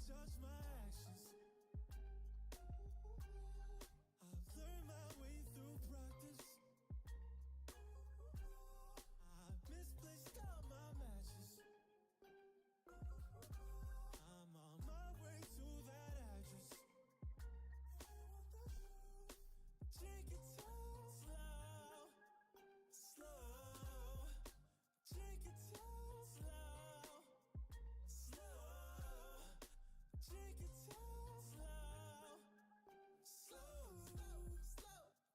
judge my actions. I've learned my way through practice. I misplaced all my matches. I'm on my way to that address. Take it slow, slow. Take it slow, slow. Take it slow, slow, slow.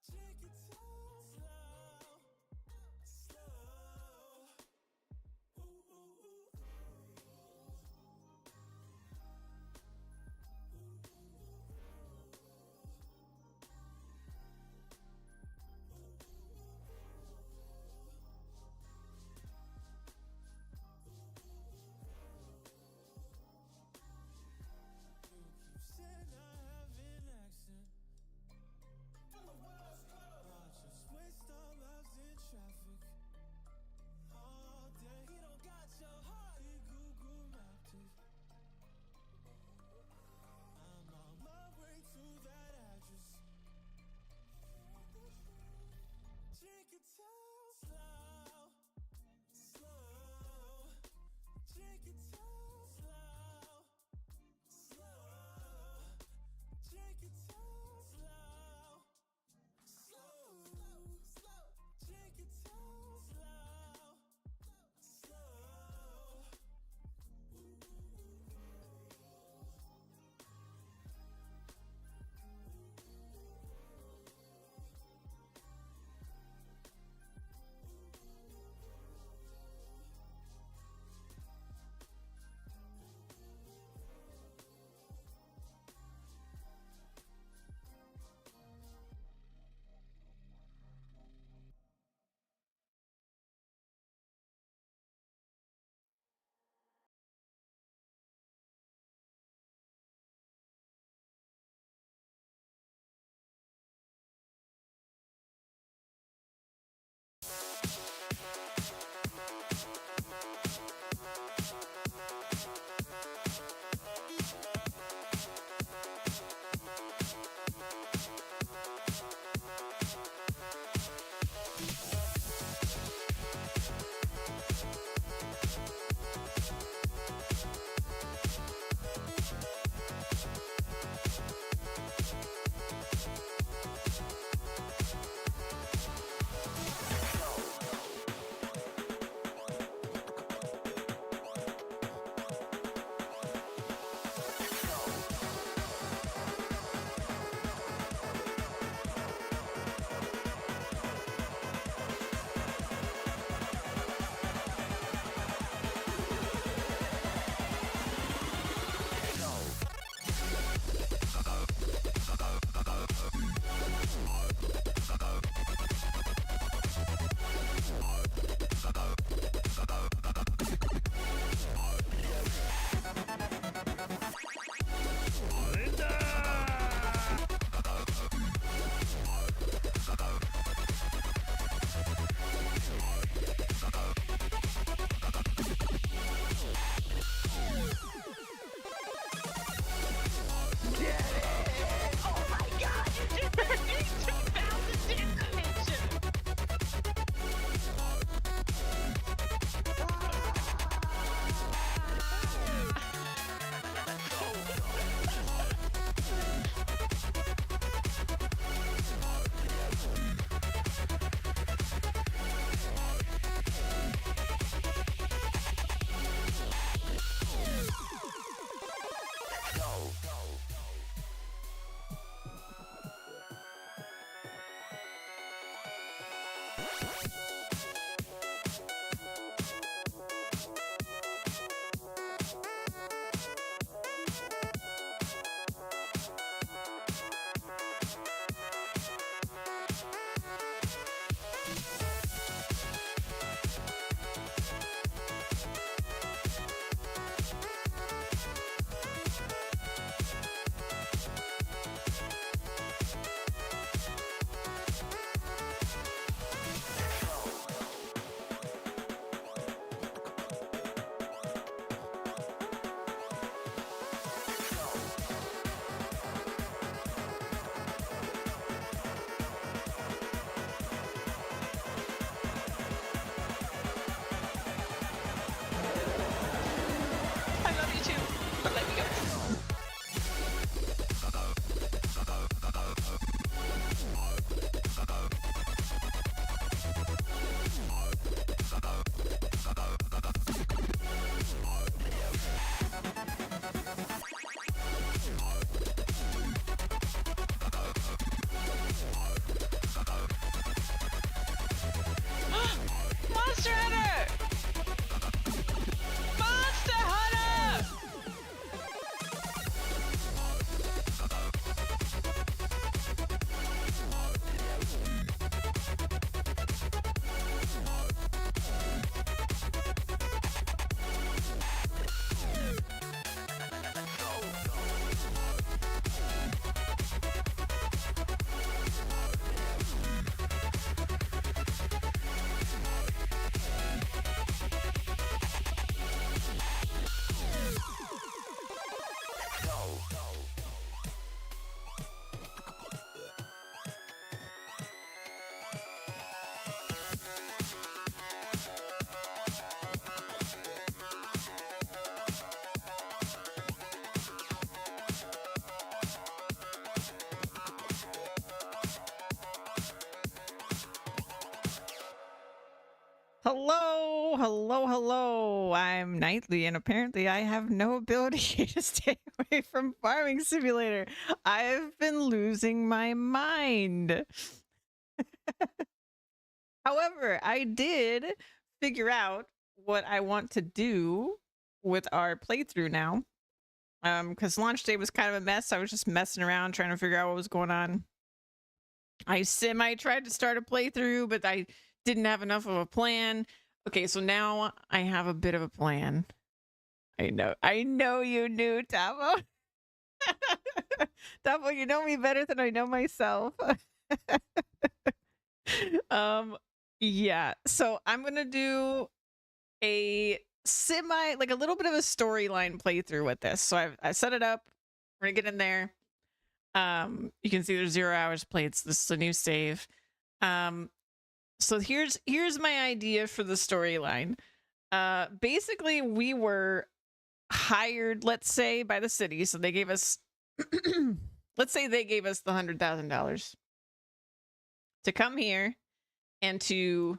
Take it slow, slow. Ooh, ooh, ooh. Said I have an accent. I just waste our lives in traffic all day. He don't got your heart. He Google mapped it. I'm on my way to that address. Take it slow, slow. Take it slow, slow. Take it slow, slow, slow. Take it slow, slow. Ooh, ooh, ooh. Hello, hello, hello. I'm Nightly, and apparently I have no ability to stay away from Farming Simulator. I've been losing my mind. However, I did figure out what I want to do with our playthrough now. Because launch day was kind of a mess. I was just messing around trying to figure out what was going on. I tried to start a playthrough, but I didn't have enough of a plan. Okay, so now I have a bit of a plan. I know you knew, Tavo. Tavo, you know me better than I know myself. Yeah, so I'm gonna do a like a little bit of a storyline playthrough with this. So I set it up. We're gonna get in there. You can see there's 0 hours played. So this is a new save. So here's my idea for the storyline. Basically we were hired, let's say, by the city. So they gave us let's say they gave us the $100,000 to come here and to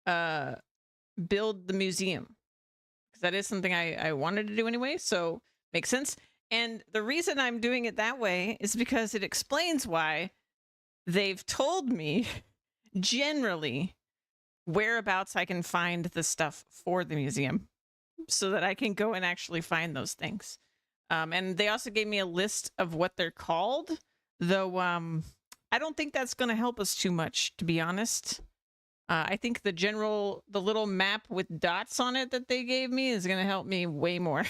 build the museum, because that is something I wanted to do anyway, so makes sense. And the reason I'm doing it that way is because it explains why they've told me generally whereabouts I can find the stuff for the museum, so that I can go and actually find those things. And they also gave me a list of what they're called, though I don't think that's going to help us too much, to be honest. I think the little map with dots on it that they gave me is going to help me way more.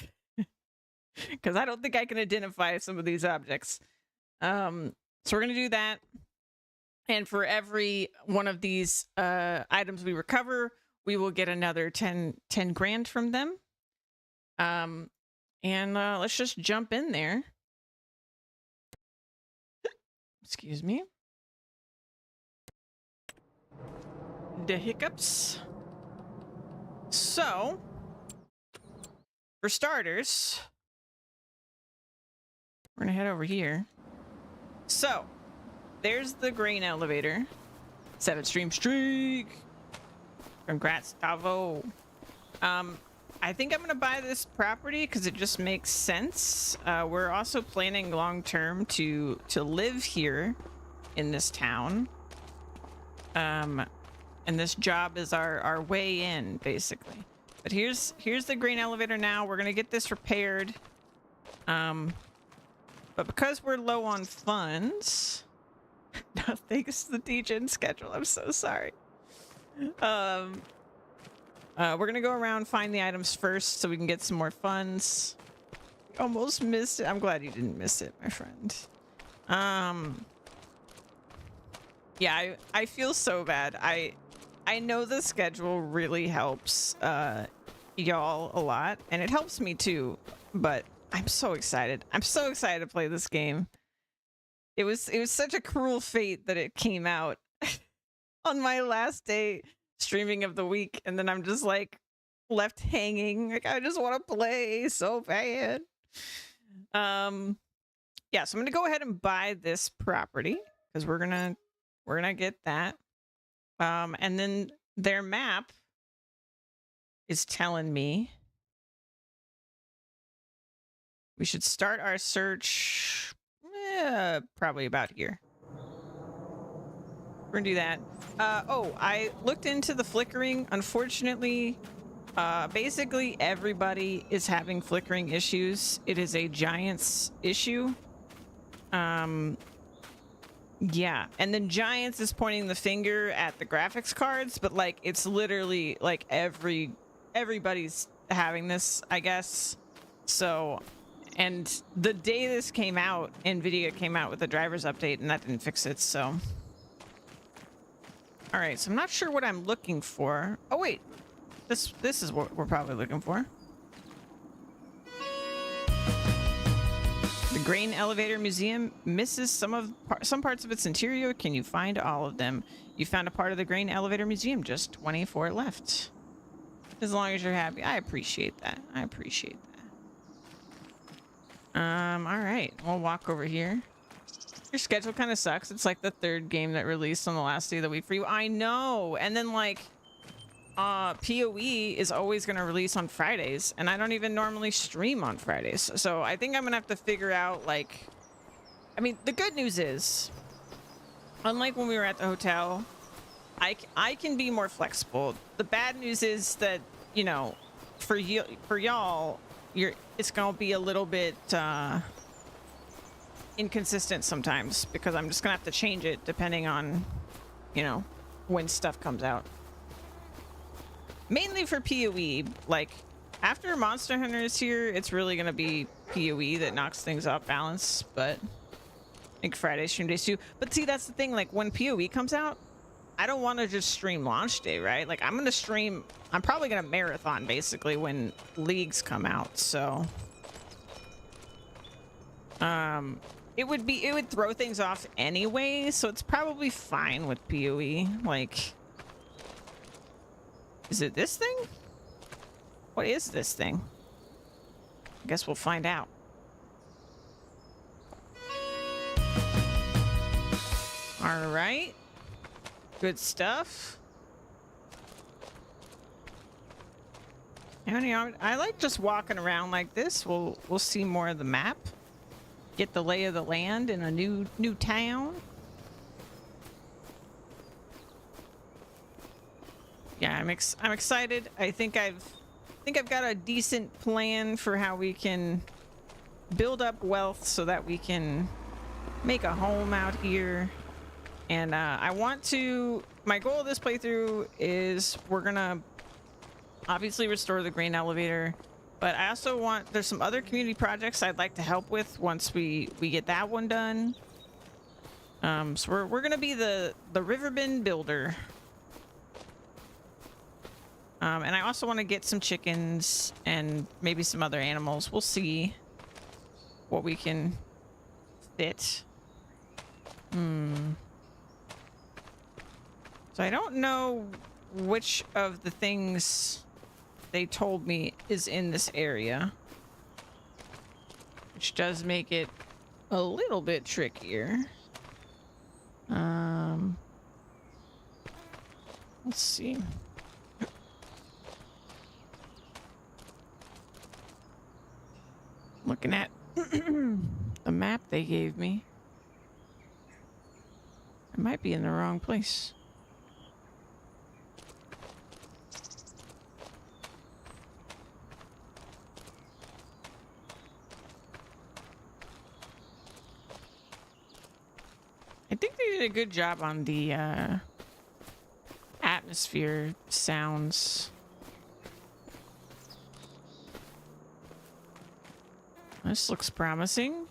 Because I don't think I can identify some of these objects. So we're going to do that. And for every one of these items we recover, we will get another 10 grand from them. And let's just jump in there. Excuse me. The hiccups. So, for starters, we're gonna head over here. So, there's the grain elevator. 7-stream streak. Congrats, Tavo. I think I'm gonna buy this property because it just makes sense. We're also planning long term to live here in this town. And this job is our way in, basically. But here's the grain elevator now. We're gonna get this repaired. But because we're low on funds, no thanks to the DJ schedule. I'm so sorry. We're gonna go around, find the items first so we can get some more funds. Almost missed it. I'm glad you didn't miss it, my friend. Yeah, I feel so bad. I know the schedule really helps y'all a lot, and it helps me too, but I'm so excited. I'm so excited to play this game. It was such a cruel fate that it came out on my last day streaming of the week, and then I'm just like left hanging. Like, I just want to play so bad. Yeah, so I'm gonna go ahead and buy this property because we're gonna get that. And then their map is telling me we should start our search probably about here. We're gonna do that. Oh, I looked into the flickering. Unfortunately, basically everybody is having flickering issues. It is a Giants issue. Yeah, and then Giants is pointing the finger at the graphics cards, but like it's literally like everybody's having this, I guess. So, and the day this came out, Nvidia came out with the drivers update, and that didn't fix it. So, all right. So I'm not sure what I'm looking for. Oh wait, this is what we're probably looking for. The grain elevator museum misses some parts of its interior. Can you find all of them? You found a part of the grain elevator museum. Just 24 left. As long as you're happy. I appreciate that. I appreciate that. All right. We'll walk over here. Your schedule kind of sucks. It's like the third game that released on the last day of the week for you. I know. And then like PoE is always going to release on Fridays, and I don't even normally stream on Fridays. So I think I'm going to have to figure out, like, I mean, the good news is, unlike when we were at the hotel, I can be more flexible. The bad news is that, you know, for y'all, it's going to be a little bit inconsistent sometimes, because I'm just going to have to change it depending on, you know, when stuff comes out. Mainly for PoE, like, after Monster Hunter is here, it's really going to be PoE that knocks things off balance, but I think Friday stream days too. But see, that's the thing, like, when PoE comes out, I don't want to just stream launch day, right? Like, I'm probably going to marathon, basically, when leagues come out, so... it would throw things off anyway, so it's probably fine with PoE, like... Is it this thing? What is this thing? I guess we'll find out. All right. Good stuff. And, you know, I like just walking around like this. We'll see more of the map. Get the lay of the land in a new town. Yeah, I'm excited. I think I've got a decent plan for how we can build up wealth so that we can make a home out here. And I want to... My goal of this playthrough is we're gonna obviously restore the grain elevator, but I also want... There's some other community projects I'd like to help with once we get that one done. So we're gonna be the Riverbend builder. And I also want to get some chickens and maybe some other animals. We'll see what we can fit. So I don't know which of the things they told me is in this area, which does make it a little bit trickier. Let's see. Looking at the map they gave me. I might be in the wrong place. I think they did a good job on the atmosphere sounds. This looks promising.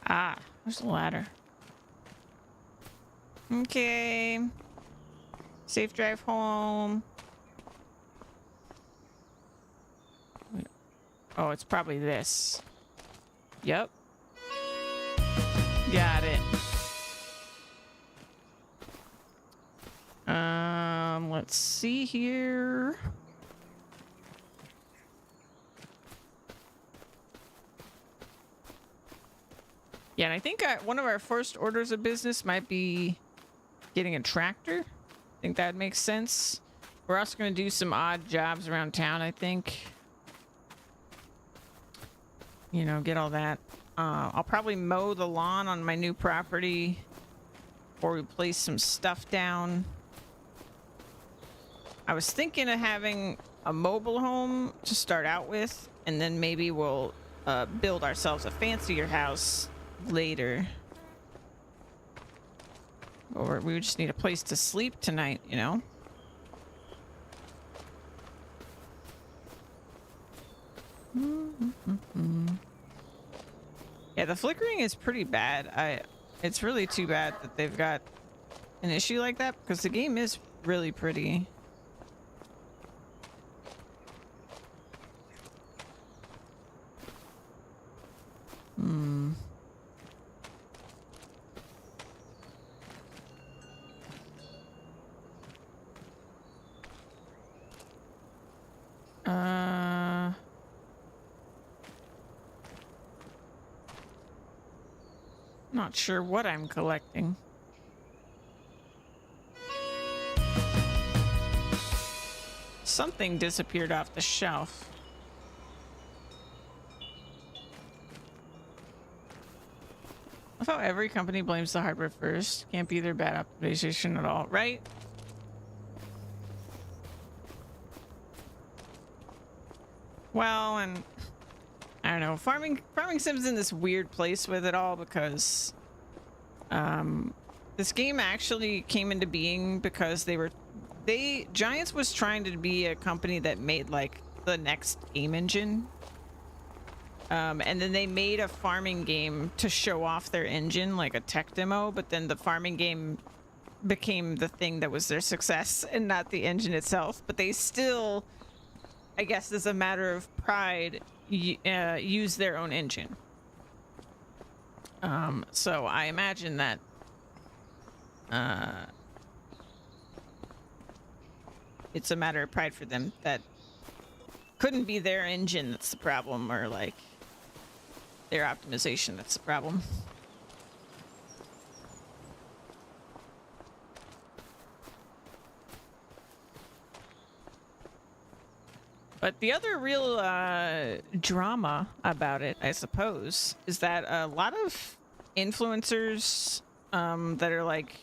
Ah, there's a ladder. Okay. Safe drive home. Oh, it's probably this. Yep. Got it. Let's see here. Yeah, and I think one of our first orders of business might be getting a tractor. I think that makes sense. We're also going to do some odd jobs around town, I think. You know, get all that. I'll probably mow the lawn on my new property or replace some stuff down. I was thinking of having a mobile home to start out with, and then maybe we'll build ourselves a fancier house later. Or we would just need a place to sleep tonight, you know? Yeah, the flickering is pretty bad. It's really too bad that they've got an issue like that, because the game is really pretty. Not sure what I'm collecting. Something disappeared off the shelf. I thought every company blames the hardware first. Can't be their bad optimization at all, right? Well, and I don't know. Farming Sim's in this weird place with it all because this game actually came into being because Giants was trying to be a company that made like the next game engine. And then they made a farming game to show off their engine, like a tech demo, but then the farming game became the thing that was their success and not the engine itself. But they still, I guess as a matter of pride, use their own engine. So I imagine that it's a matter of pride for them that couldn't be their engine that's the problem, or like their optimization that's the problem. But the other real drama about it, I suppose, is that a lot of influencers that are like,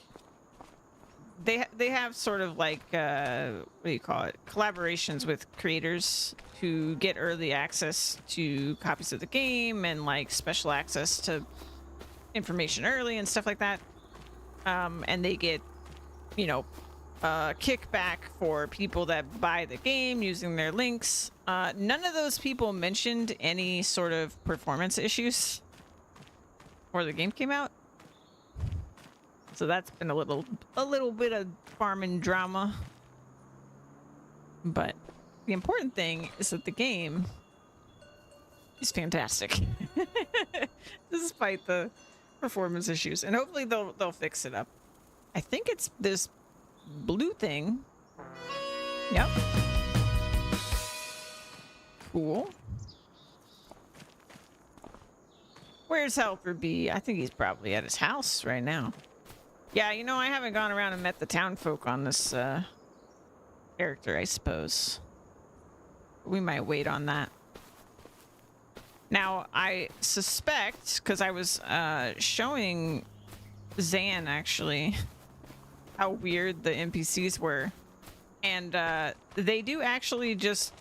they have sort of like what do you call it, collaborations with creators to get early access to copies of the game and like special access to information early and stuff like that, and they get, you know, kickback for people that buy the game using their links. None of those people mentioned any sort of performance issues before the game came out. So that's been a little bit of farming drama. But the important thing is that the game is fantastic. Despite the performance issues. And hopefully they'll fix it up. I think it's this blue thing. Yep. Cool. Where's Helper B? I think he's probably at his house right now. Yeah, you know, I haven't gone around and met the town folk on this character, I suppose. We might wait on that. Now, I suspect, because I was showing Zan, actually, how weird the NPCs were. And they do actually just...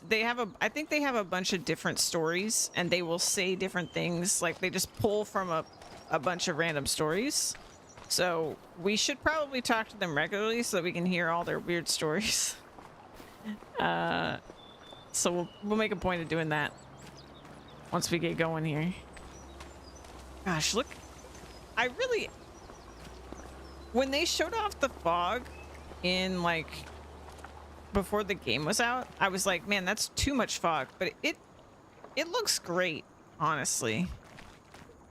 I think they have a bunch of different stories, and they will say different things. Like, they just pull from a bunch of random stories. So we should probably talk to them regularly so that we can hear all their weird stories. So we'll make a point of doing that once we get going here. Gosh, look. When they showed off the fog in, like, before the game was out, I was like, man, that's too much fog. But it looks great, honestly.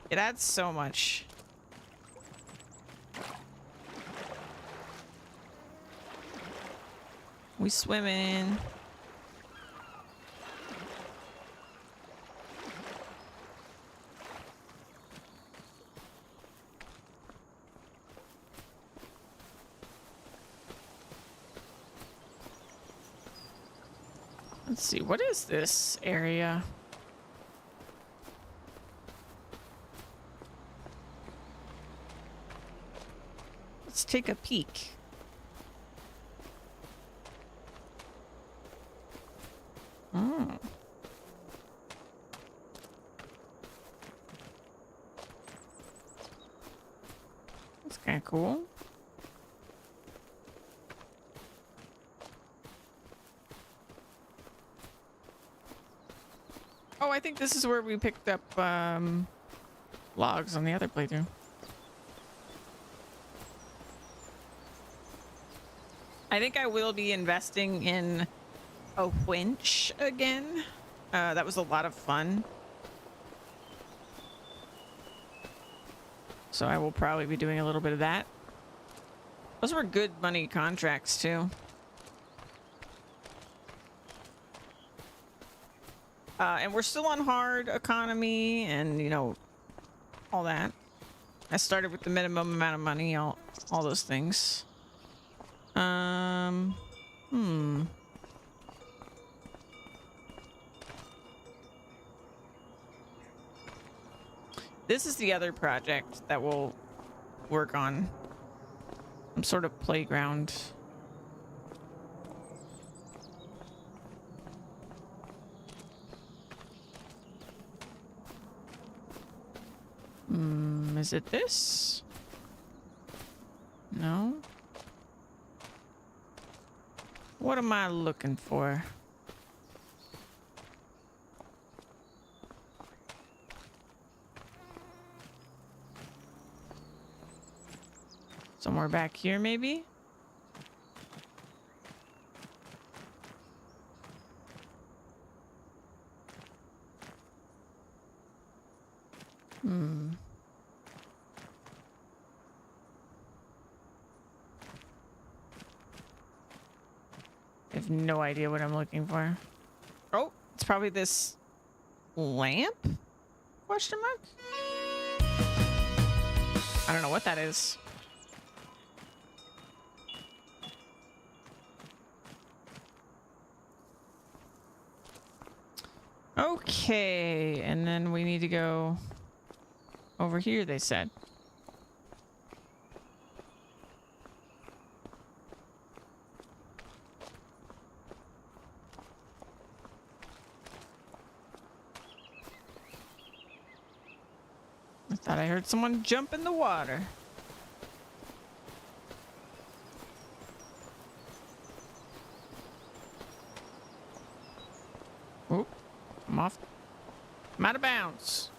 It adds so much. We swimming. Let's see, what is this area? Let's take a peek. Oh. That's kind of cool. Oh, I think this is where we picked up logs on the other playthrough. I think I will be investing in a winch again. That was a lot of fun. So I will probably be doing a little bit of that. Those were good money contracts too. And we're still on hard economy, and you know, all that. I started with the minimum amount of money, all those things. Hmm. This is the other project that we'll work on. Some sort of playground. Is it this? No. What am I looking for? Somewhere back here, maybe? I have no idea what I'm looking for. Oh, it's probably this lamp? Question mark? I don't know what that is. Okay, and then we need to go over here, they said. I thought I heard someone jump in the water. Oop, I'm off. I'm out of bounds.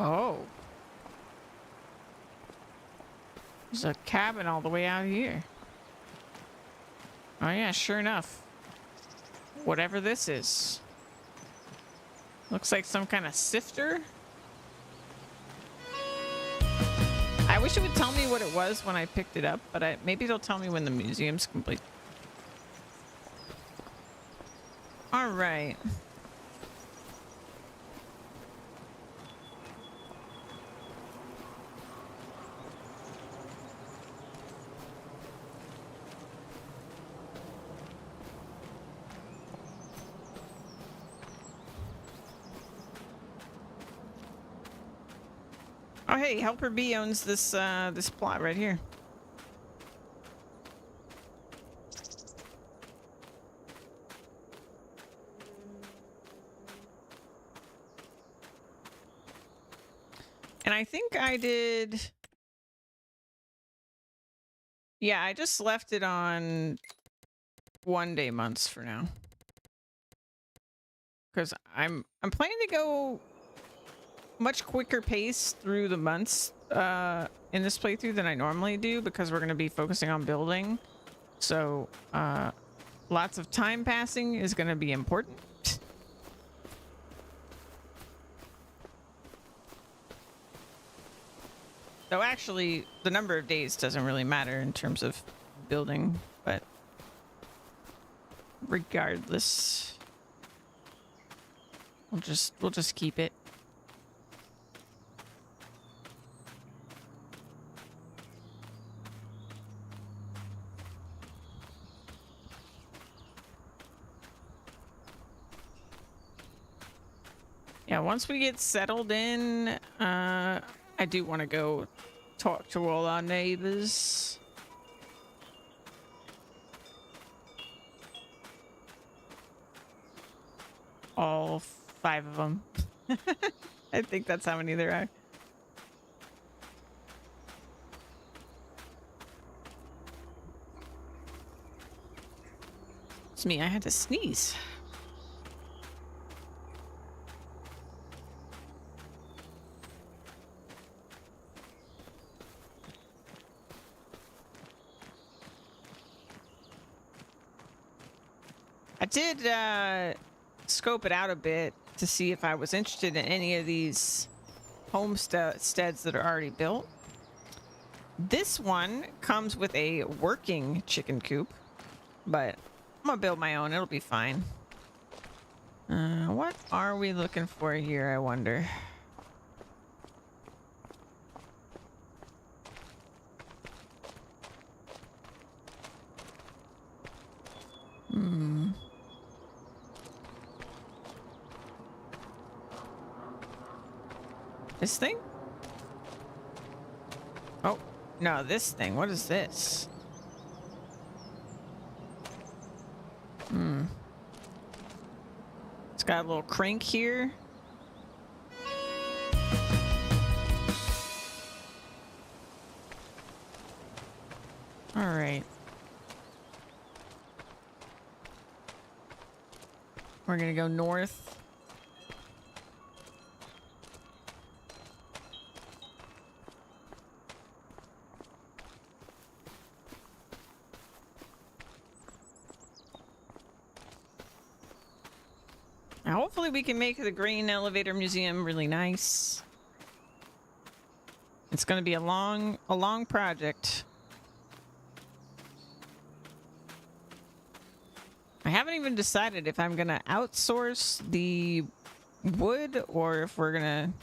Oh. There's a cabin all the way out here. Oh yeah, sure enough. Whatever this is. Looks like some kind of sifter. I wish it would tell me what it was when I picked it up, but maybe it'll tell me when the museum's complete. All right. Oh, hey, Helper B owns this this plot right here. And I think I did. Yeah, I just left it on 1-day months for now. Because I'm planning to go much quicker pace through the months in this playthrough than I normally do, because we're going to be focusing on building. So lots of time passing is going to be important. Though actually the number of days doesn't really matter in terms of building, but regardless, we'll just keep it. Yeah, once we get settled in, I do want to go talk to all our neighbors. All 5 of them. I think that's how many there are. It's me, I had to sneeze. I did scope it out a bit to see if I was interested in any of these homesteads that are already built. This one comes with a working chicken coop, but I'm gonna build my own. It'll be fine. What are we looking for here, I wonder? This thing? Oh, no, this thing. What is this? It's got a little crank here. All right. We're gonna go north. Now, hopefully we can make the Green Elevator Museum really nice. It's going to be a long project. I haven't even decided if I'm going to outsource the wood or if we're going to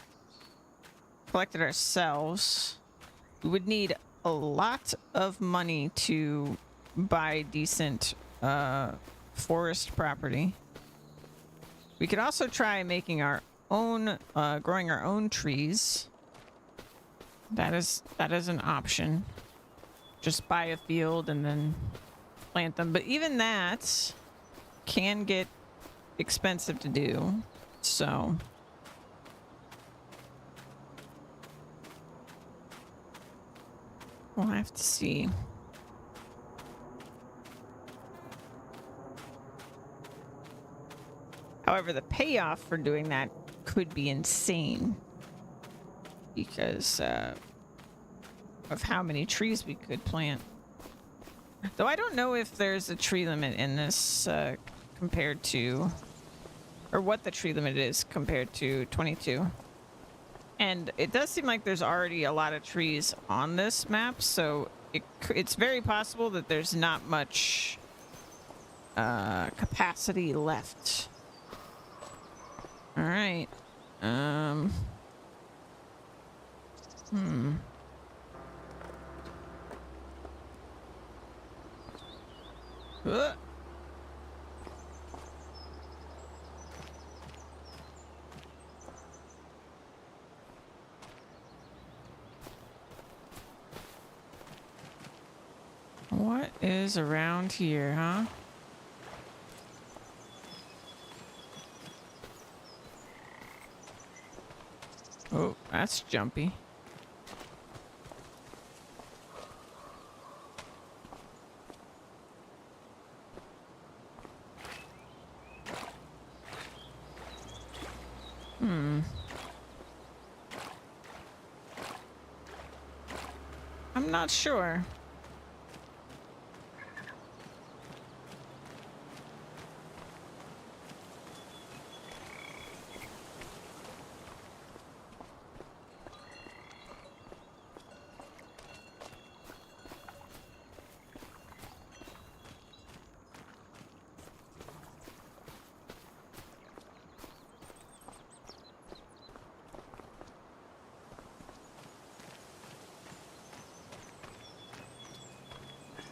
collect it ourselves. We would need a lot of money to buy decent forest property. We could also try making our own, growing our own trees. That is an option. Just buy a field and then plant them. But even that can get expensive to do. So we'll have to see. However, the payoff for doing that could be insane because of how many trees we could plant. Though I don't know if there's a tree limit in this compared to, or what the tree limit is compared to 22. And it does seem like there's already a lot of trees on this map, so it's very possible that there's not much capacity left. All right. What is around here, huh? Oh, that's jumpy. I'm not sure.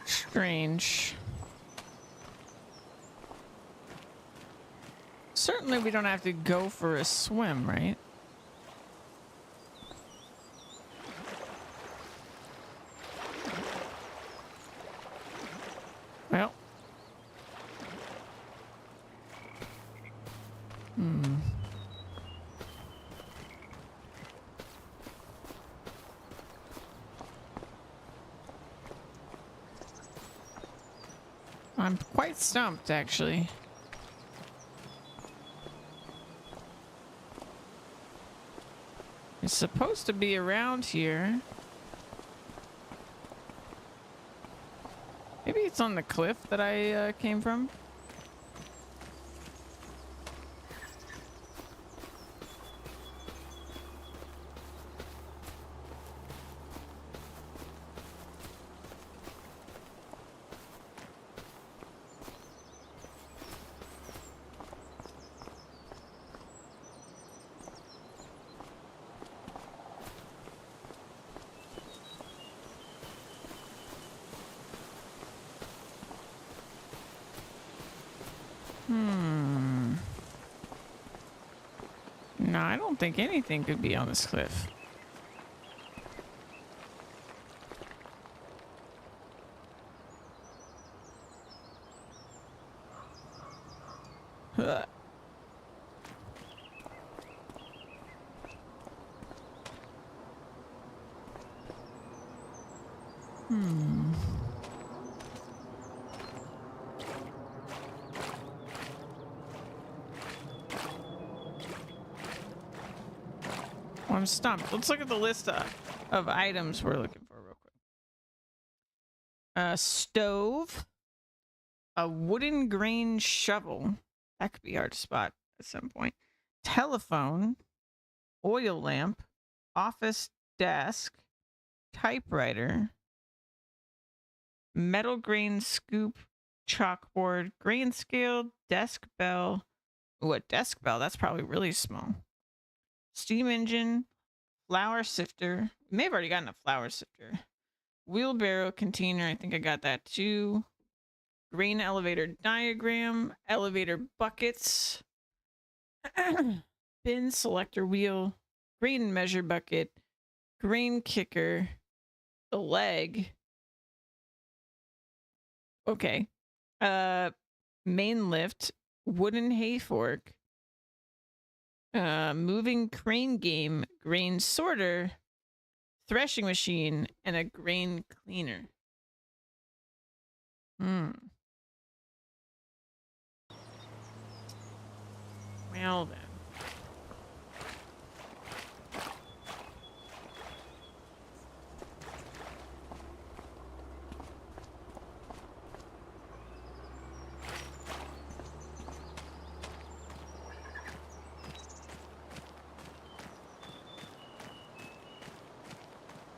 Strange. Certainly we don't have to go for a swim, right? Well. I'm quite stumped, actually. It's supposed to be around here. Maybe it's on the cliff that I came from. No, I don't think anything could be on this cliff. Huh. Well, I'm stumped. Let's look at the list of items we're looking for real quick. A stove, a wooden grain shovel. That could be hard to spot at some point. Telephone, oil lamp, office desk, typewriter, metal grain scoop, chalkboard, grain scale, desk bell. Ooh, a desk bell. That's probably really small. Steam engine, flour sifter. May have already gotten a flour sifter. Wheelbarrow container. I think I got that too. Grain elevator diagram. Elevator buckets. Bin selector wheel. Grain measure bucket. Grain kicker. The leg. Okay. Main lift. Wooden hay fork. Moving crane game, grain sorter, threshing machine, and a grain cleaner. Well then.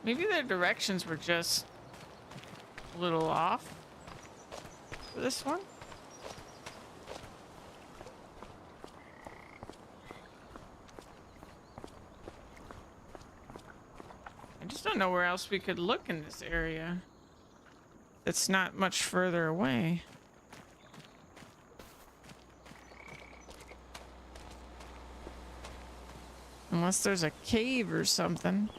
Maybe their directions were just a little off for this one. I just don't know where else we could look in this area. It's not much further away. Unless there's a cave or something.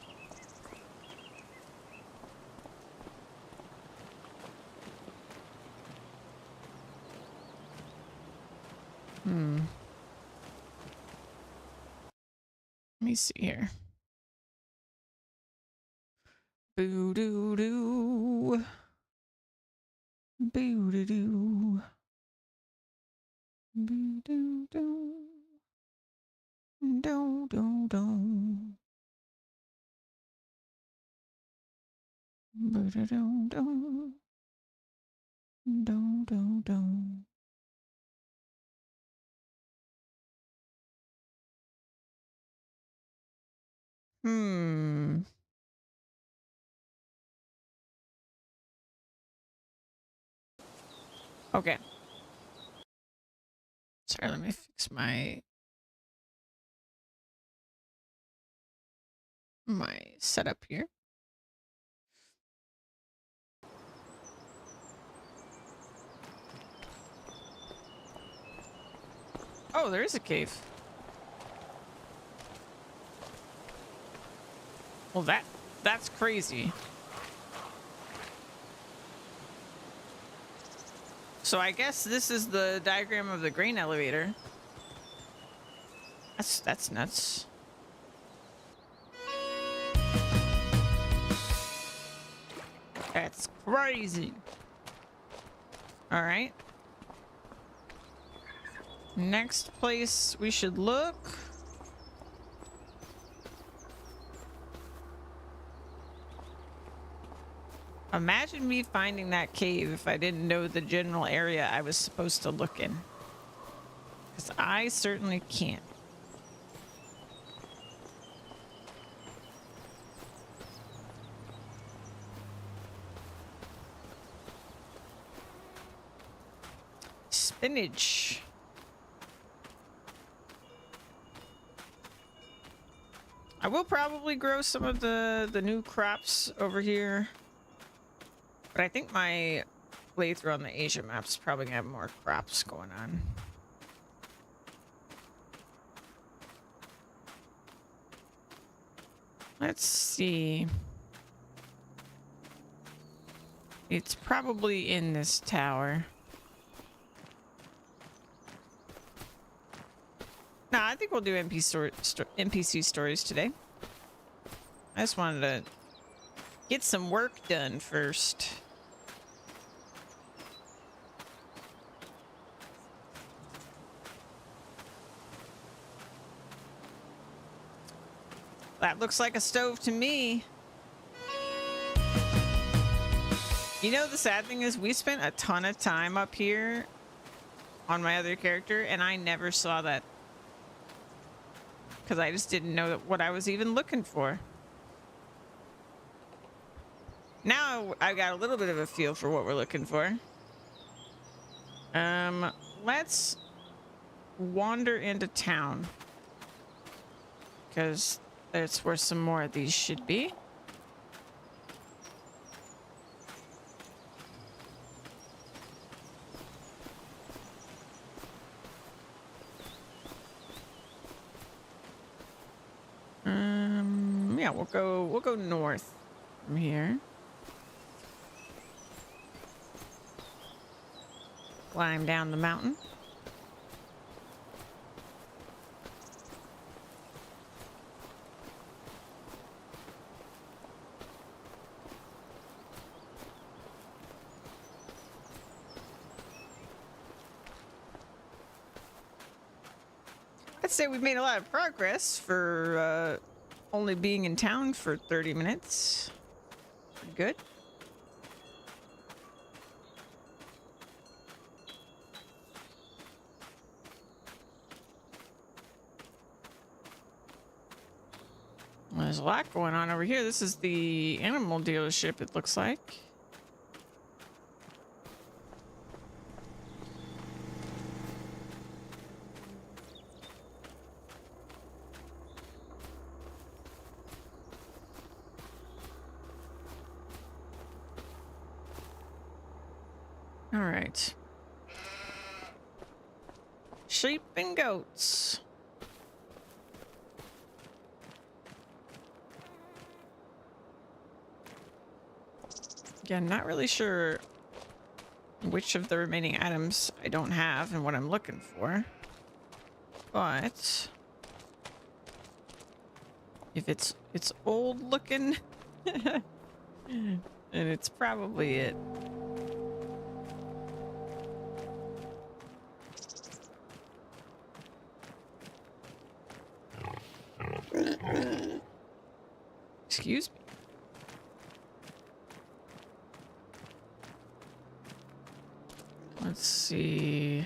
Let me see here. Boo doo doo. Boo doo doo. Boo doo doo. Do do do. Boo doo doo doo. Do do do. Okay. Sorry, let me fix my setup here. Oh, there is a cave. Well, that's crazy. So I guess this is the diagram of the grain elevator. That's nuts. That's crazy. All right. Next place we should look. Imagine me finding that cave if I didn't know the general area I was supposed to look in. Because I certainly can't. Spinach. I will probably grow some of the new crops over here. But I think my playthrough on the Asia map's probably gonna have more crops going on. Let's see. It's probably in this tower. No, I think we'll do NPC stories today. I just wanted to get some work done first. That looks like a stove to me. You know, the sad thing is we spent a ton of time up here on my other character and I never saw that. Because I just didn't know what I was even looking for. Now I got a little bit of a feel for what we're looking for. Let's wander into town. Because that's where some more of these should be. Yeah, we'll go north from here. Climb down the mountain. I'd say we've made a lot of progress for only being in town for 30 minutes. Good. Well, there's a lot going on over here. This is the animal dealership, it looks like. All right. Sheep and goats. Again, not really sure which of the remaining items I don't have and what I'm looking for. But if it's old looking, then it's probably it. Excuse me. Let's see.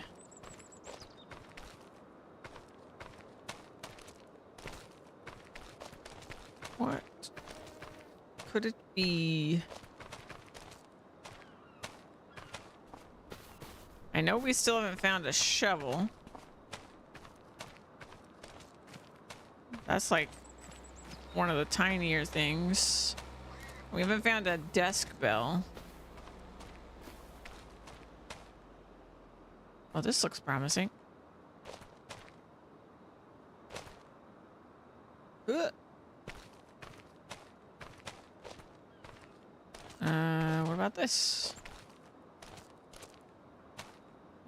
What could it be? I know we still haven't found a shovel. That's like one of the tinier things. We haven't found a desk bell. Oh, this looks promising. What about this?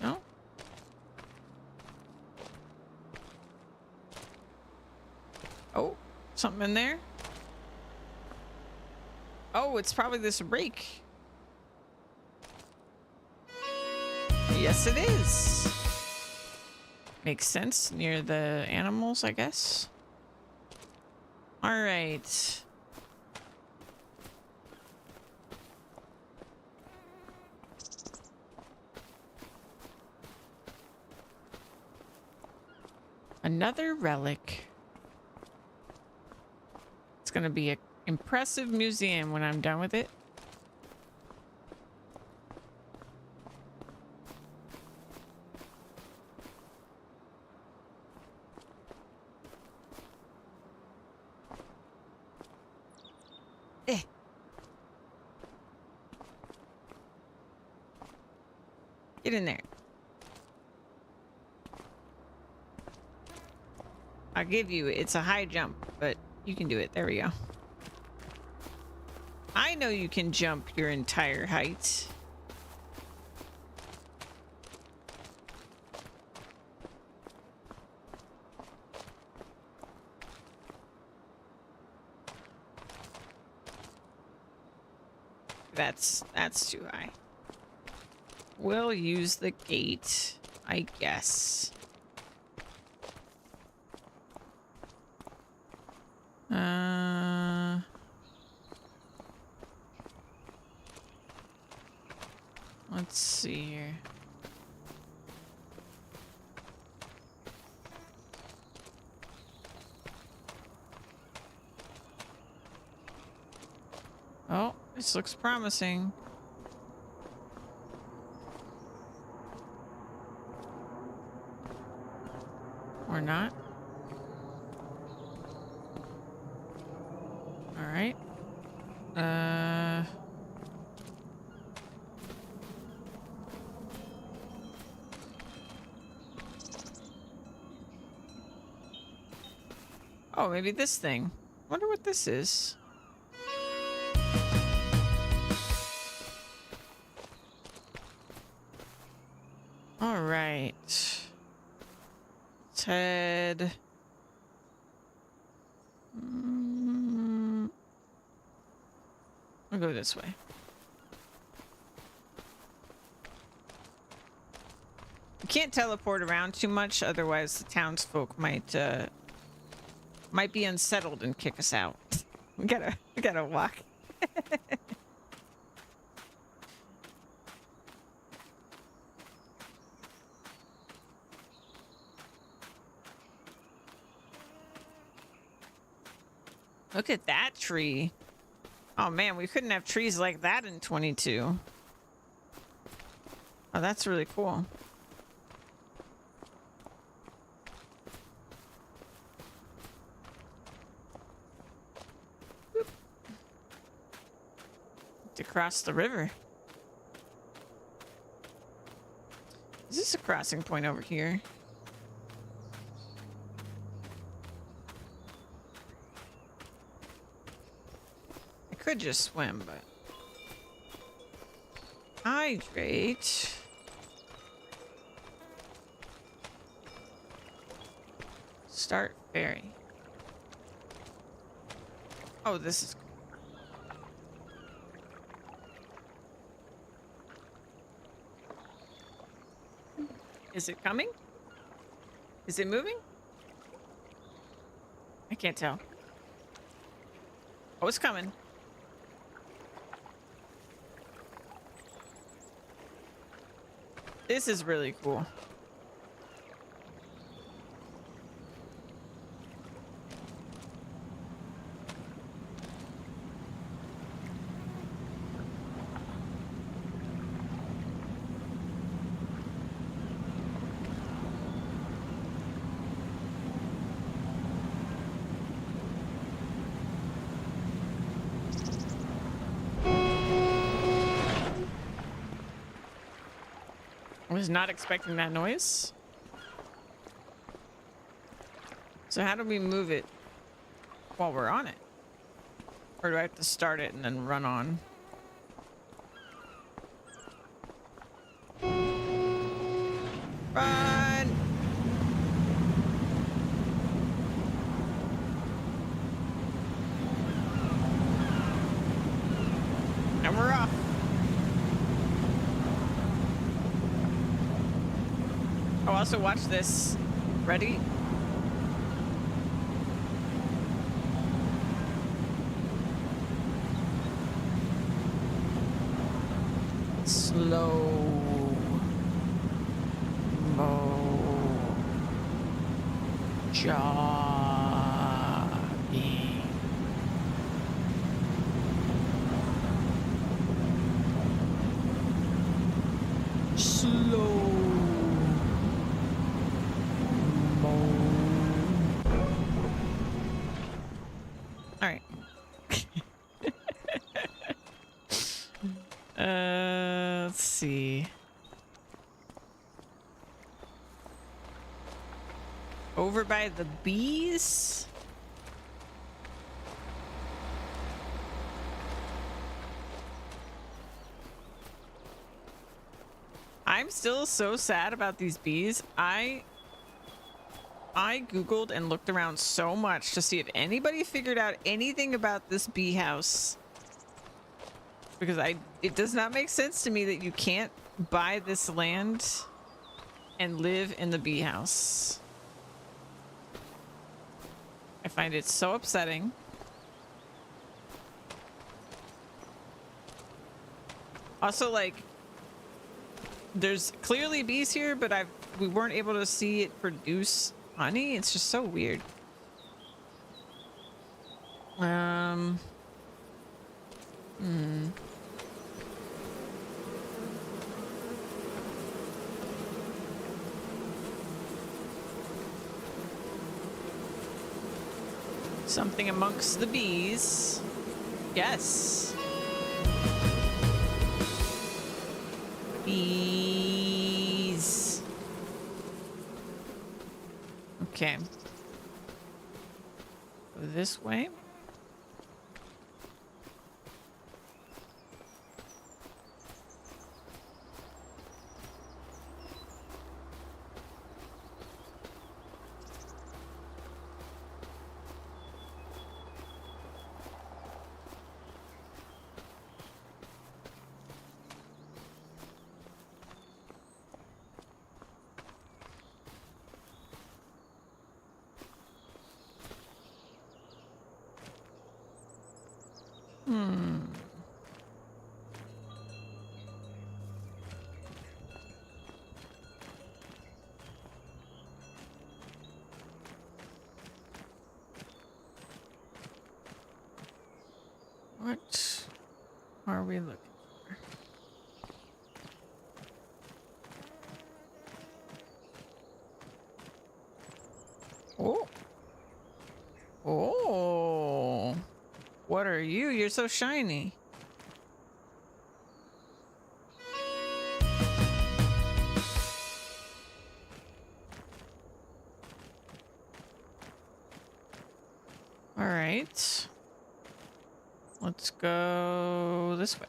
No? Oh, something in there? Oh, it's probably this rake. Yes, it is. Makes sense. Near the animals, I guess. All right. Another relic. It's going to be an impressive museum when I'm done with it. Get in there. I'll give you, it's a high jump, but you can do it. There we go. I know you can jump your entire height. That's too high. We'll use the gate, I guess. Let's see here. Oh, this looks promising. Or not. All right. Oh, maybe this thing. Wonder what this is. All right. Let's head. I'll go this way. You can't teleport around too much, otherwise the townsfolk might be unsettled and kick us out. We gotta walk. Look at that tree. Oh man, we couldn't have trees like that in 22. Oh, that's really cool. Boop. To cross the river. Is this a crossing point over here? Could just swim, but hydrate. Start ferry. Oh, this is cool. Is it coming? Is it moving? I can't tell. Oh, it's coming. This is really cool. I was not expecting that noise. So how do we move it while we're on it? Or do I have to start it and then run on? Run! And we're off. Oh, also watch this. Ready? Slow mo jogging. Slow mo. All right. Let's see. Over by the bees? I'm still so sad about these bees. I Googled and looked around so much to see if anybody figured out anything about this bee house. Because it does not make sense to me that you can't buy this land and live in the bee house. I find it so upsetting. Also, like, there's clearly bees here, but we weren't able to see it produce honey. It's just so weird. Something amongst the bees. Yes. Bees. Okay. Go this way. What are we looking for? Oh. Oh. What are you? You're so shiny. All right. Let's go this way.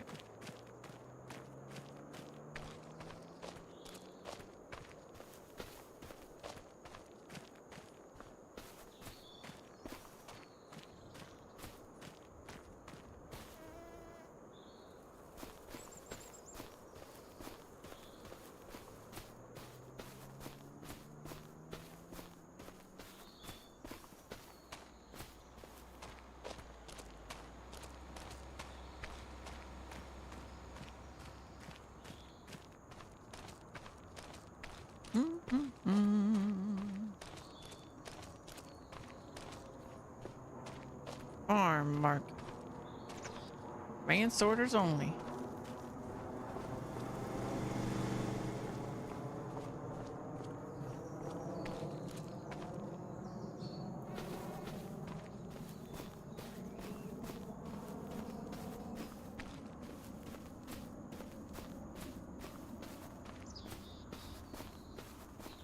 Farm market. Advance orders only.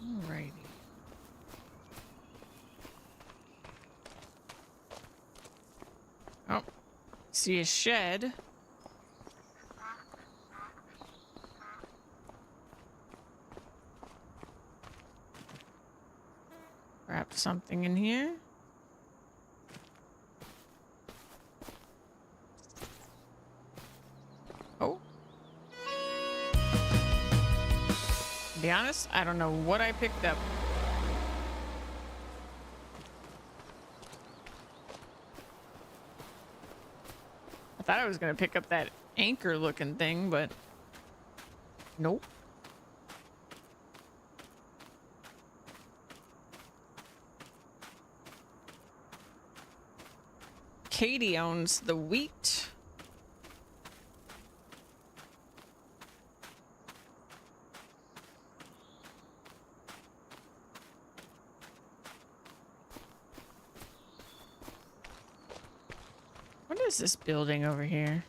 Alrighty. Oh, see a shed. Perhaps something in here. Oh. To be honest, I don't know what I picked up. I thought I was gonna pick up that anchor looking thing, but nope. Katie owns the wheat. What is this building over here?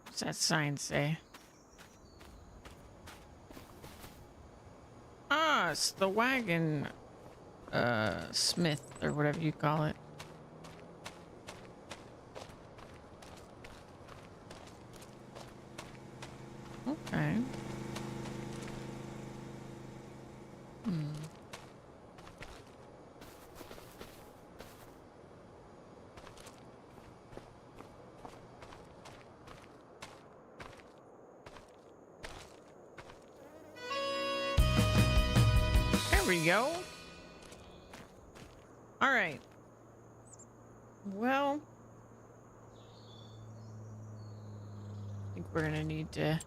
What's that sign say? it's the wagon smith or whatever you call it. Okay. There we go. All right. Well, I think we're gonna need to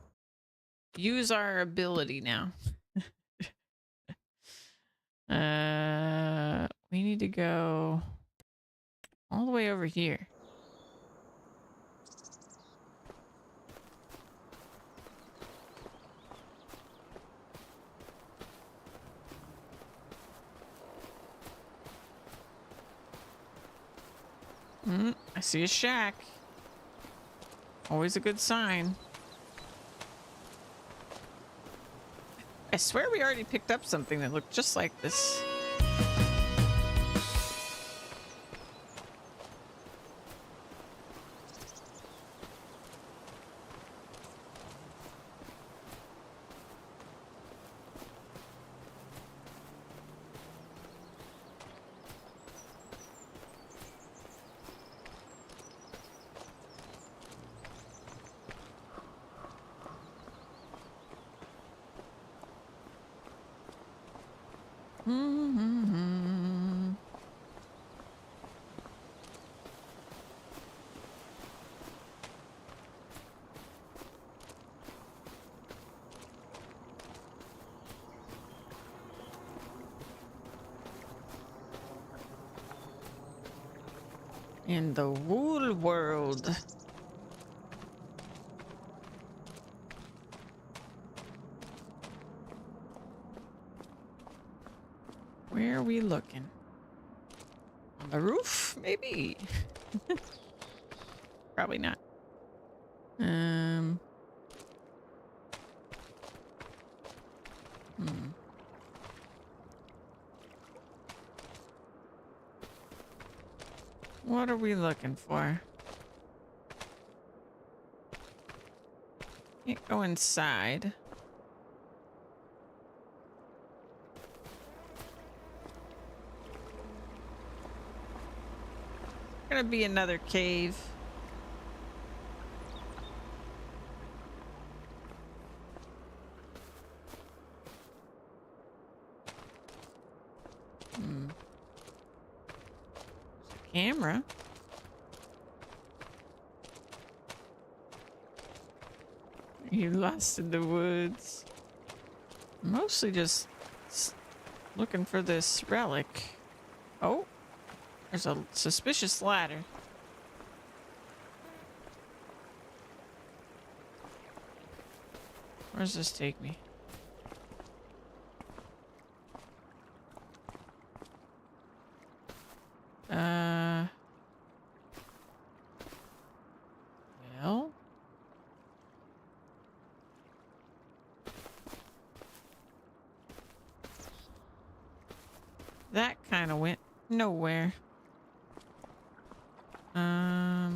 use our ability now. We need to go all the way over here. I see a shack. Always a good sign. I swear we already picked up something that looked just like this. In the wool world. Where are we looking? On the roof, maybe? Probably not. What are we looking for? Can't go inside. Gonna be another cave. Camera. You lost in the woods. Mostly just looking for this relic. Oh, there's a suspicious ladder. Where does this take me? Well. That kind of went nowhere. I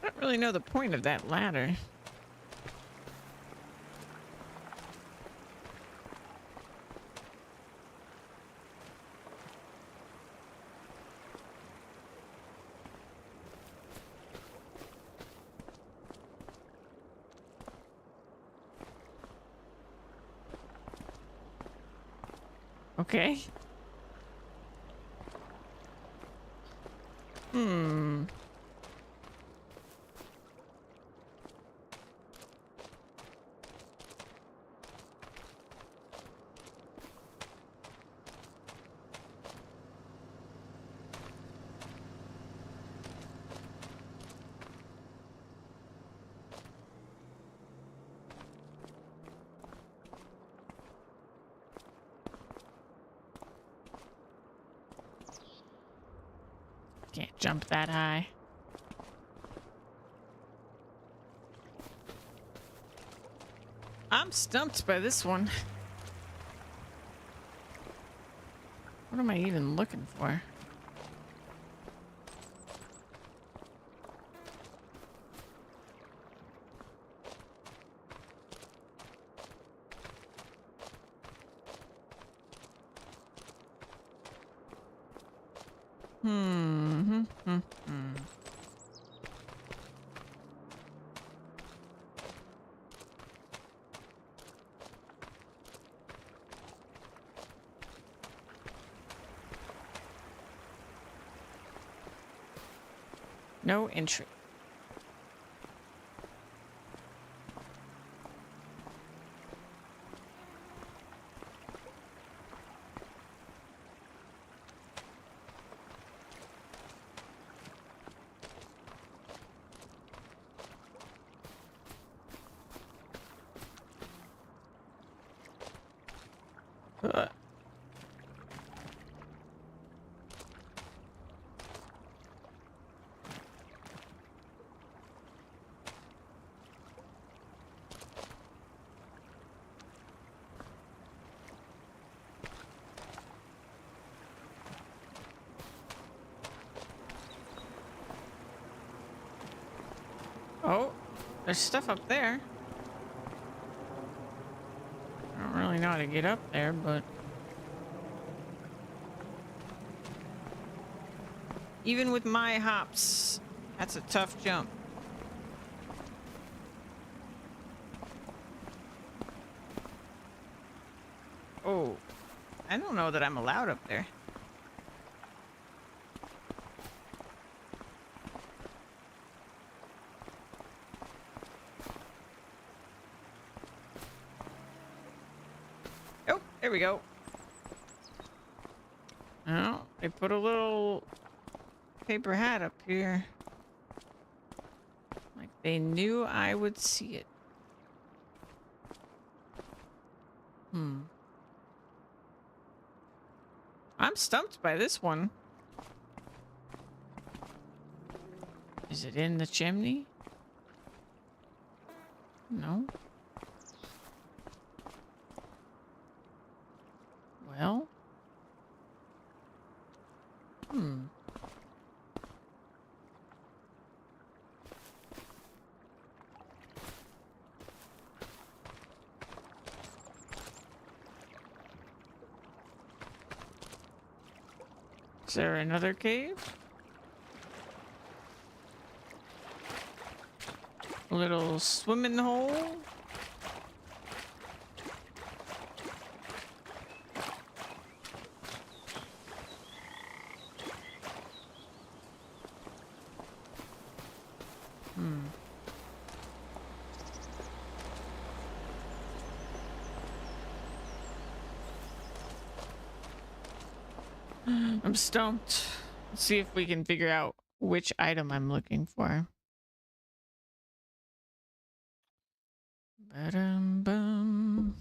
don't really know the point of that ladder. Okay. Can't jump that high. I'm stumped by this one. What am I even looking for? No entry. Ugh. Oh, there's stuff up there. I don't really know how to get up there, but even with my hops, that's a tough jump. Oh, I don't know that I'm allowed up there. Oh, there we go. Oh, they put a little paper hat up here. Like they knew I would see it. I'm stumped by this one. Is it in the chimney? No. Well. Is there another cave? A little swimming hole? I'm stumped. Let's see if we can figure out which item I'm looking for. Ba-dum-bum.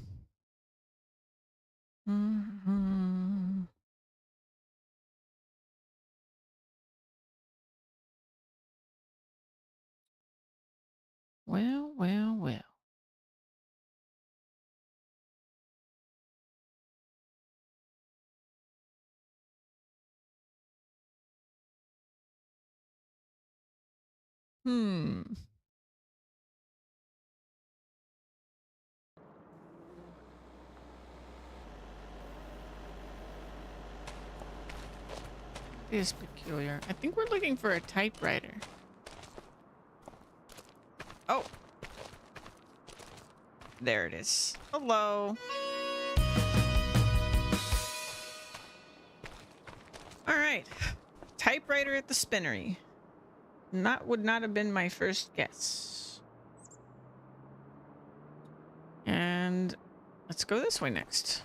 Well, well, well. It is peculiar. I think we're looking for a typewriter. Oh. There it is. Hello. All right. Typewriter at the spinnery. Would not have been my first guess. And let's go this way next.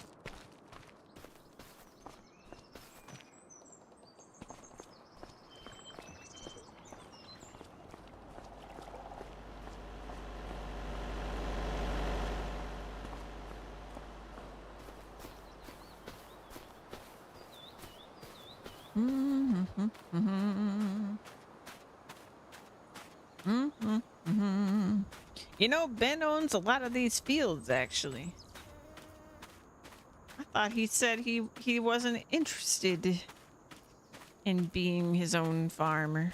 You know, Ben owns a lot of these fields, actually. I thought he said he wasn't interested in being his own farmer.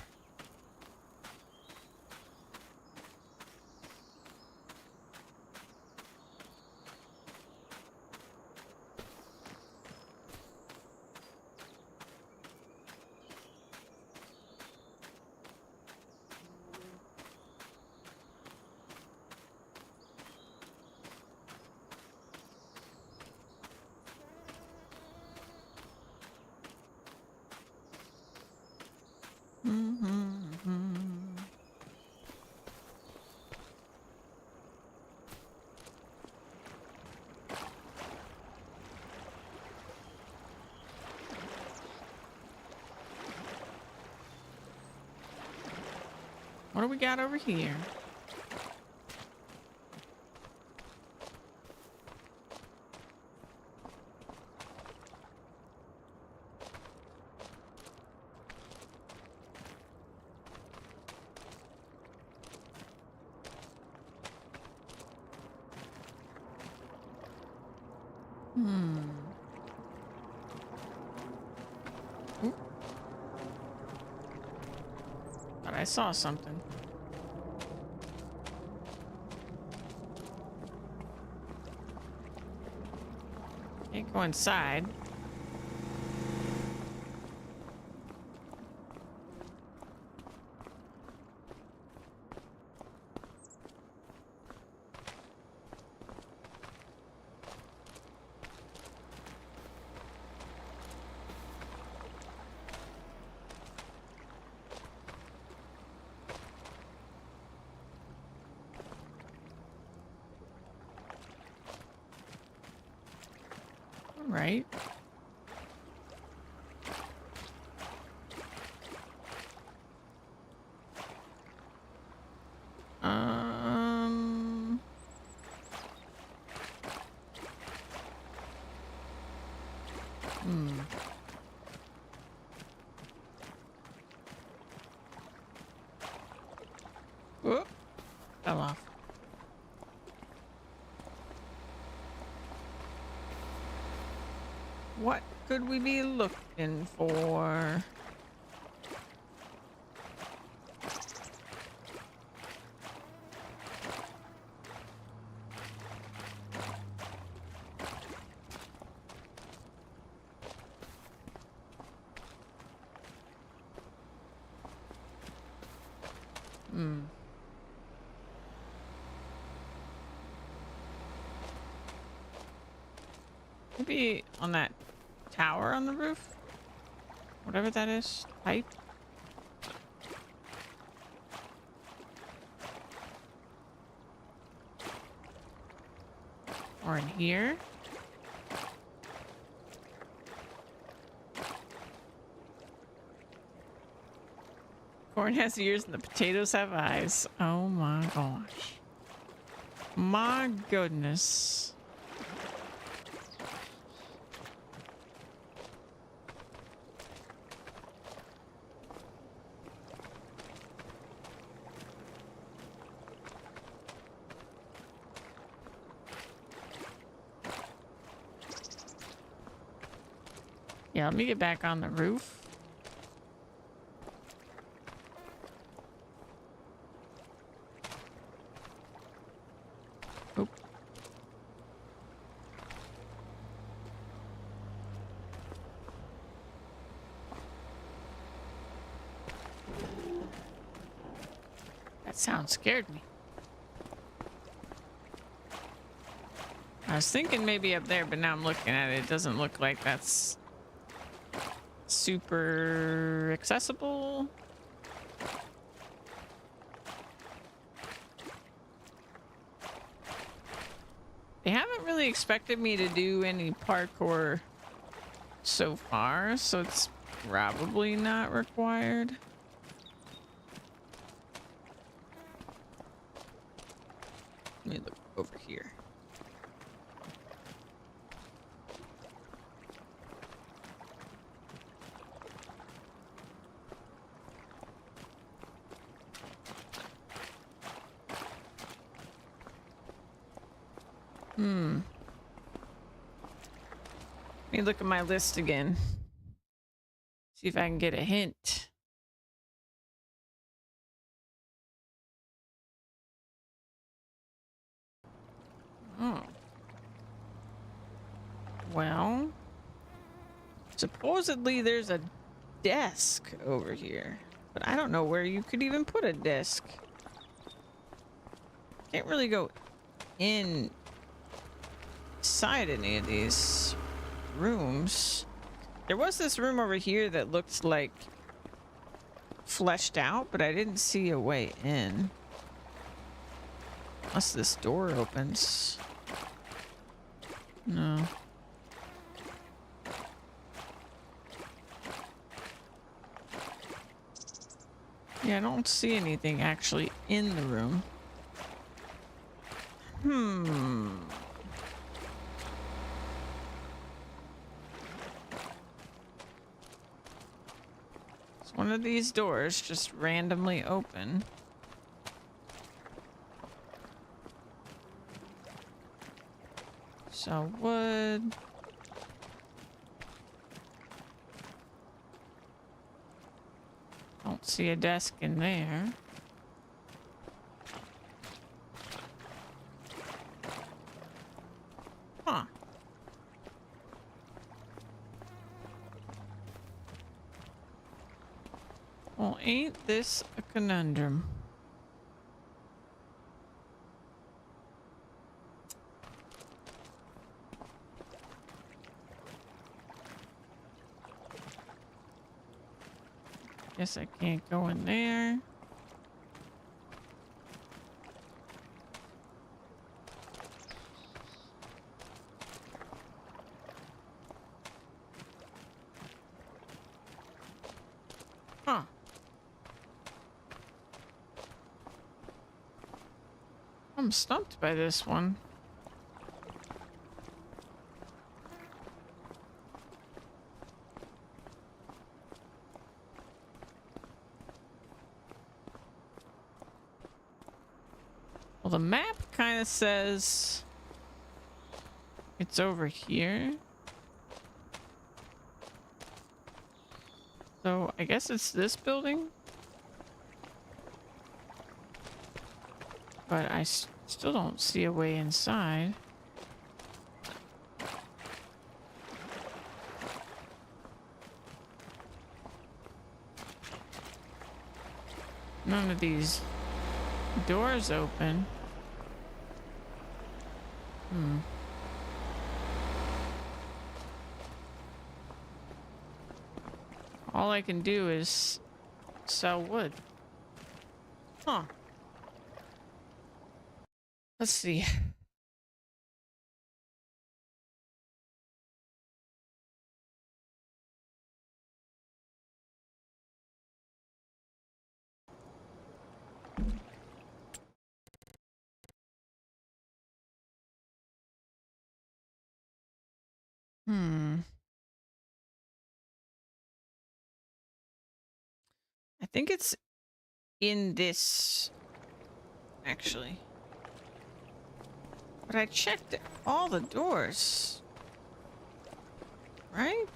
What do we got over here? Oop. Thought I saw something. Can't go inside. All right. Whoop. Fell off. What could we be looking for? Maybe on that tower on the roof? Whatever that is. Pipe? Or in here? Corn has ears and the potatoes have eyes. Oh my gosh. My goodness. Yeah, let me get back on the roof. Oop. That sound scared me. I was thinking maybe up there, but now I'm looking at it. It doesn't look like that's super accessible. They haven't really expected me to do any parkour so far, so it's probably not required. Let me look over here. Hmm. Let me look at my list again. See if I can get a hint. Oh. Well, supposedly there's a desk over here, but I don't know where you could even put a desk. Can't really go inside any of these rooms. There was this room over here that looked like fleshed out, but I didn't see a way in. Unless this door opens. No. Yeah, I don't see anything actually in the room. It's one of these doors just randomly open. So wood. Don't see a desk in there. Huh. Well, ain't this a conundrum? Guess I can't go in there. Huh. I'm stumped by this one. Well, the map kind of says it's over here. So I guess it's this building. But I still don't see a way inside. None of these doors open. All I can do is sell wood. Huh. Let's see. I think it's in this, actually. But I checked all the doors. Right?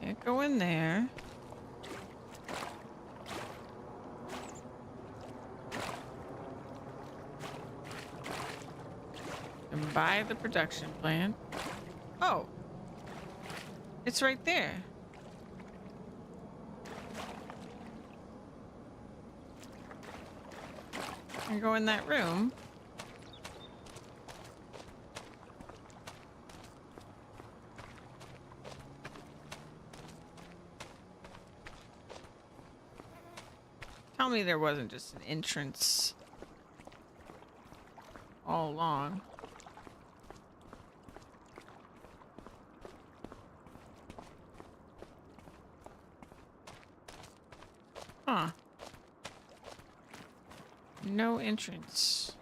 Can't go in there. And buy the production plant. Oh. It's right there. I go in that room. Tell me there wasn't just an entrance all along. Huh. No entrance.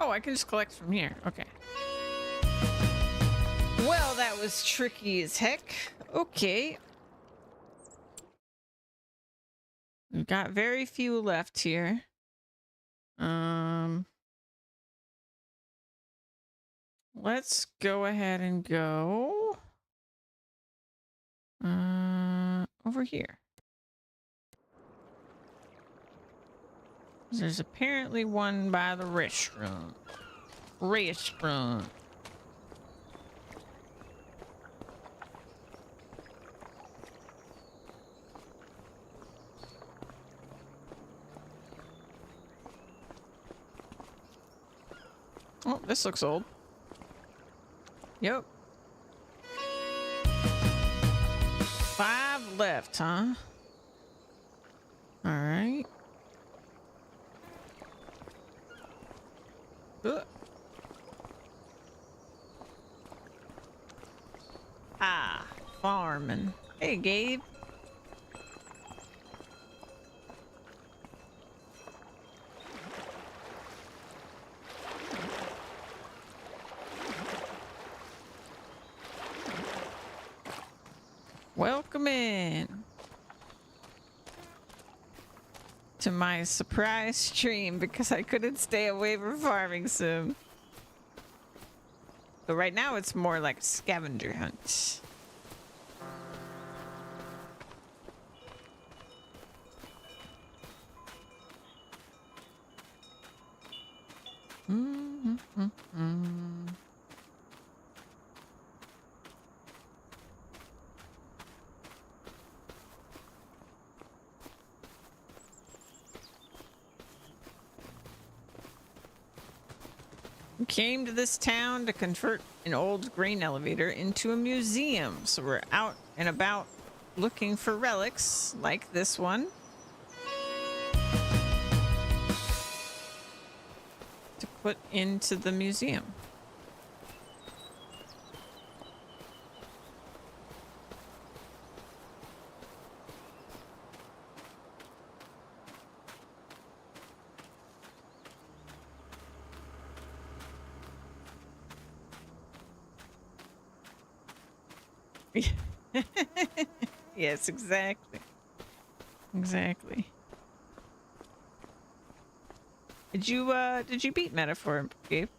Oh, I can just collect from here. Okay. Well, that was tricky as heck. Okay. We've got very few left here. Let's go ahead and go over here. There's apparently one by the restaurant. Oh, this looks old. Yep. 5 left, huh? All right. Ah, farming. Hey, Gabe. Welcome in to my surprise stream because I couldn't stay away from farming sim. But right now it's more like a scavenger hunt. Came to this town to convert an old grain elevator into a museum. So we're out and about looking for relics like this one to put into the museum. Yes, exactly. Exactly. Did you beat Metaphor, Gabe?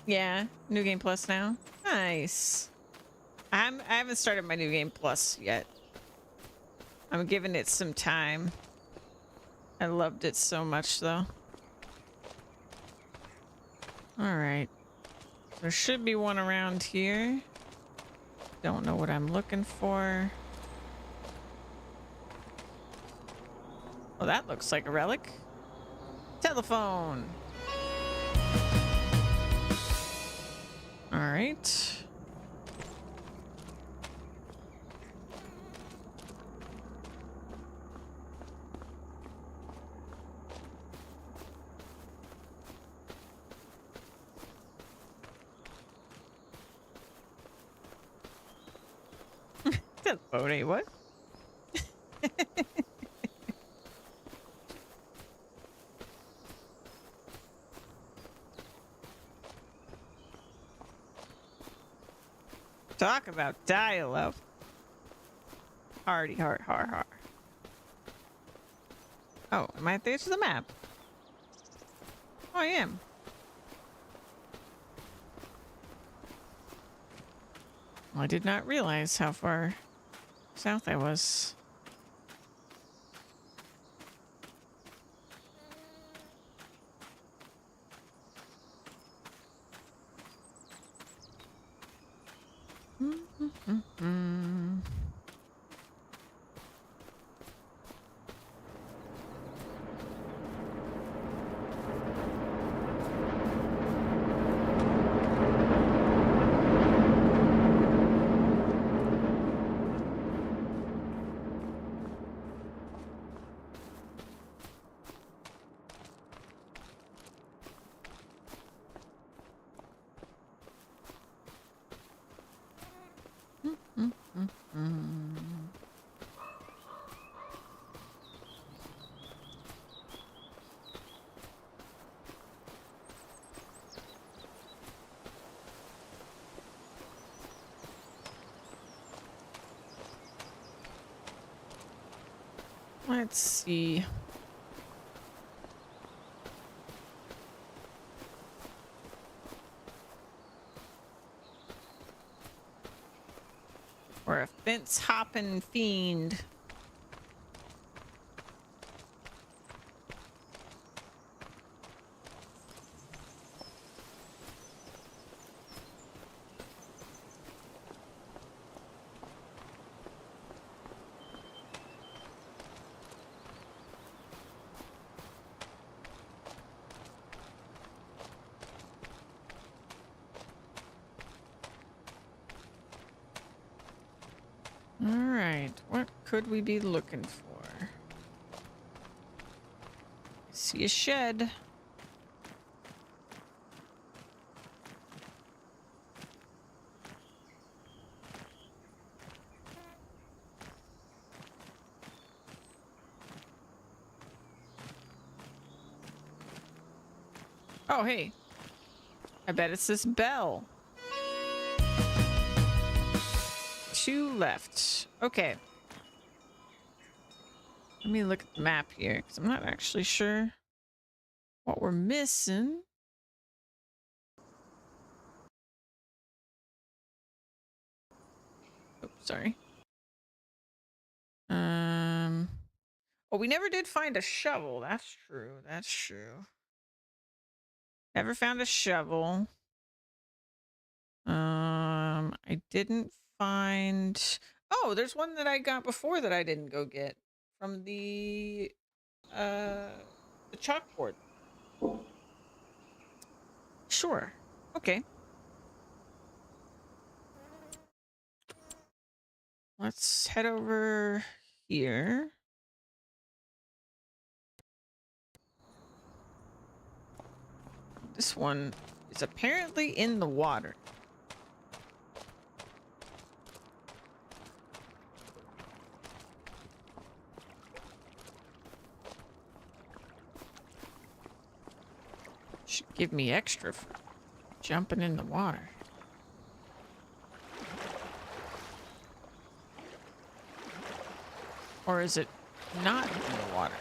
Yeah, New Game Plus now. Nice. I haven't started my New Game Plus yet. I'm giving it some time. I loved it so much though. All right. There should be one around here. Don't know what I'm looking for. Oh, that looks like a relic. Telephone. All right. Telephone, eh? What? Talk about dial-up. Hardy heart, har har. Oh, am I at the edge of the map? Oh, I am. Well, I did not realize how far south I was. Let's see. Or a fence hopping fiend. All right, what could we be looking for? See a shed. Oh, hey. I bet it's this bell. 2 left. Okay. Let me look at the map here, because I'm not actually sure what we're missing. Oh, sorry. Oh, we never did find a shovel. That's true. That's true. Never found a shovel. I didn't find... Oh, there's one that I got before that I didn't go get. From the chalkboard. Sure. Okay. Let's head over here. This one is apparently in the water. Should give me extra for jumping in the water. Or is it not in the water?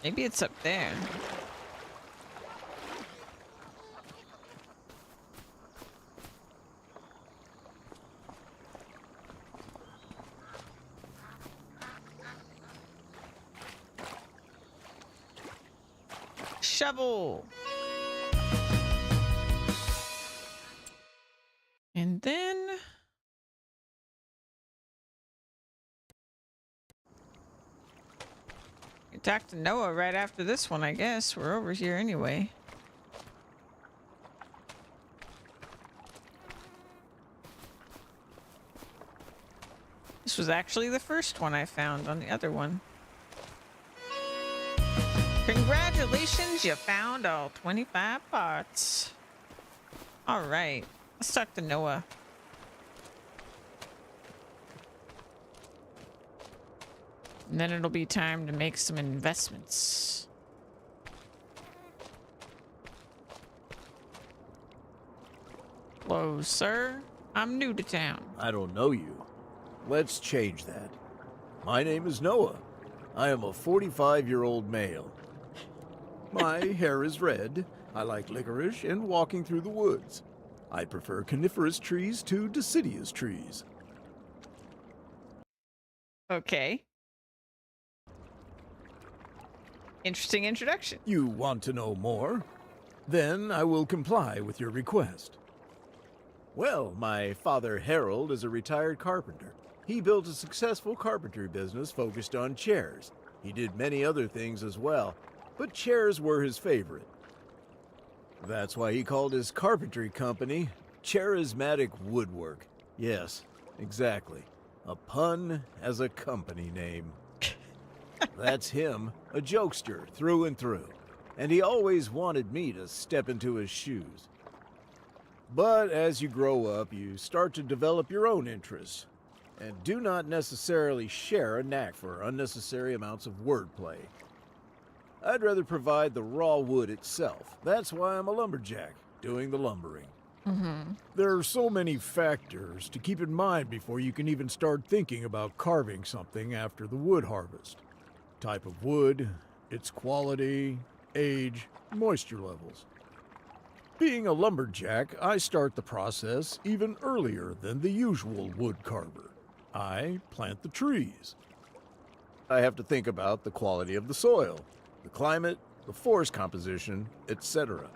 Maybe it's up there. Shovel. And then we talk to Noah right after this one, I guess. We're over here anyway. This was actually the first one I found on the other one. Congratulations, you found all 25 parts. All right, let's talk to Noah. And then it'll be time to make some investments. Hello, sir. I'm new to town. I don't know you. Let's change that. My name is Noah. I am a 45-year-old male. My hair is red. I like licorice and walking through the woods. I prefer coniferous trees to deciduous trees. Okay. Interesting introduction. You want to know more? Then I will comply with your request. Well, my father Harold is a retired carpenter. He built a successful carpentry business focused on chairs. He did many other things as well, but chairs were his favorite. That's why he called his carpentry company Charismatic Woodwork. Yes, exactly. A pun as a company name. That's him, a jokester through and through, and he always wanted me to step into his shoes. But as you grow up, you start to develop your own interests, and do not necessarily share a knack for unnecessary amounts of wordplay. I'd rather provide the raw wood itself. That's why I'm a lumberjack, doing the lumbering. There are so many factors to keep in mind before you can even start thinking about carving something after the wood harvest. Type of wood, its quality, age, moisture levels. Being a lumberjack, I start the process even earlier than the usual wood carver. I plant the trees. I have to think about the quality of the soil, the climate, the forest composition, etc.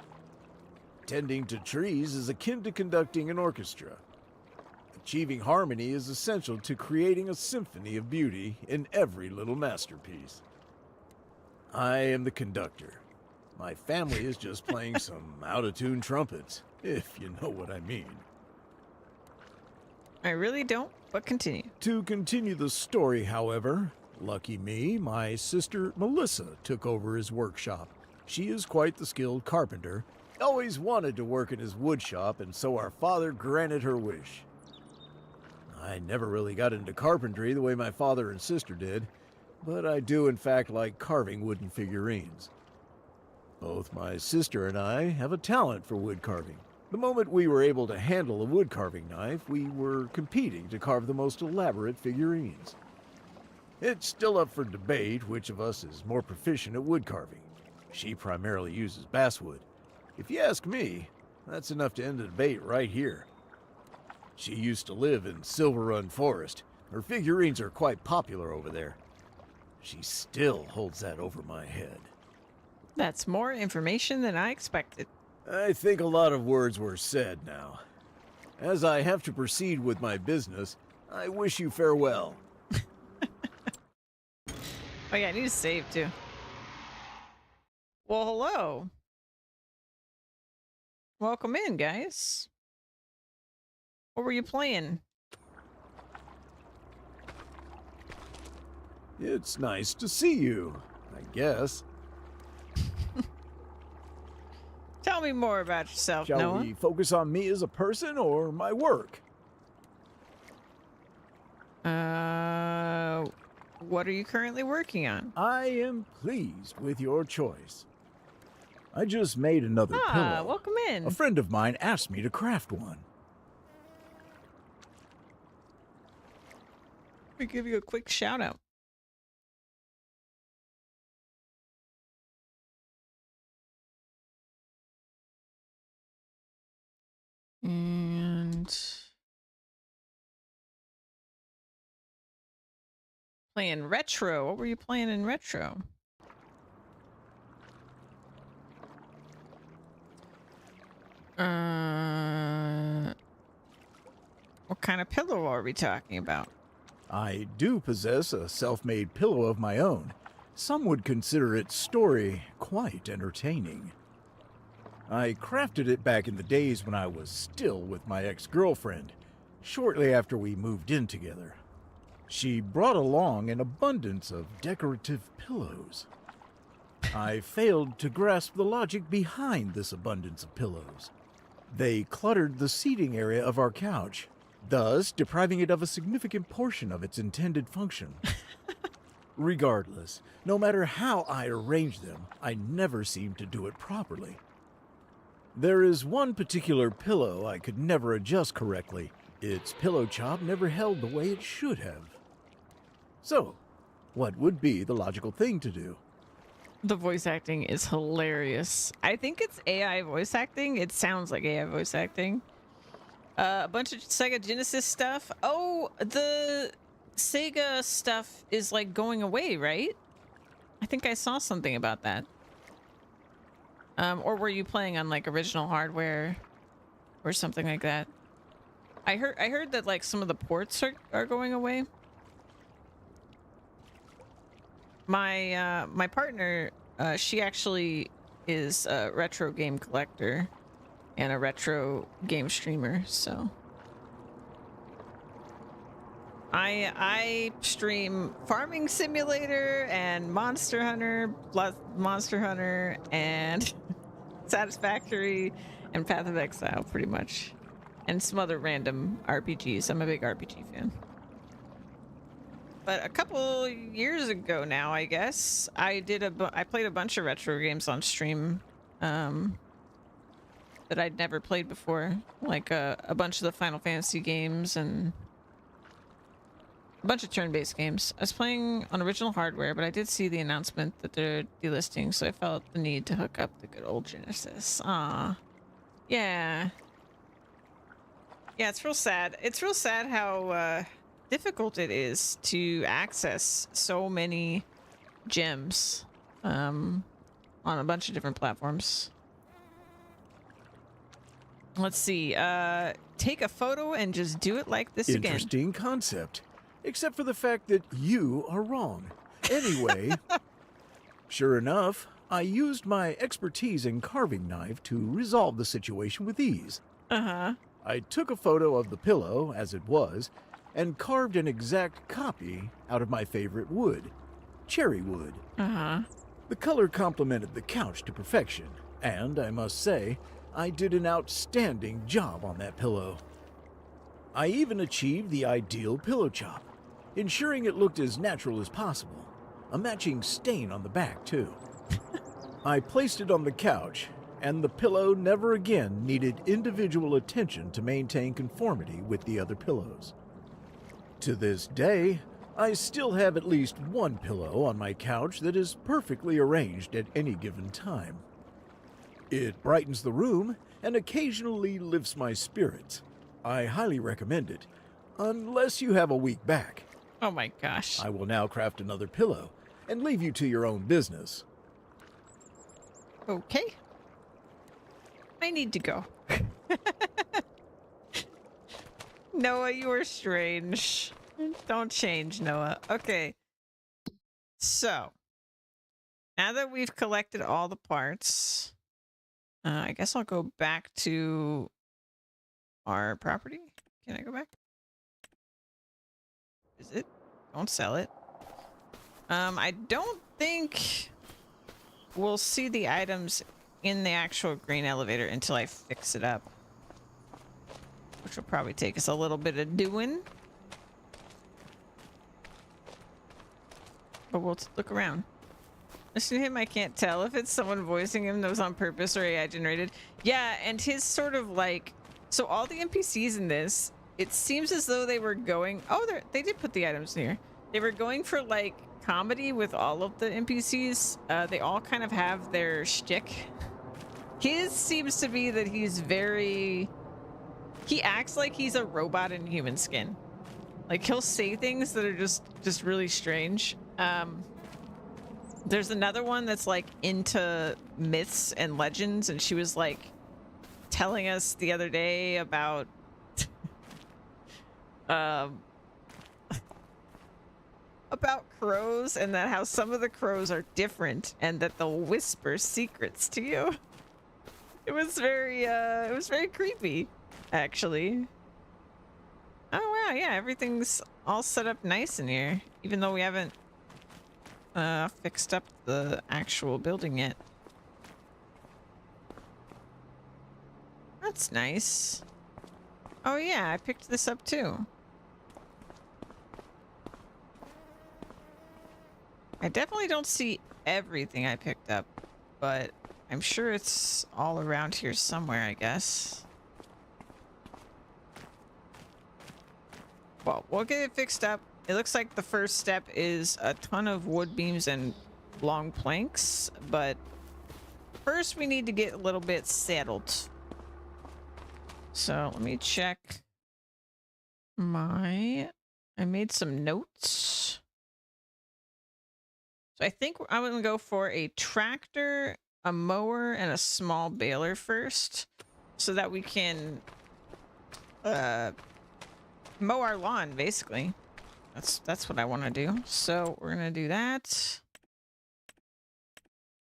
Tending to trees is akin to conducting an orchestra. Achieving harmony is essential to creating a symphony of beauty in every little masterpiece. I am the conductor. My family is just playing some out-of-tune trumpets, if you know what I mean. I really don't, but continue. To continue the story, however, lucky me, my sister Melissa took over his workshop. She is quite the skilled carpenter, always wanted to work in his wood shop, and so our father granted her wish. I never really got into carpentry the way my father and sister did, but I do in fact like carving wooden figurines. Both my sister and I have a talent for wood carving. The moment we were able to handle a wood carving knife, we were competing to carve the most elaborate figurines. It's still up for debate which of us is more proficient at wood carving. She primarily uses basswood. If you ask me, that's enough to end the debate right here. She used to live in Silver Run Forest. Her figurines are quite popular over there. She still holds that over my head. That's more information than I expected. I think a lot of words were said now. As I have to proceed with my business, I wish you farewell. Oh yeah, I need to save too. Well, hello. Welcome in, guys. What were you playing? It's nice to see you, I guess. Tell me more about yourself, Shall Noah. we focus on me as a person or my work? What are you currently working on? I am pleased with your choice. I just made another pillow. Welcome in. A friend of mine asked me to craft one. Let me give you a quick shout out. And playing retro. What were you playing in retro? What kind of pillow are we talking about? I do possess a self-made pillow of my own. Some would consider its story quite entertaining. I crafted it back in the days when I was still with my ex-girlfriend, shortly after we moved in together. She brought along an abundance of decorative pillows. I failed to grasp the logic behind this abundance of pillows. They cluttered the seating area of our couch, thus depriving it of a significant portion of its intended function. Regardless, no matter how I arranged them, I never seemed to do it properly. There is one particular pillow I could never adjust correctly. Its pillow chop never held the way it should have. So, what would be the logical thing to do? The voice acting is hilarious. I think it's AI voice acting. It sounds like AI voice acting. A bunch of Sega Genesis stuff. Oh, the Sega stuff is like going away, right? I think I saw something about that. Or were you playing on like original hardware or something like that? I heard that like some of the ports are going away. My partner, she actually is a retro game collector and a retro game streamer, so I stream Farming Simulator and Monster Hunter, and Satisfactory and Path of Exile, pretty much, and some other random RPGs. I'm a big RPG fan. But a couple years ago now, I guess, I played a bunch of retro games on stream. that I'd never played before, like a bunch of the Final Fantasy games and a bunch of turn-based games. I was playing on original hardware, but I did see the announcement that they're delisting, so I felt the need to hook up the good old Genesis. Ah, yeah. Yeah, it's real sad. It's real sad how difficult it is to access so many gems on a bunch of different platforms. Let's see. Take a photo and just do it like this again. Interesting concept. Except for the fact that you are wrong. Anyway, sure enough, I used my expertise in carving knife to resolve the situation with ease. Uh-huh. I took a photo of the pillow as it was and carved an exact copy out of my favorite wood, cherry wood. Uh-huh. The color complemented the couch to perfection, and I must say, I did an outstanding job on that pillow. I even achieved the ideal pillow chop, ensuring it looked as natural as possible. A matching stain on the back, too. I placed it on the couch, and the pillow never again needed individual attention to maintain conformity with the other pillows. To this day, I still have at least one pillow on my couch that is perfectly arranged at any given time. It brightens the room and occasionally lifts my spirits. I highly recommend it, unless you have a weak back. Oh my gosh. I will now craft another pillow and leave you to your own business. Okay. I need to go. Noah, you are strange. Don't change, Noah. Okay. So, now that we've collected all the parts, I guess I'll go back to our property. Can I go back? Is it? Don't sell it. I don't think we'll see the items in the actual green elevator until I fix it up, which will probably take us a little bit of doing. But we'll look around. Listen to him, I can't tell if it's someone voicing him that was on purpose or AI generated. Yeah, and his sort of like... So all the NPCs in this, it seems as though they were going... Oh, they did put the items here. They were going for like comedy with all of the NPCs. They all kind of have their shtick. His seems to be that he's very... He acts like he's a robot in human skin. Like he'll say things that are just really strange. There's another one that's like into myths and legends, and she was like telling us the other day about about crows, and that how some of the crows are different and that they'll whisper secrets to you. It was very creepy, actually. Oh wow, yeah, everything's all set up nice in here, even though we haven't fixed up the actual building yet. That's nice. Oh yeah, I picked this up too. I definitely don't see everything I picked up, but I'm sure it's all around here somewhere, I guess. Well, we'll get it fixed up. It looks like the first step is a ton of wood beams and long planks, but first we need to get a little bit settled. So let me check I made some notes. So I think I'm going to go for a tractor, a mower, and a small baler first, so that we can mow our lawn, basically. That's what I want to do. So we're going to do that.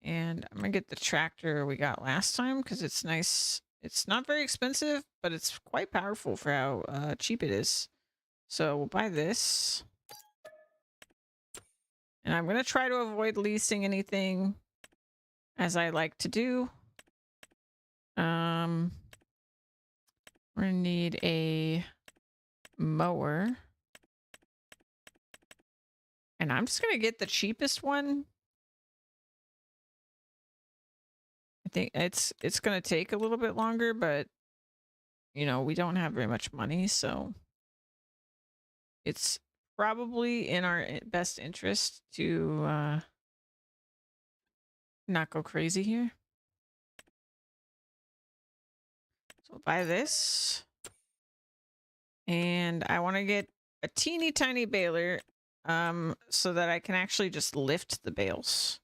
And I'm going to get the tractor we got last time because it's nice. It's not very expensive, but it's quite powerful for how cheap it is. So we'll buy this. And I'm going to try to avoid leasing anything, as I like to do. We're going to need a mower. And I'm just going to get the cheapest one. I think it's gonna take a little bit longer, but you know, we don't have very much money, so it's probably in our best interest to not go crazy here. So we'll buy this. And I want to get a teeny tiny baler so that I can actually just lift the bales.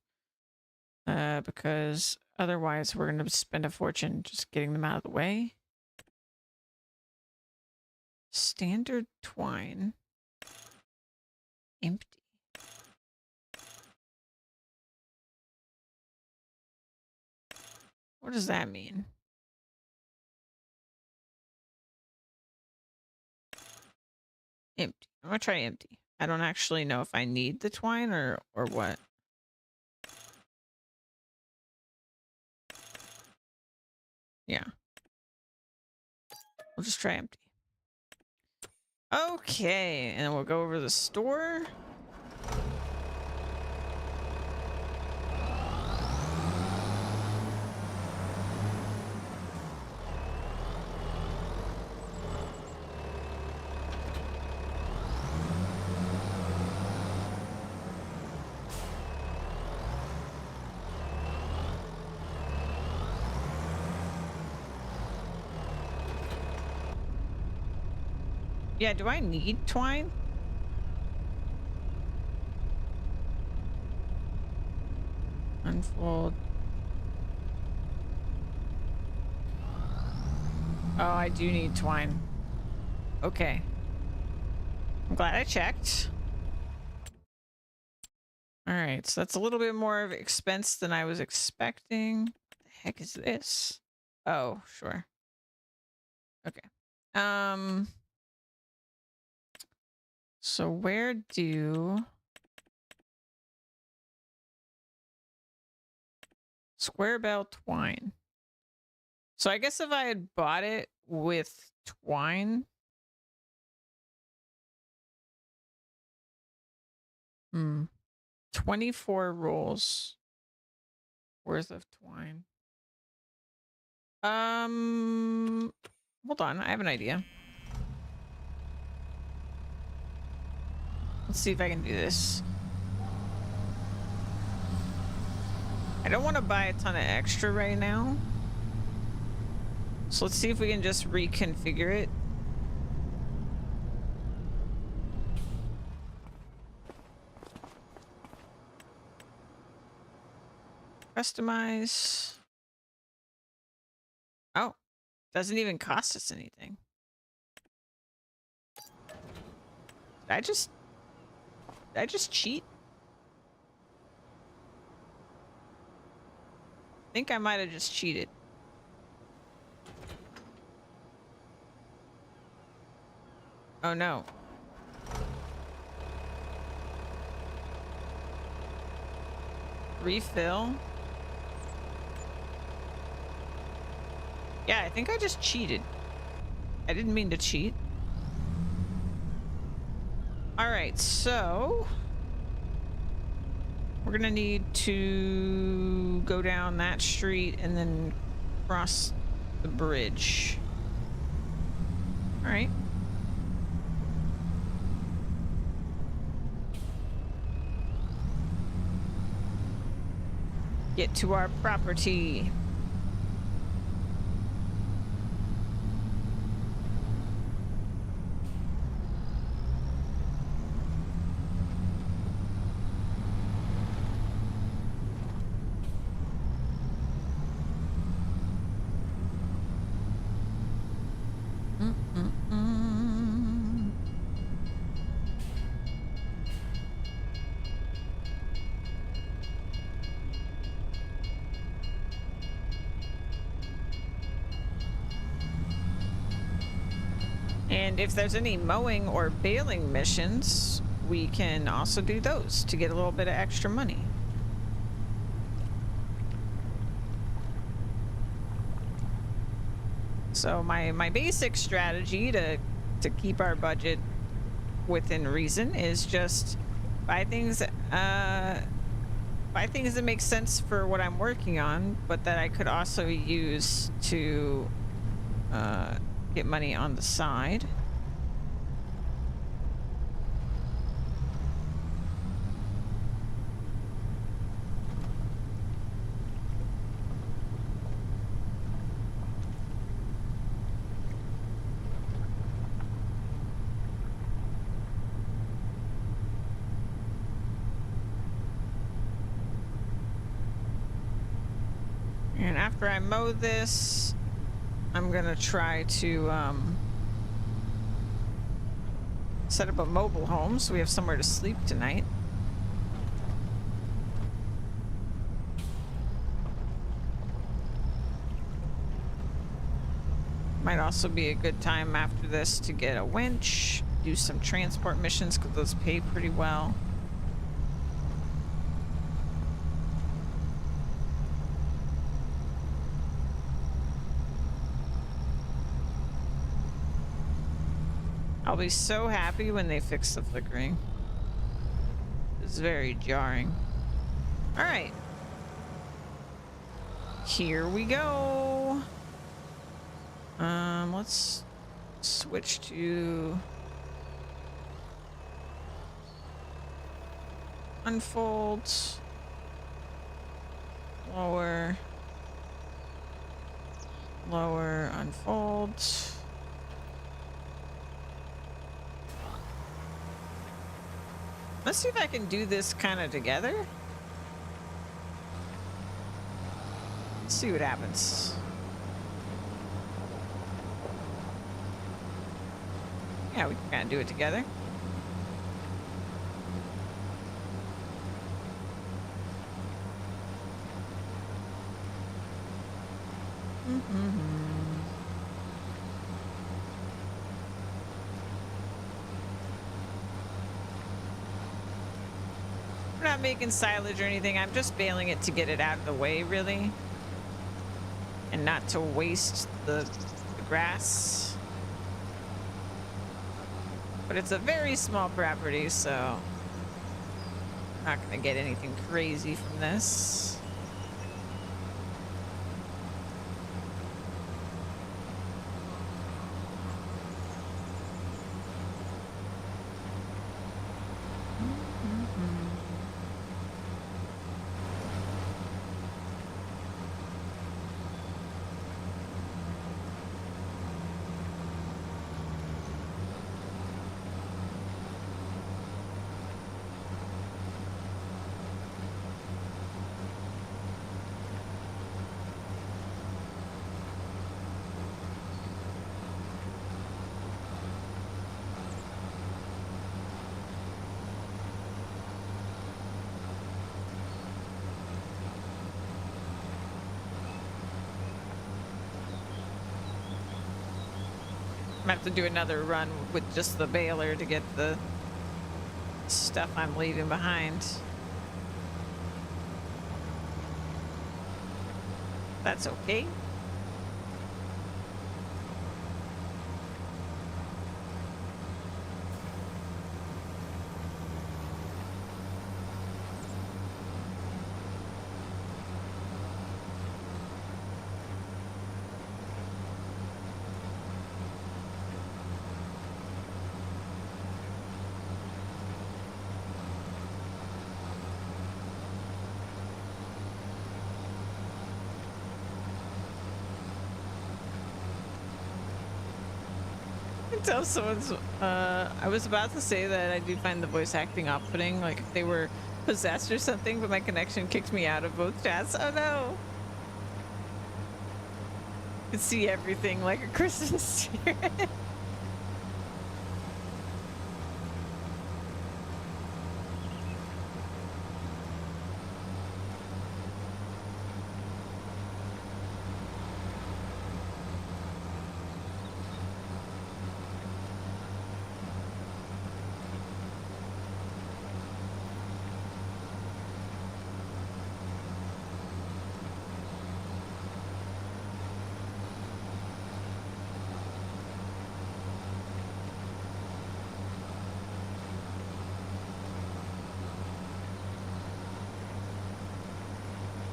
Because otherwise we're going to spend a fortune just getting them out of the way. Standard twine. Empty. What does that mean? Empty. I'm gonna try empty. I don't actually know if I need the twine or what. Yeah. We'll just try empty. Okay, and then we'll go over to the store. Yeah, do I need twine? Unfold. Oh, I do need twine. Okay. I'm glad I checked. All right, so that's a little bit more of expense than I was expecting. What the heck is this? Oh, sure. Okay. So where do square bell twine? So I guess if I had bought it with twine. 24 rolls worth of twine. Hold on, I have an idea. Let's see if I can do this. I don't want to buy a ton of extra right now. So let's see if we can just reconfigure it. Customize. Oh, doesn't even cost us anything. Did I just cheat? I think I might have just cheated. Oh no. Refill. Yeah, I think I just cheated. I didn't mean to cheat. All right, so we're gonna need to go down that street and then cross the bridge. All right. Get to our property. And if there's any mowing or baling missions, we can also do those to get a little bit of extra money. So my basic strategy to keep our budget within reason is just buy things buy things that make sense for what I'm working on, but that I could also use to get money on the side. And after I mow this, I'm gonna try to set up a mobile home so we have somewhere to sleep tonight. Might also be a good time after this to get a winch, do some transport missions because those pay pretty well. I'll be so happy when they fix the flickering. It's very jarring. All right. Here we go. Let's switch to unfold, lower, lower, unfold. Let's see if I can do this kind of together. Let's see what happens. Yeah, we can kind of do it together. We're not making silage or anything. I'm just baling it to get it out of the way, really. And not to waste the grass. But it's a very small property, so I'm not going to get anything crazy from this. I'm gonna have to do another run with just the baler to get the stuff I'm leaving behind. That's okay. Tell someone's I was about to say that I do find the voice acting off-putting, like if they were possessed or something, but my connection kicked me out of both chats. Oh no. I could see everything like a Christmas spirit.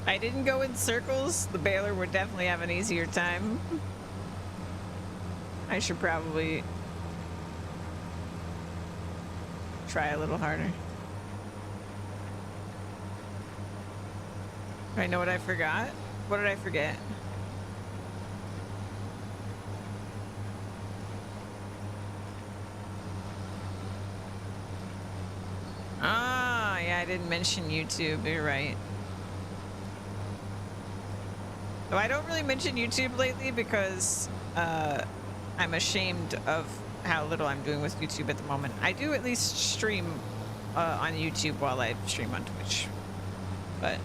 If I didn't go in circles, the baler would definitely have an easier time. I should probably try a little harder. I know what I forgot. What did I forget? Ah, yeah, I didn't mention YouTube. You're right. So I don't really mention YouTube lately because I'm ashamed of how little I'm doing with YouTube at the moment. I do at least stream on YouTube while I stream on Twitch, but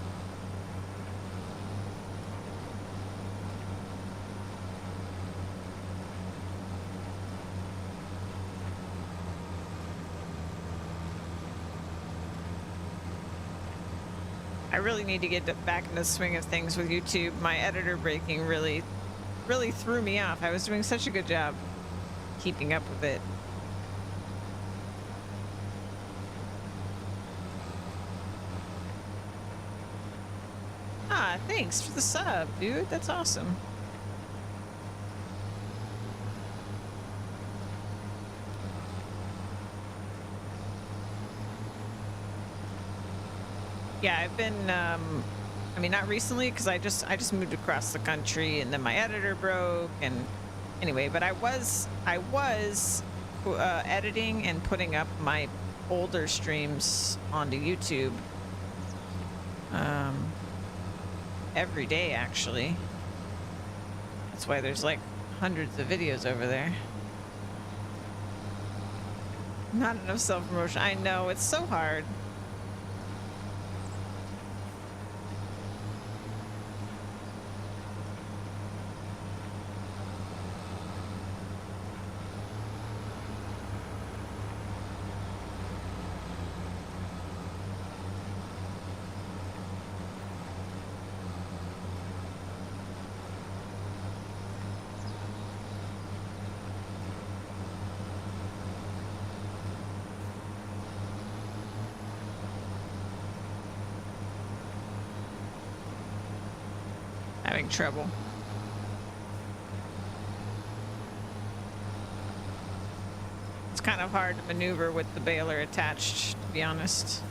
I really need to get back in the swing of things with YouTube. My editor breaking really threw me off. I was doing such a good job keeping up with it. Ah, thanks for the sub, dude. That's awesome. Yeah, I've been I mean, not recently because I just moved across the country and then my editor broke, and anyway, but I was editing and putting up my older streams onto YouTube every day, actually. That's why there's like hundreds of videos over there. Not enough self-promotion. I know, it's so hard. Having trouble. It's kind of hard to maneuver with the baler attached, to be honest.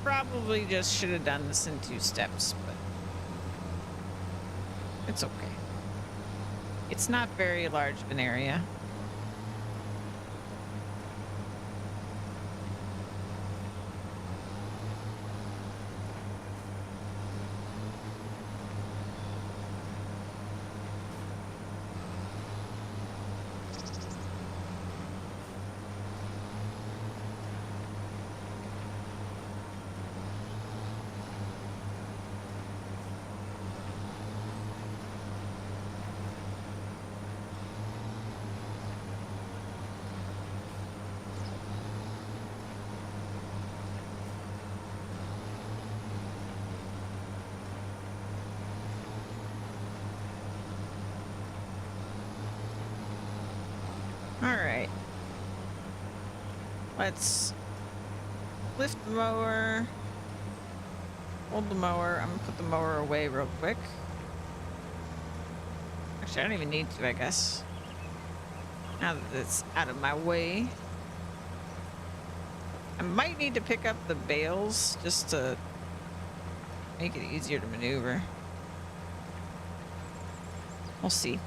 Probably just should have done this in 2 steps, but it's okay. It's not very large of an area. Alright. Let's lift the mower. Hold the mower. I'm gonna put the mower away real quick. Actually, I don't even need to, I guess. Now that it's out of my way. I might need to pick up the bales just to make it easier to maneuver. We'll see.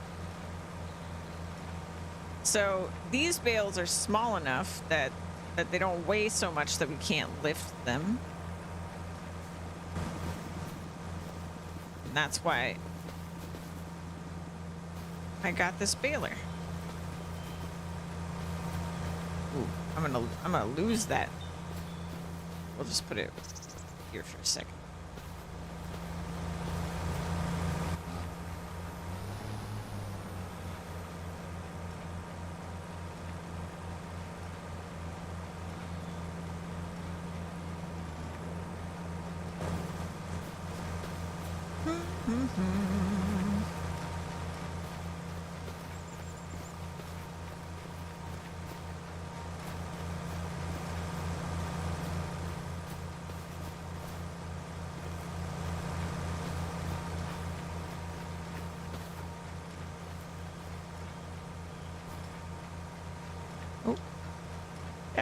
So these bales are small enough that they don't weigh so much that we can't lift them. And that's why I got this baler. Ooh, I'm gonna lose that. We'll just put it here for a second.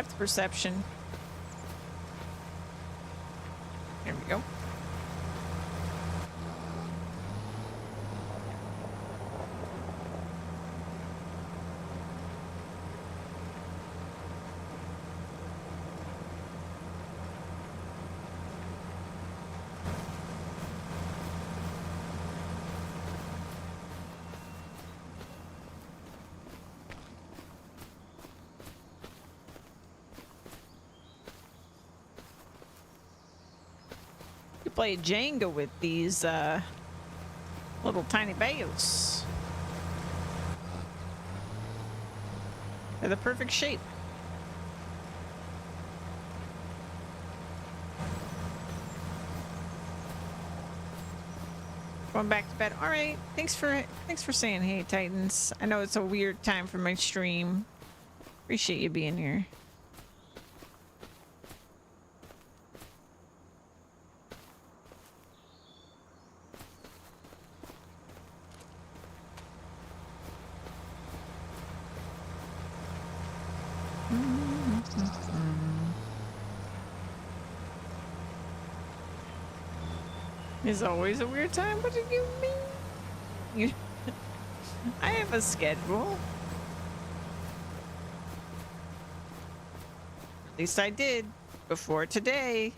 Depth perception. There we go. You play Jenga with these little tiny bales. They're the perfect shape. Going back to bed. All right. Thanks for saying hey, Titans. I know it's a weird time for my stream. Appreciate you being here. It's always a weird time. What do you mean? I have a schedule. At least I did before today.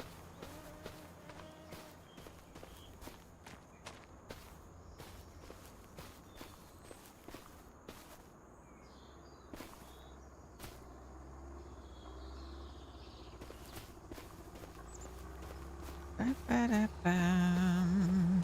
Ba-ba-da-bum.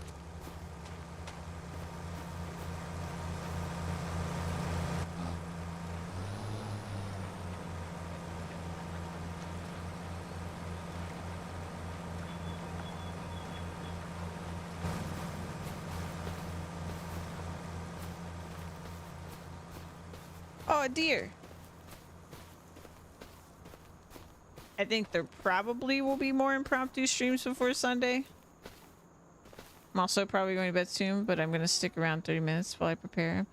Oh, a deer. I think there probably will be more impromptu streams before Sunday. I'm also probably going to bed soon, but I'm going to stick around 30 minutes while I prepare.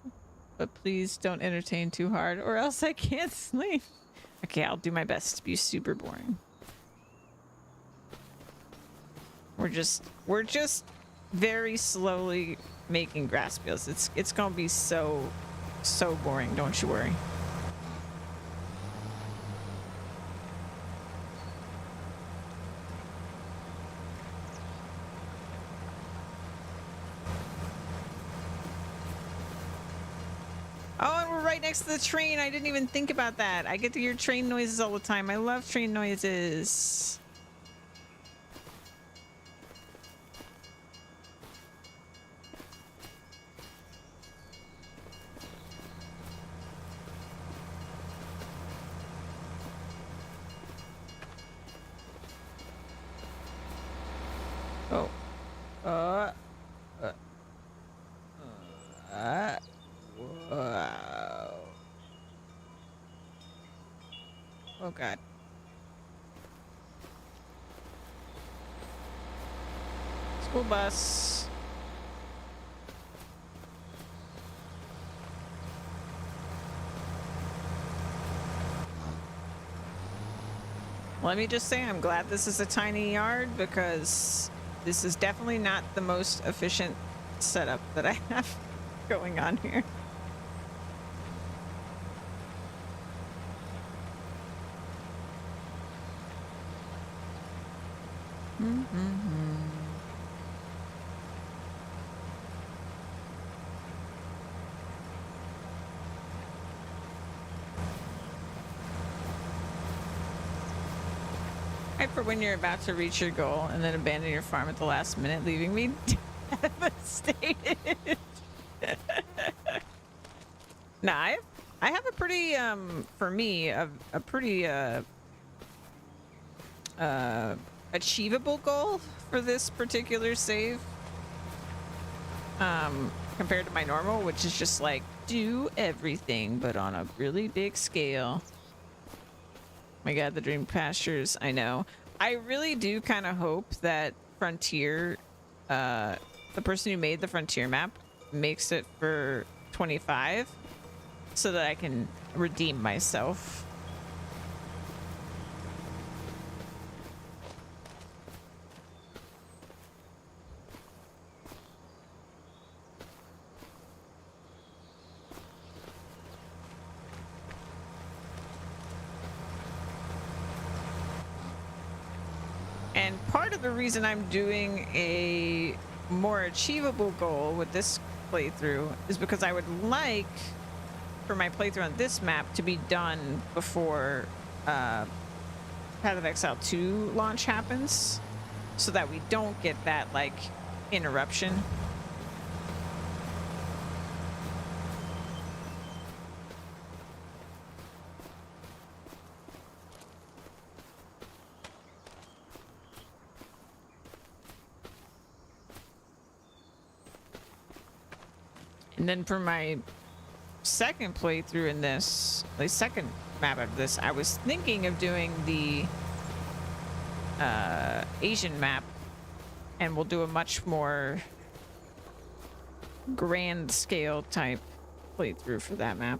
But please don't entertain too hard or else I can't sleep. Okay, I'll do my best to be super boring. We're just very slowly making grass fields. It's going to be so boring, don't you worry. Oh, and we're right next to the train. I didn't even think about that. I get to hear train noises all the time. I love train noises. Oh. Wow. Oh God. School bus. Let me just say, I'm glad this is a tiny yard because this is definitely not the most efficient setup that I have going on here. Right for when you're about to reach your goal and then abandon your farm at the last minute, leaving me devastated. Nah, I have a pretty for me a pretty achievable goal for this particular save compared to my normal, which is just like do everything but on a really big scale. My God, the dream pastures. I know. I really do kind of hope that Frontier, the person who made the Frontier map, makes it for 25 so that I can redeem myself. And part of the reason I'm doing a more achievable goal with this playthrough is because I would like for my playthrough on this map to be done before Path of Exile 2 launch happens, so that we don't get that like interruption. And then for my second playthrough in this, the second map of this, I was thinking of doing the Asian map, and we'll do a much more grand scale type playthrough for that map.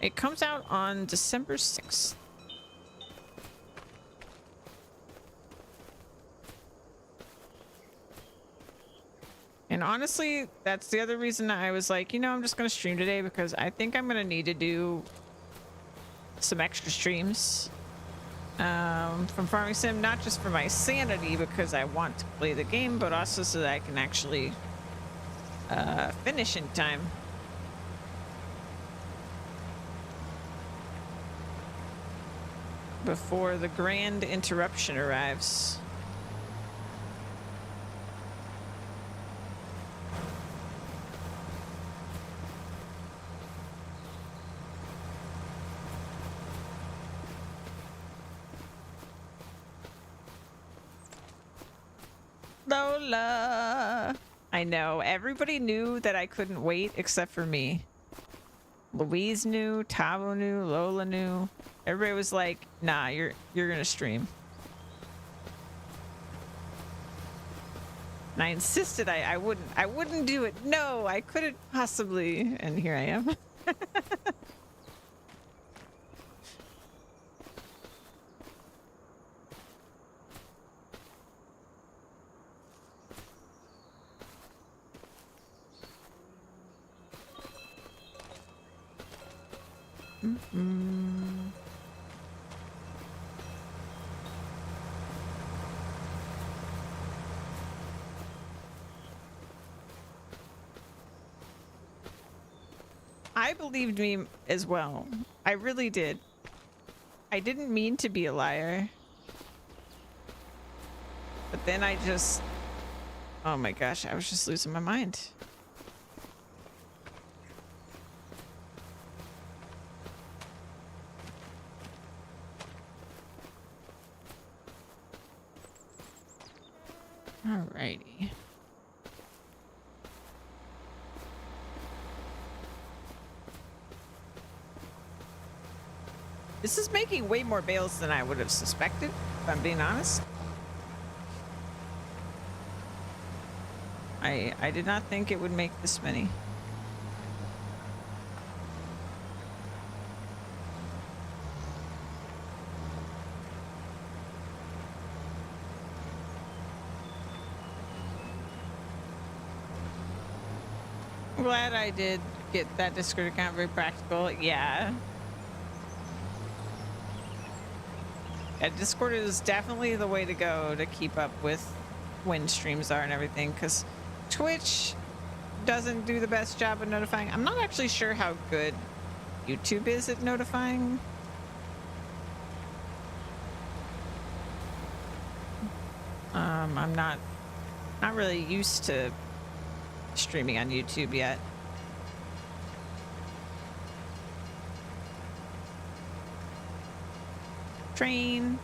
It comes out on December 6th. And honestly, that's the other reason I was like, you know, I'm just going to stream today, because I think I'm going to need to do some extra streams from Farming Sim, not just for my sanity, because I want to play the game, but also so that I can actually finish in time. Before the grand interruption arrives. Lola. I know. Everybody knew that I couldn't wait except for me. Louise knew, Tavo knew, Lola knew. Everybody was like, nah, you're gonna stream. And I insisted I wouldn't do it. No, I couldn't possibly. And here I am. I believed me as well. I really did. I didn't mean to be a liar. But then I just... Oh my gosh, I was just losing my mind. Alrighty. This is making way more bales than I would have suspected, if I'm being honest. I did not think it would make this many. I'm glad I did get that Discord account very practical. Yeah. Yeah, Discord is definitely the way to go to keep up with when streams are and everything, because Twitch doesn't do the best job of notifying. I'm not actually sure how good YouTube is at notifying. I'm not really used to streaming on YouTube yet. Train.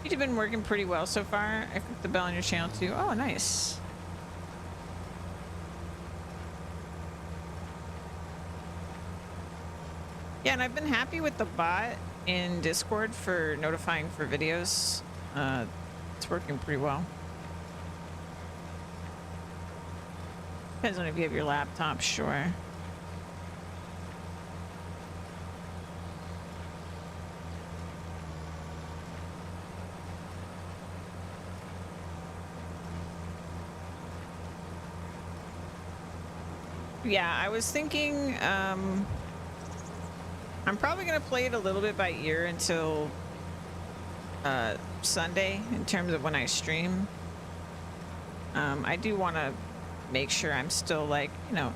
You've been working pretty well so far. I clicked the bell on your channel too. Oh, nice. Yeah, and I've been happy with the bot in Discord for notifying for videos. It's working pretty well. Depends on if you have your laptop, sure. Yeah, I was thinking, I'm probably gonna play it a little bit by ear until Sunday in terms of when I stream. I do want to make sure I'm still, like, you know,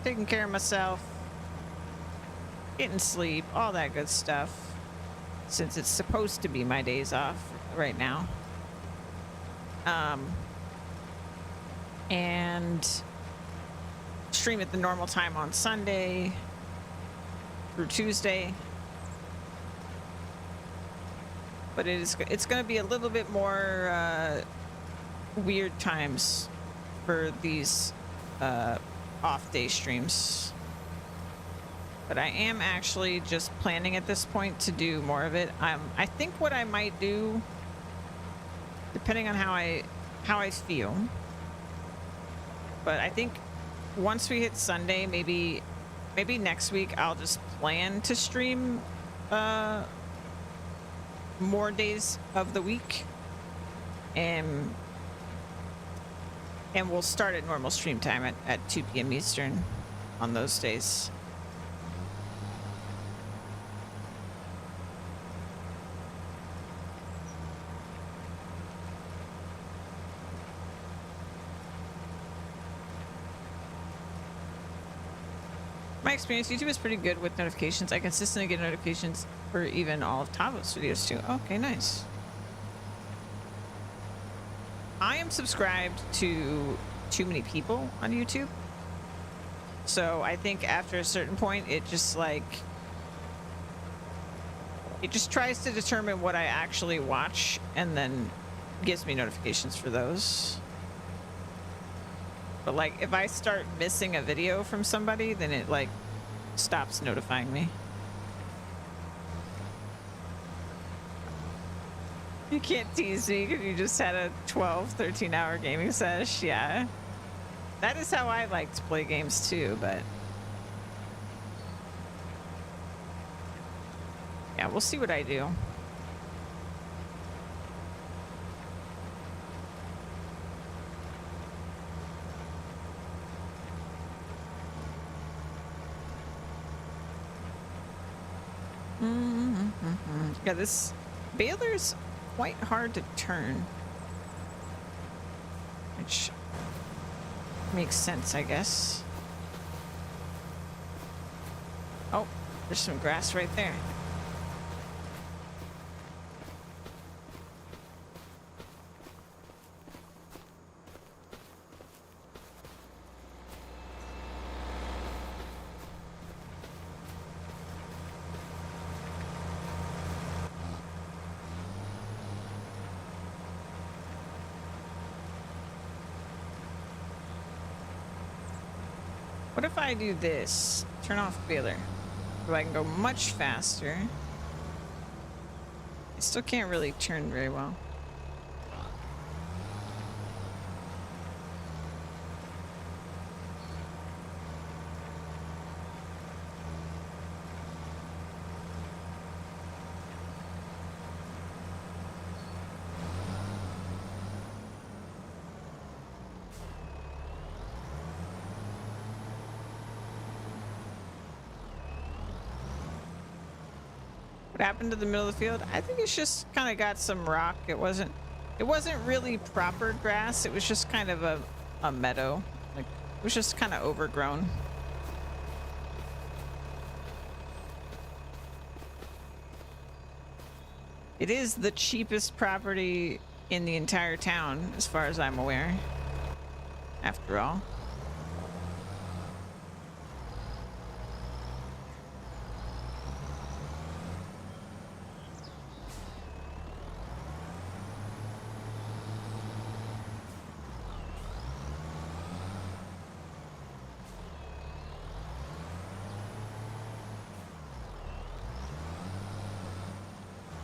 taking care of myself, getting sleep, all that good stuff, since it's supposed to be my days off right now. And stream at the normal time on Sunday through Tuesday. But it's going to be a little bit more weird times for these off day streams. But I am actually just planning at this point to do more of it. I think what I might do, depending on how I feel, but I think once we hit Sunday, maybe next week I'll just plan to stream more days of the week, and we'll start at normal stream time at 2 p.m. Eastern on those days. My experience, YouTube is pretty good with notifications. I consistently get notifications for even all of Tavo's videos too. Okay, nice. I am subscribed to too many people on YouTube. So I think after a certain point, it just tries to determine what I actually watch and then gives me notifications for those. But like, if I start missing a video from somebody, then it like stops notifying me. You can't tease me because you just had a 13 hour gaming sesh. Yeah. That is how I like to play games too, but yeah, we'll see what I do. Yeah, this Baylor's quite hard to turn, which makes sense, I guess. Oh, there's some grass right there. What if I do this? Turn off Baylor. So I can go much faster. I still can't really turn very well. What happened to the middle of the field? I think it's just kind of got some rock. It wasn't really proper grass. It was just kind of a meadow. Like, it was just kind of overgrown. It is the cheapest property in the entire town, as far as I'm aware. After all.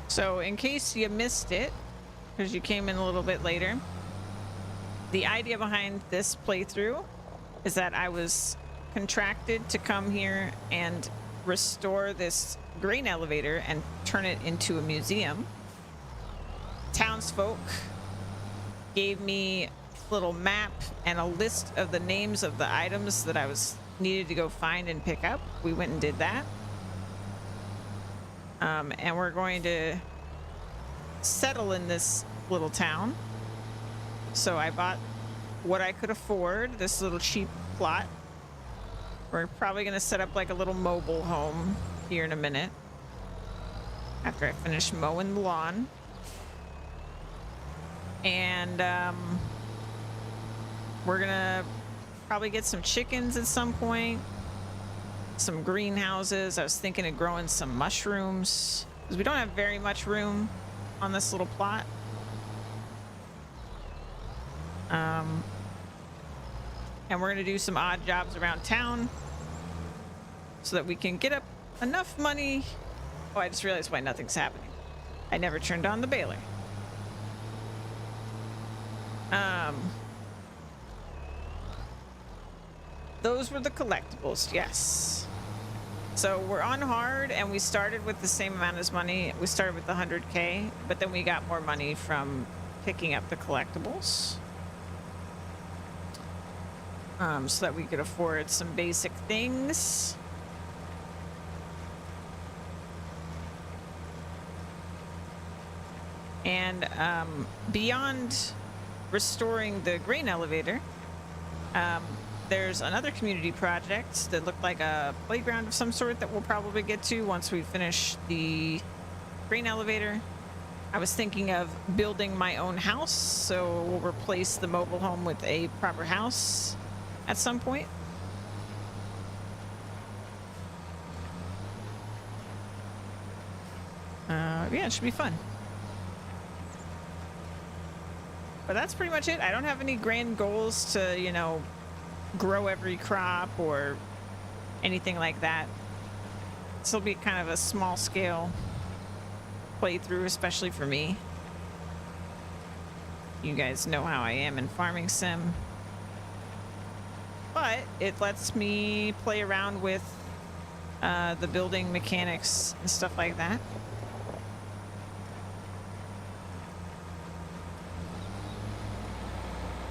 So in case you missed it, because you came in a little bit later. The idea behind this playthrough is that I was contracted to come here and restore this grain elevator and turn it into a museum. Townsfolk gave me a little map and a list of the names of the items that I needed to go find and pick up. We went and did that. And we're going to settle in this little town. So I bought what I could afford, this little cheap plot. We're probably going to set up like a little mobile home here in a minute after I finish mowing the lawn. And we're going to probably get some chickens at some point, some greenhouses. I was thinking of growing some mushrooms because we don't have very much room on this little plot. And we're going to do some odd jobs around town so that we can get up enough money. Oh, I just realized why nothing's happening. I never turned on the baler. Those were the collectibles, yes. So we're on hard, and we started with the same amount as money. We started with the 100K, but then we got more money from picking up the collectibles. So that we could afford some basic things. And beyond restoring the grain elevator, there's another community project that looked like a playground of some sort that we'll probably get to once we finish the grain elevator. I was thinking of building my own house, so we'll replace the mobile home with a proper house at some point. Yeah, it should be fun. But that's pretty much it. I don't have any grand goals to, you know, grow every crop or anything like that. This will be kind of a small scale playthrough, especially for me. You guys know how I am in Farming Sim. But it lets me play around with the building mechanics and stuff like that.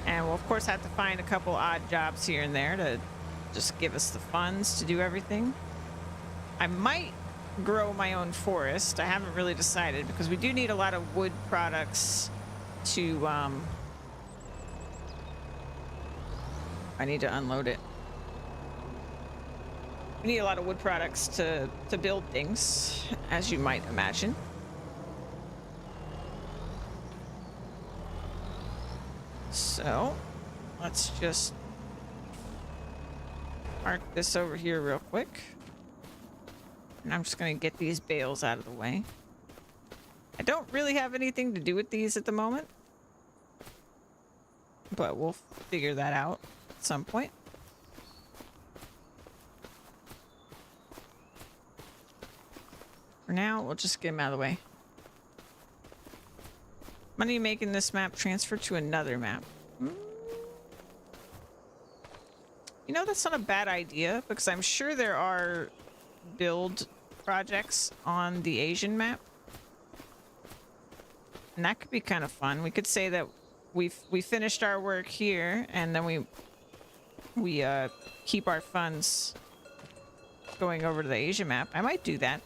And we'll, of course, have to find a couple odd jobs here and there to just give us the funds to do everything. I might grow my own forest. I haven't really decided because we do need a lot of wood products to... I need to unload it. We need a lot of wood products to build things, as you might imagine. So, let's just park this over here real quick. And I'm just going to get these bales out of the way. I don't really have anything to do with these at the moment, but we'll figure that out at some point. For now, we'll just get them out of the way. Money making this map transfer to another map. You know, that's not a bad idea because I'm sure there are build projects on the Asian map. And that could be kind of fun. We could say that we finished our work here and then we keep our funds going over to the Asian map. I might do that.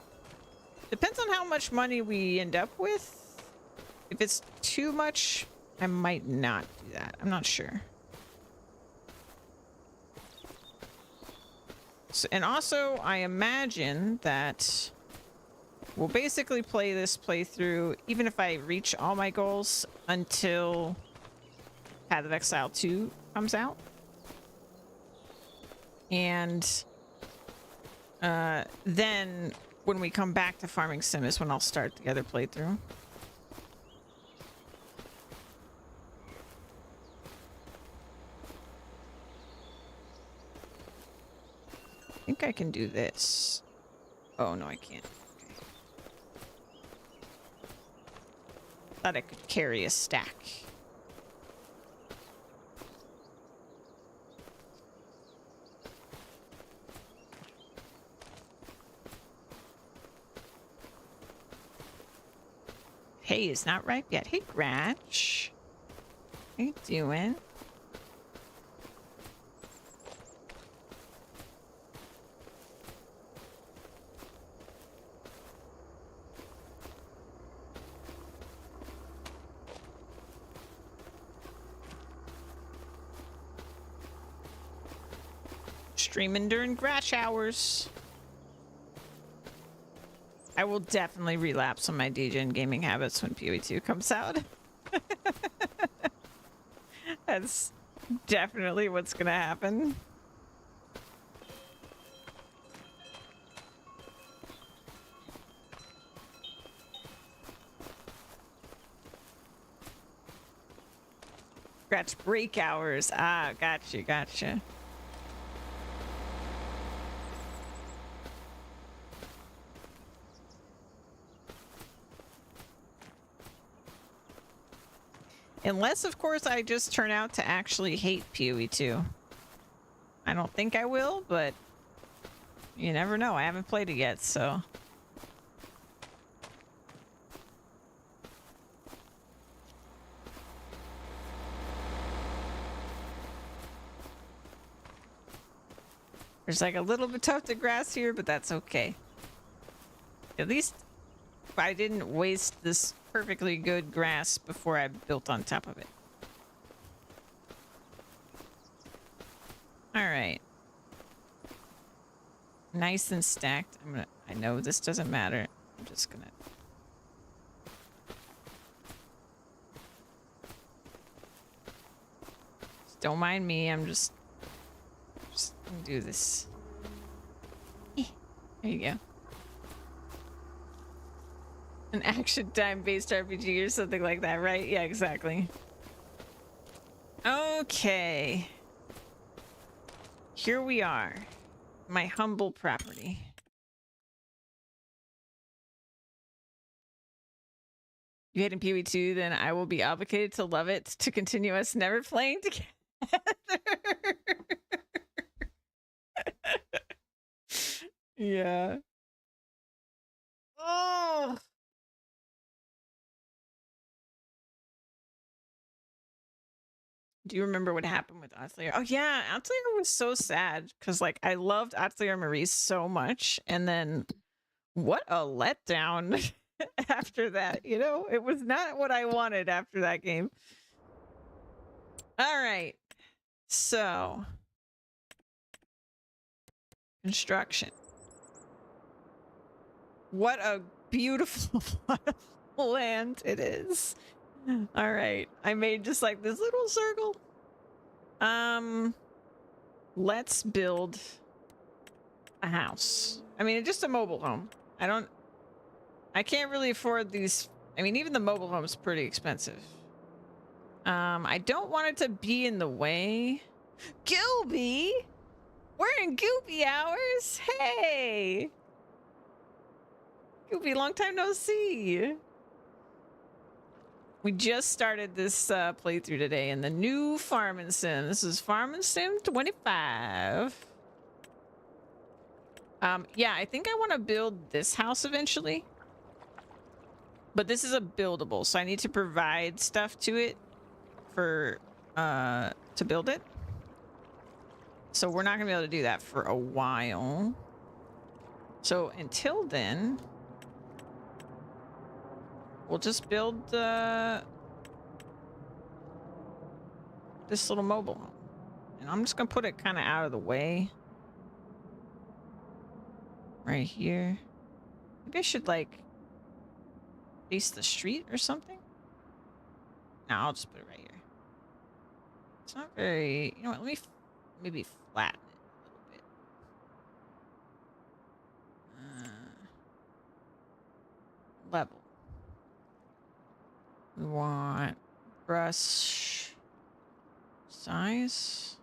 Depends on how much money we end up with. If it's too much, I might not do that. I'm not sure. So, and also, I imagine that we'll basically play this playthrough, even if I reach all my goals, until Path of Exile 2 comes out. And then when we come back to Farming Sim is when I'll start the other playthrough. I think I can do this. Oh, no, I can't. Okay. Thought I could carry a stack. Hay is not ripe yet. Hey, Gratch. How you doing? Streaming during Gratch hours. I will definitely relapse on my DJ gaming habits when PoE2 comes out. That's definitely what's gonna happen. Scratch break hours. Ah, gotcha, gotcha. Unless, of course, I just turn out to actually hate PoE2. I don't think I will, but you never know. I haven't played it yet, so. There's like a little bit tough to grass here, but that's okay. At least I didn't waste this perfectly good grass before I built on top of it. All right. Nice and stacked. I know this doesn't matter. I'm just gonna. Don't mind me. I'm just gonna do this. There you go. An action time-based RPG or something like that, right? Yeah, exactly. Okay. Here we are. My humble property. You hate in PoE2, then I will be obligated to love it to continue us never playing together. Yeah. Oh. Do you remember what happened with Atelier? Oh yeah, Atelier was so sad because like I loved Atelier Maurice so much, and then what a letdown after that. You know, it was not what I wanted after that game. All right, so construction. What a beautiful plot of land it is. All right, I made just like this little circle. Let's build a house. I mean, just a mobile home. I can't really afford these. I mean, even the mobile home is pretty expensive. I don't want it to be in the way. Gooby! We're in Goopy hours! Hey! Goopy, long time no see. We just started this playthrough today in the new Farming Sim. This is Farming Sim 25. Yeah, I think I want to build this house eventually. But this is a buildable, so I need to provide stuff to it for to build it. So we're not gonna be able to do that for a while. So until then, we'll just build this little mobile home. And I'm just gonna put it kind of out of the way. Right here. Maybe I should like face the street or something. No, I'll just put it right here. It's not very, you know what, let me maybe flatten it a little bit. Level. We want brush size.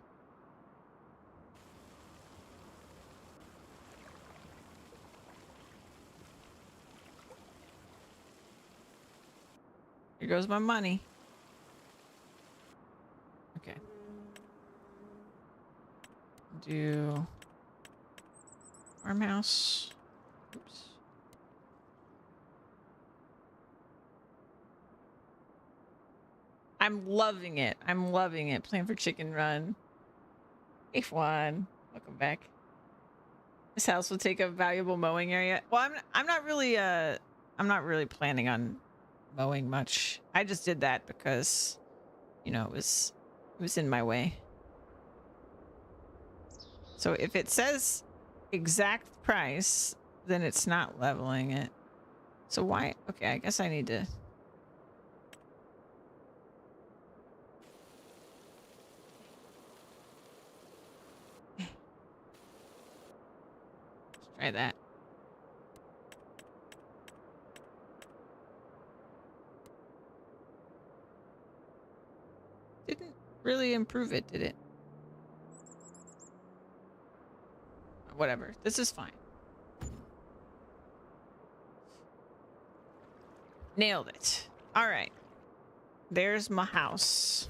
There you goes my money. Okay. Do farmhouse. Oops. I'm loving it. I'm loving it. Plan for chicken run. F1. Welcome back. This house will take a valuable mowing area. Well, I'm not really planning on mowing much. I just did that because, you know, it was in my way. So if it says exact price, then it's not leveling it. So why? Okay, I guess I need to. Let's try that. Didn't really improve it, did it? Whatever. This is fine. Nailed it. All right. There's my house.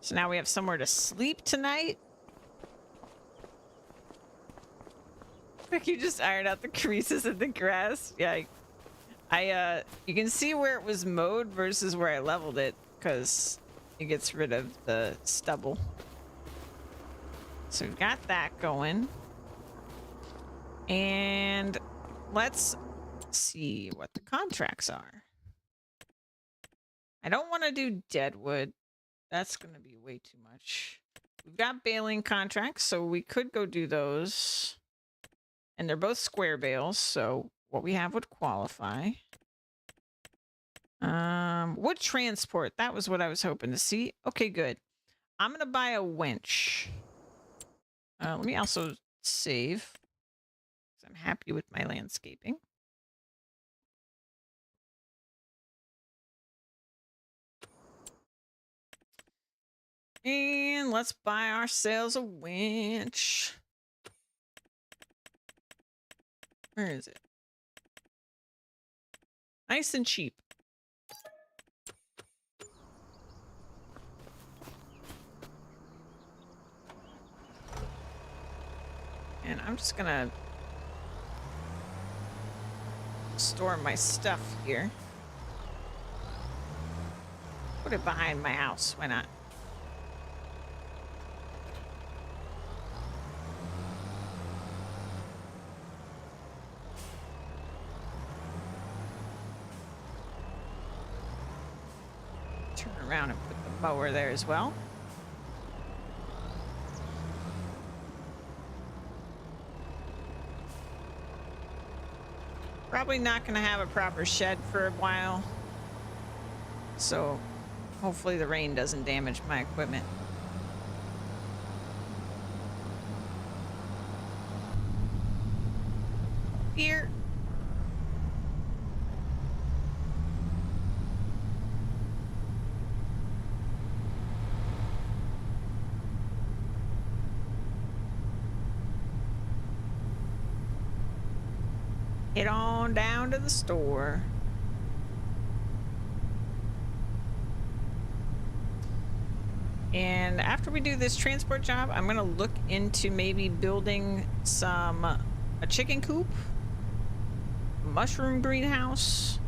So now we have somewhere to sleep tonight. Like you just ironed out the creases in the grass. Yeah. You can see where it was mowed versus where I leveled it because it gets rid of the stubble. So we've got that going. And let's see what the contracts are. I don't want to do deadwood. That's going to be way too much. We've got baling contracts, so we could go do those. And they're both square bales, so what we have would qualify. Wood transport. That was what I was hoping to see. Okay, good. I'm going to buy a winch. Let me also save. I'm happy with my landscaping. And let's buy ourselves a winch. Where is it? Nice and cheap. And I'm just gonna store my stuff here. Put it behind my house. Why not? Turn around and put the mower there as well. Probably not going to have a proper shed for a while. So hopefully the rain doesn't damage my equipment. Here. Head on down to the store. And after we do this transport job, I'm gonna look into maybe building a chicken coop, mushroom greenhouse,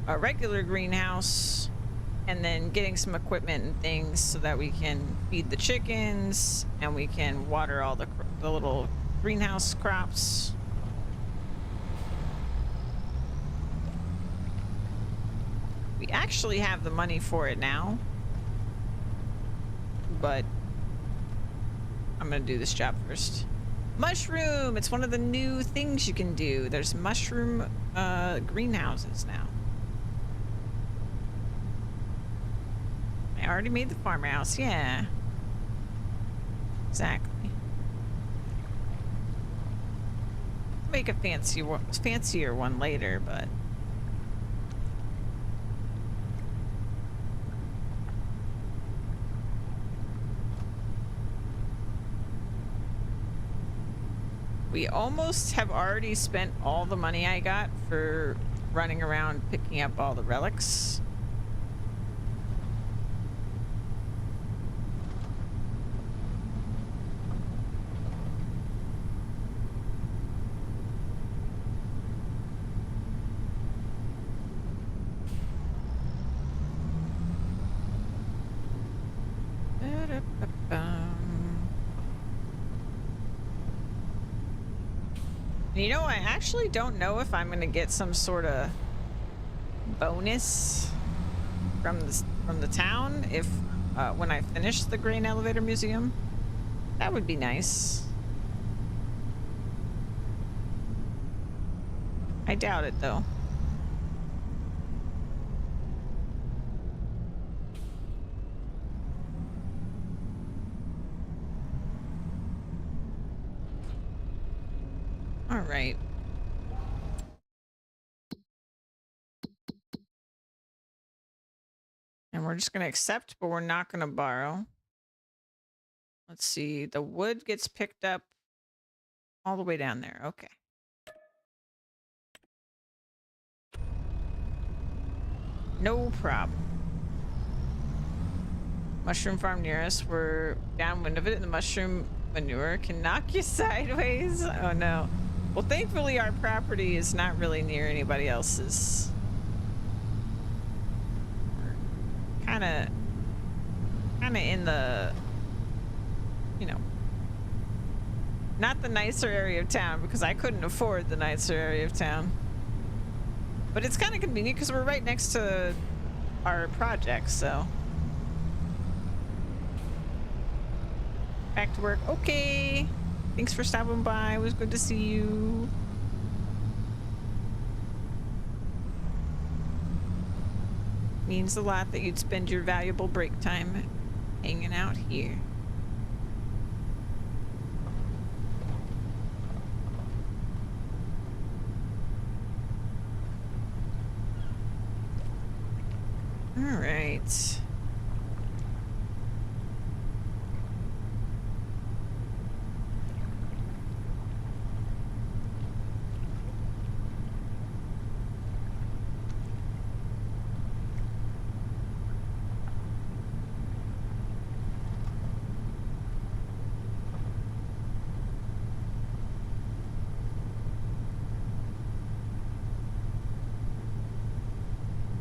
a regular greenhouse, and then getting some equipment and things so that we can feed the chickens and we can water all the little greenhouse crops. We actually have the money for it now, but I'm gonna do this job first. Mushroom! It's one of the new things you can do. There's mushroom greenhouses now. I already made the farmhouse, yeah. Exactly. Make a fancier one later, but we almost have already spent all the money I got for running around picking up all the relics. You know, I actually don't know if I'm gonna get some sort of bonus from the town if when I finish the grain elevator museum. That would be nice. I doubt it though. All right. And we're just going to accept, but we're not going to borrow. Let's see. The wood gets picked up all the way down there. Okay. No problem. Mushroom farm near us. We're downwind of it, and the mushroom manure can knock you sideways. Oh, no. Well, thankfully, our property is not really near anybody else's. Kind of in the, you know, not the nicer area of town because I couldn't afford the nicer area of town. But it's kind of convenient because we're right next to our project, so. Back to work. Okay. Thanks for stopping by. It was good to see you. Means a lot that you'd spend your valuable break time hanging out here. All right.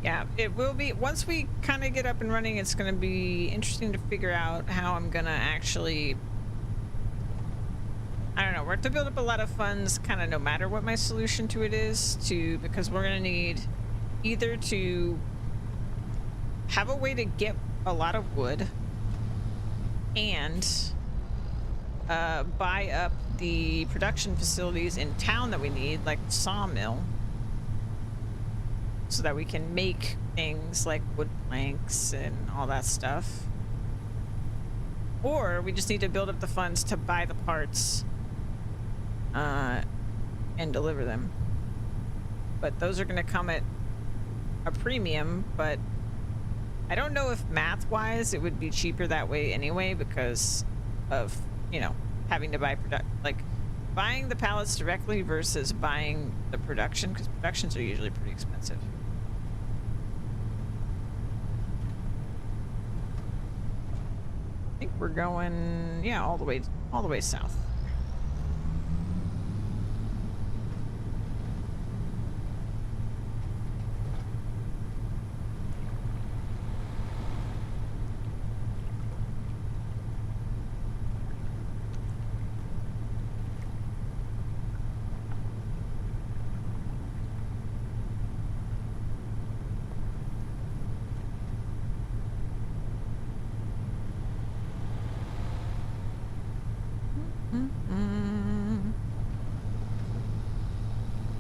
Yeah, it will be, once we kind of get up and running, it's going to be interesting to figure out how I'm going to actually, I don't know, we're to build up a lot of funds kind of no matter what my solution to it is, because we're going to need either to have a way to get a lot of wood and buy up the production facilities in town that we need, like the sawmill, so that we can make things like wood planks and all that stuff. Or we just need to build up the funds to buy the parts and deliver them. But those are going to come at a premium, but I don't know if math-wise it would be cheaper that way anyway because of, you know, having to buy buying the pallets directly versus buying the production, because productions are usually pretty expensive. I think we're going, yeah, all the way south.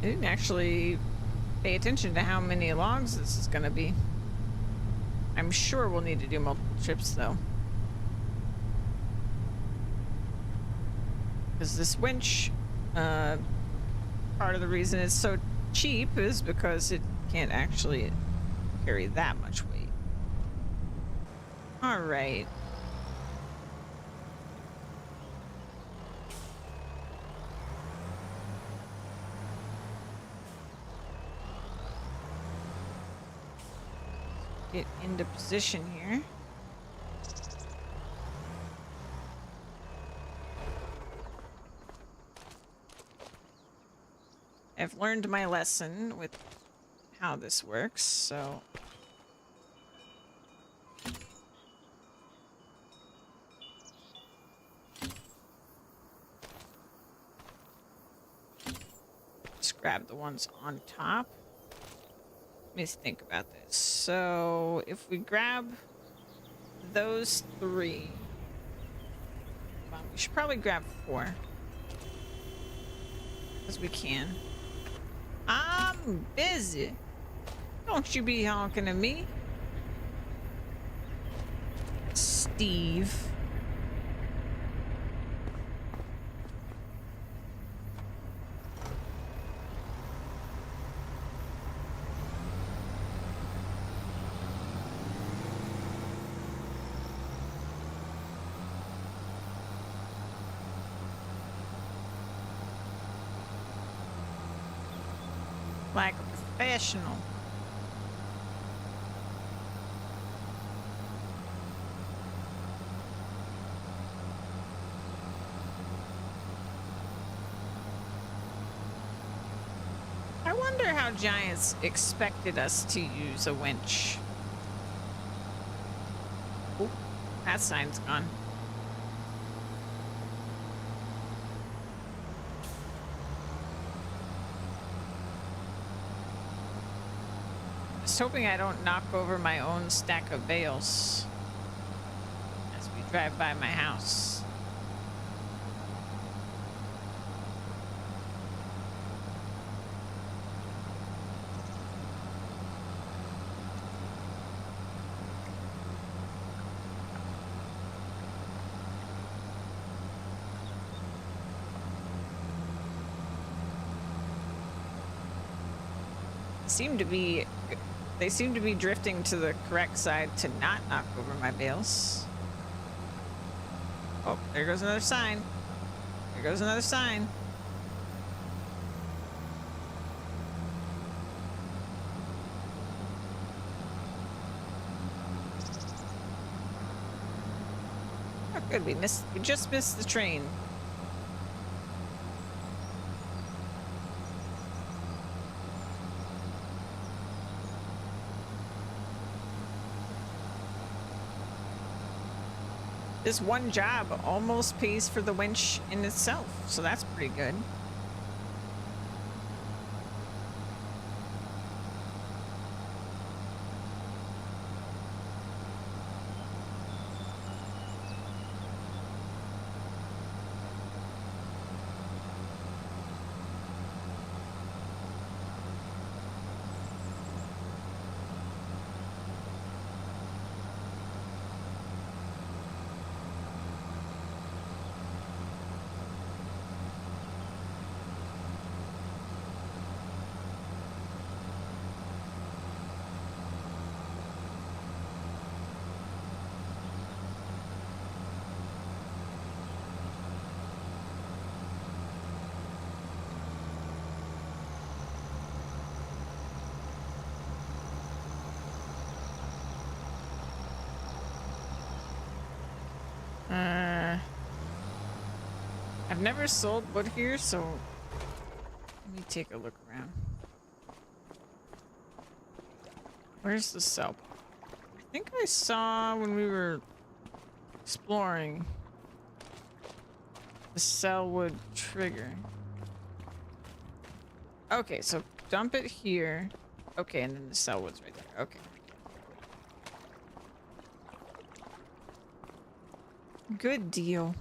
I didn't actually pay attention to how many logs this is going to be. I'm sure we'll need to do multiple trips though. Because this winch, part of the reason it's so cheap is because it can't actually carry that much weight. All right. Get into position here. I've learned my lesson with how this works, so grab the ones on top. Let me think about this. So if we grab those 3, well, we should probably grab 4 because we can. I'm busy. Don't you be honking at me, Steve. Like a professional. I wonder how Giants expected us to use a winch. Oh, that sign's gone. Just hoping I don't knock over my own stack of bales as we drive by my house. They seem to be drifting to the correct side to not knock over my bales. Oh, there goes another sign. There goes another sign. Oh, good. We just missed the train. This one job almost pays for the winch in itself, so that's pretty good. I've never sold wood here, so let me take a look around. Where's the cell? I think I saw when we were exploring the cell wood trigger. Okay, so dump it here. Okay, and then the cell wood's right there. Okay. Good deal.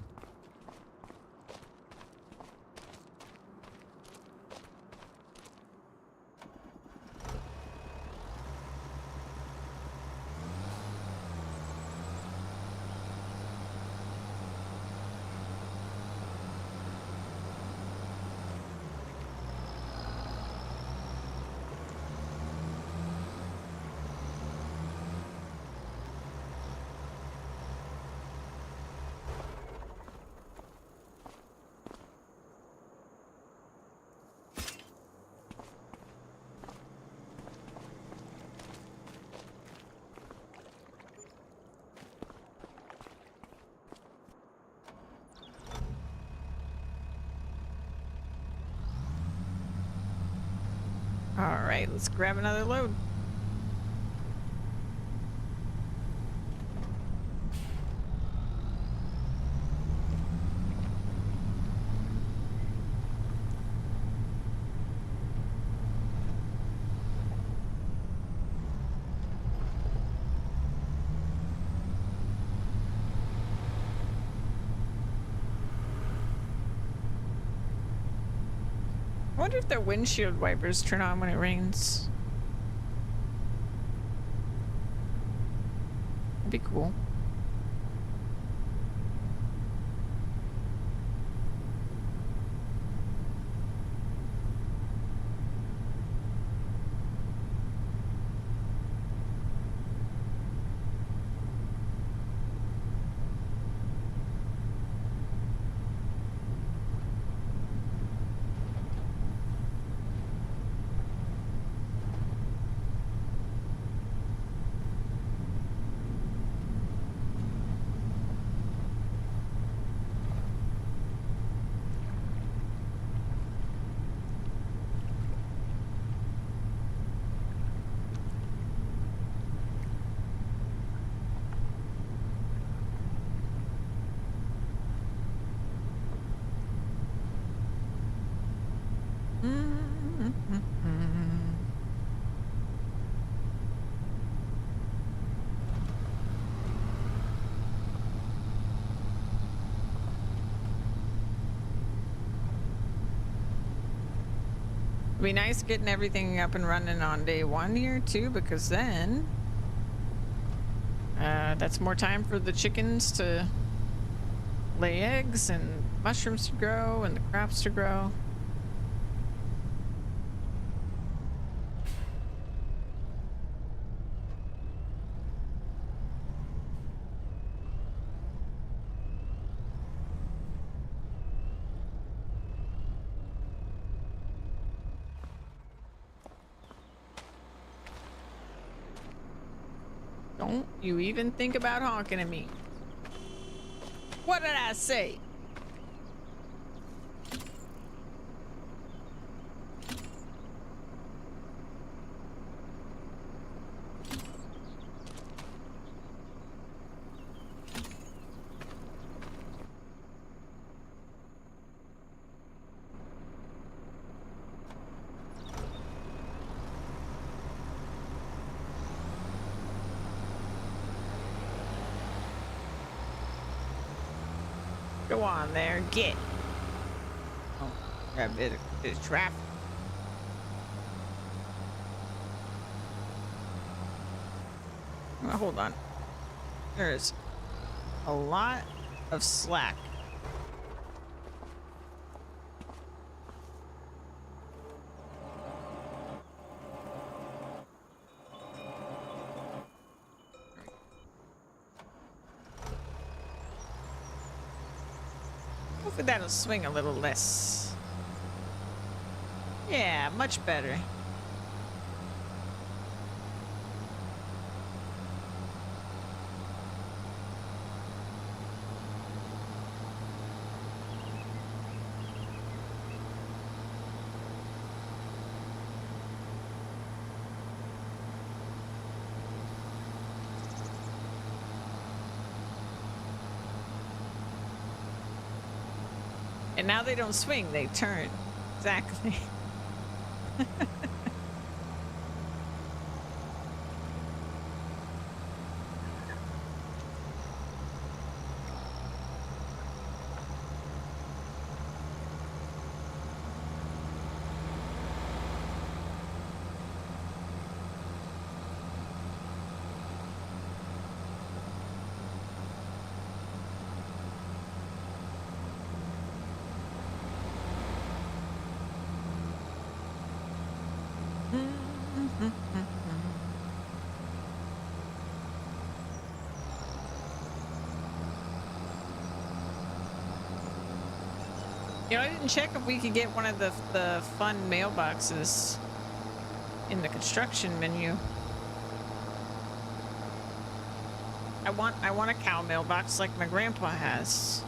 All right, let's grab another load. wonder if their windshield wipers turn on when it rains. That'd be cool. It'd be nice getting everything up and running on day 1 here too, because then that's more time for the chickens to lay eggs and mushrooms to grow and the crops to grow. Don't you even think about honking at me. What did I say? Go on there, get. Oh, got a bit of traffic. Oh, hold on. There's a lot of slack. Hopefully that'll swing a little less. Yeah, much better. And now they don't swing, they turn. Exactly. You know, I didn't check if we could get one of the fun mailboxes in the construction menu. I want a cow mailbox like my grandpa has.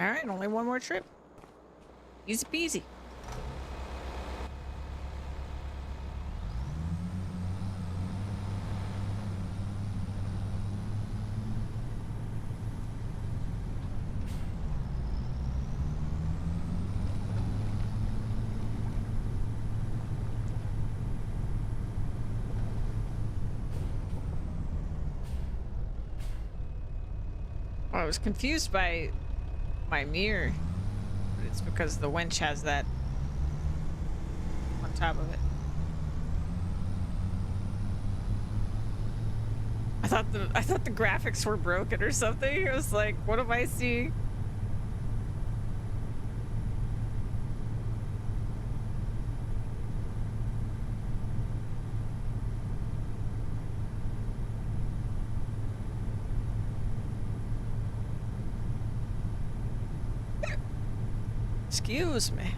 All right, only one more trip. Easy peasy. Well, I was confused by my mirror, but it's because the winch has that on top of it. I thought the graphics were broken or something. It was like, what am I seeing? Excuse me.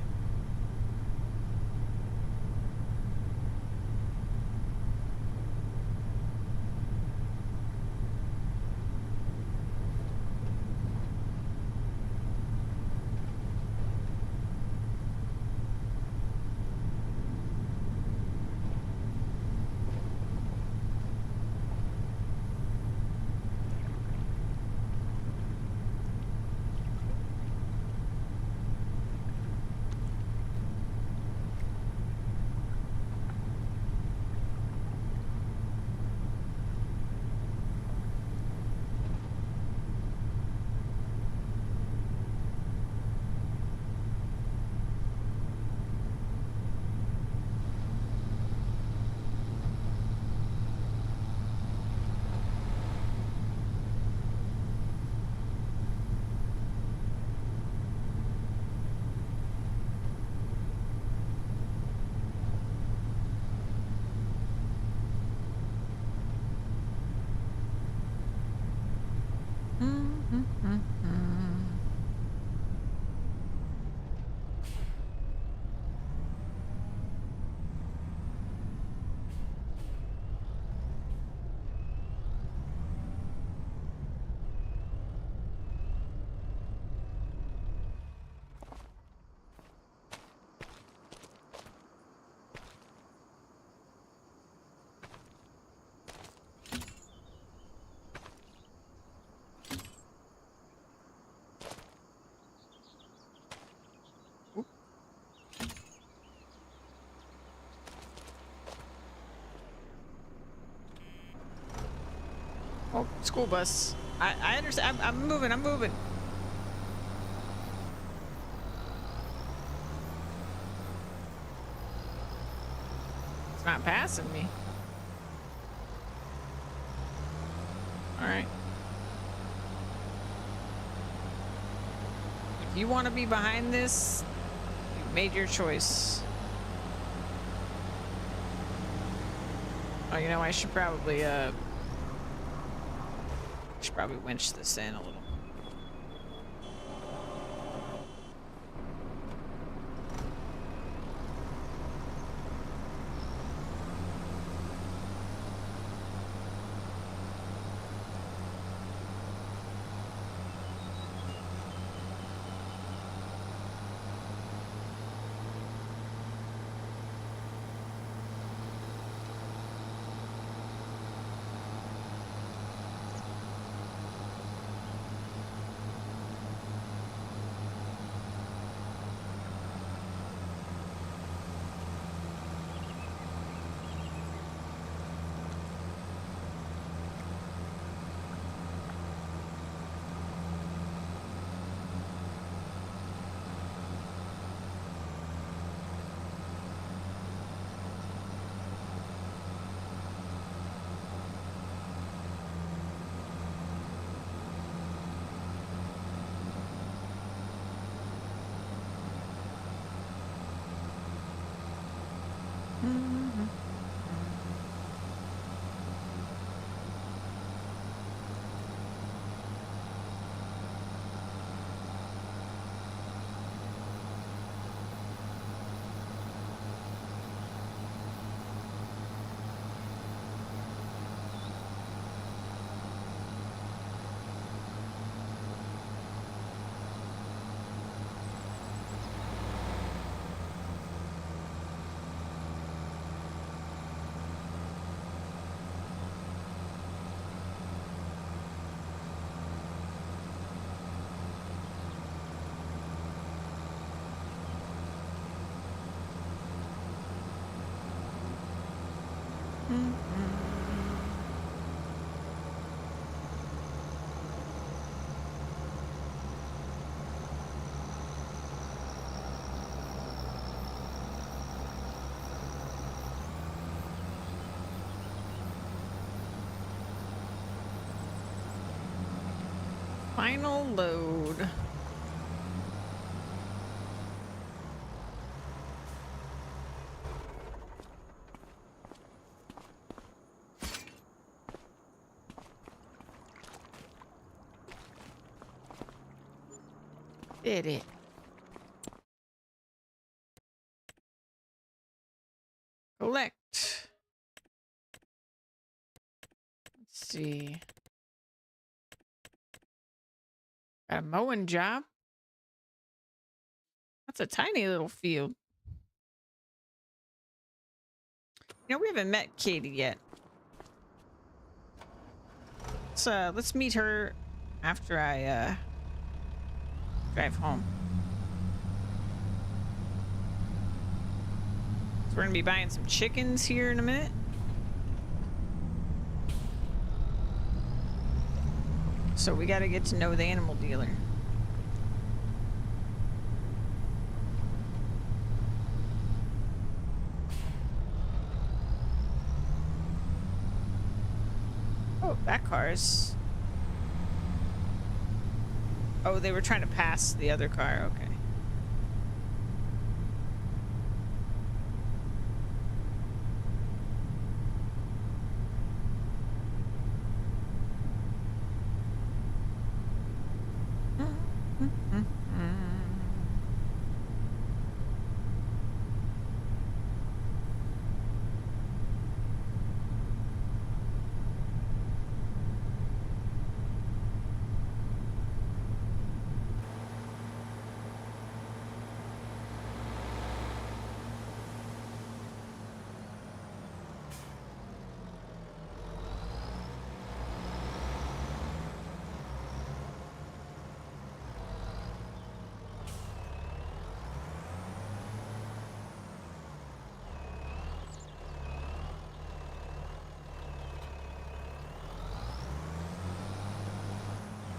Oh, school bus. I understand. I'm moving. I'm moving. It's not passing me. All right. If you want to be behind this, you've made your choice. Oh, you know, I should probably winch this in a little. Final load. Did it. Collect. Let's see. Got a mowing job. That's a tiny little field. You know, we haven't met Katie yet. Let's meet her after I drive home. So we're gonna be buying some chickens here in a minute. So we gotta get to know the animal dealer. Oh, that car's... Oh, they were trying to pass the other car. Okay.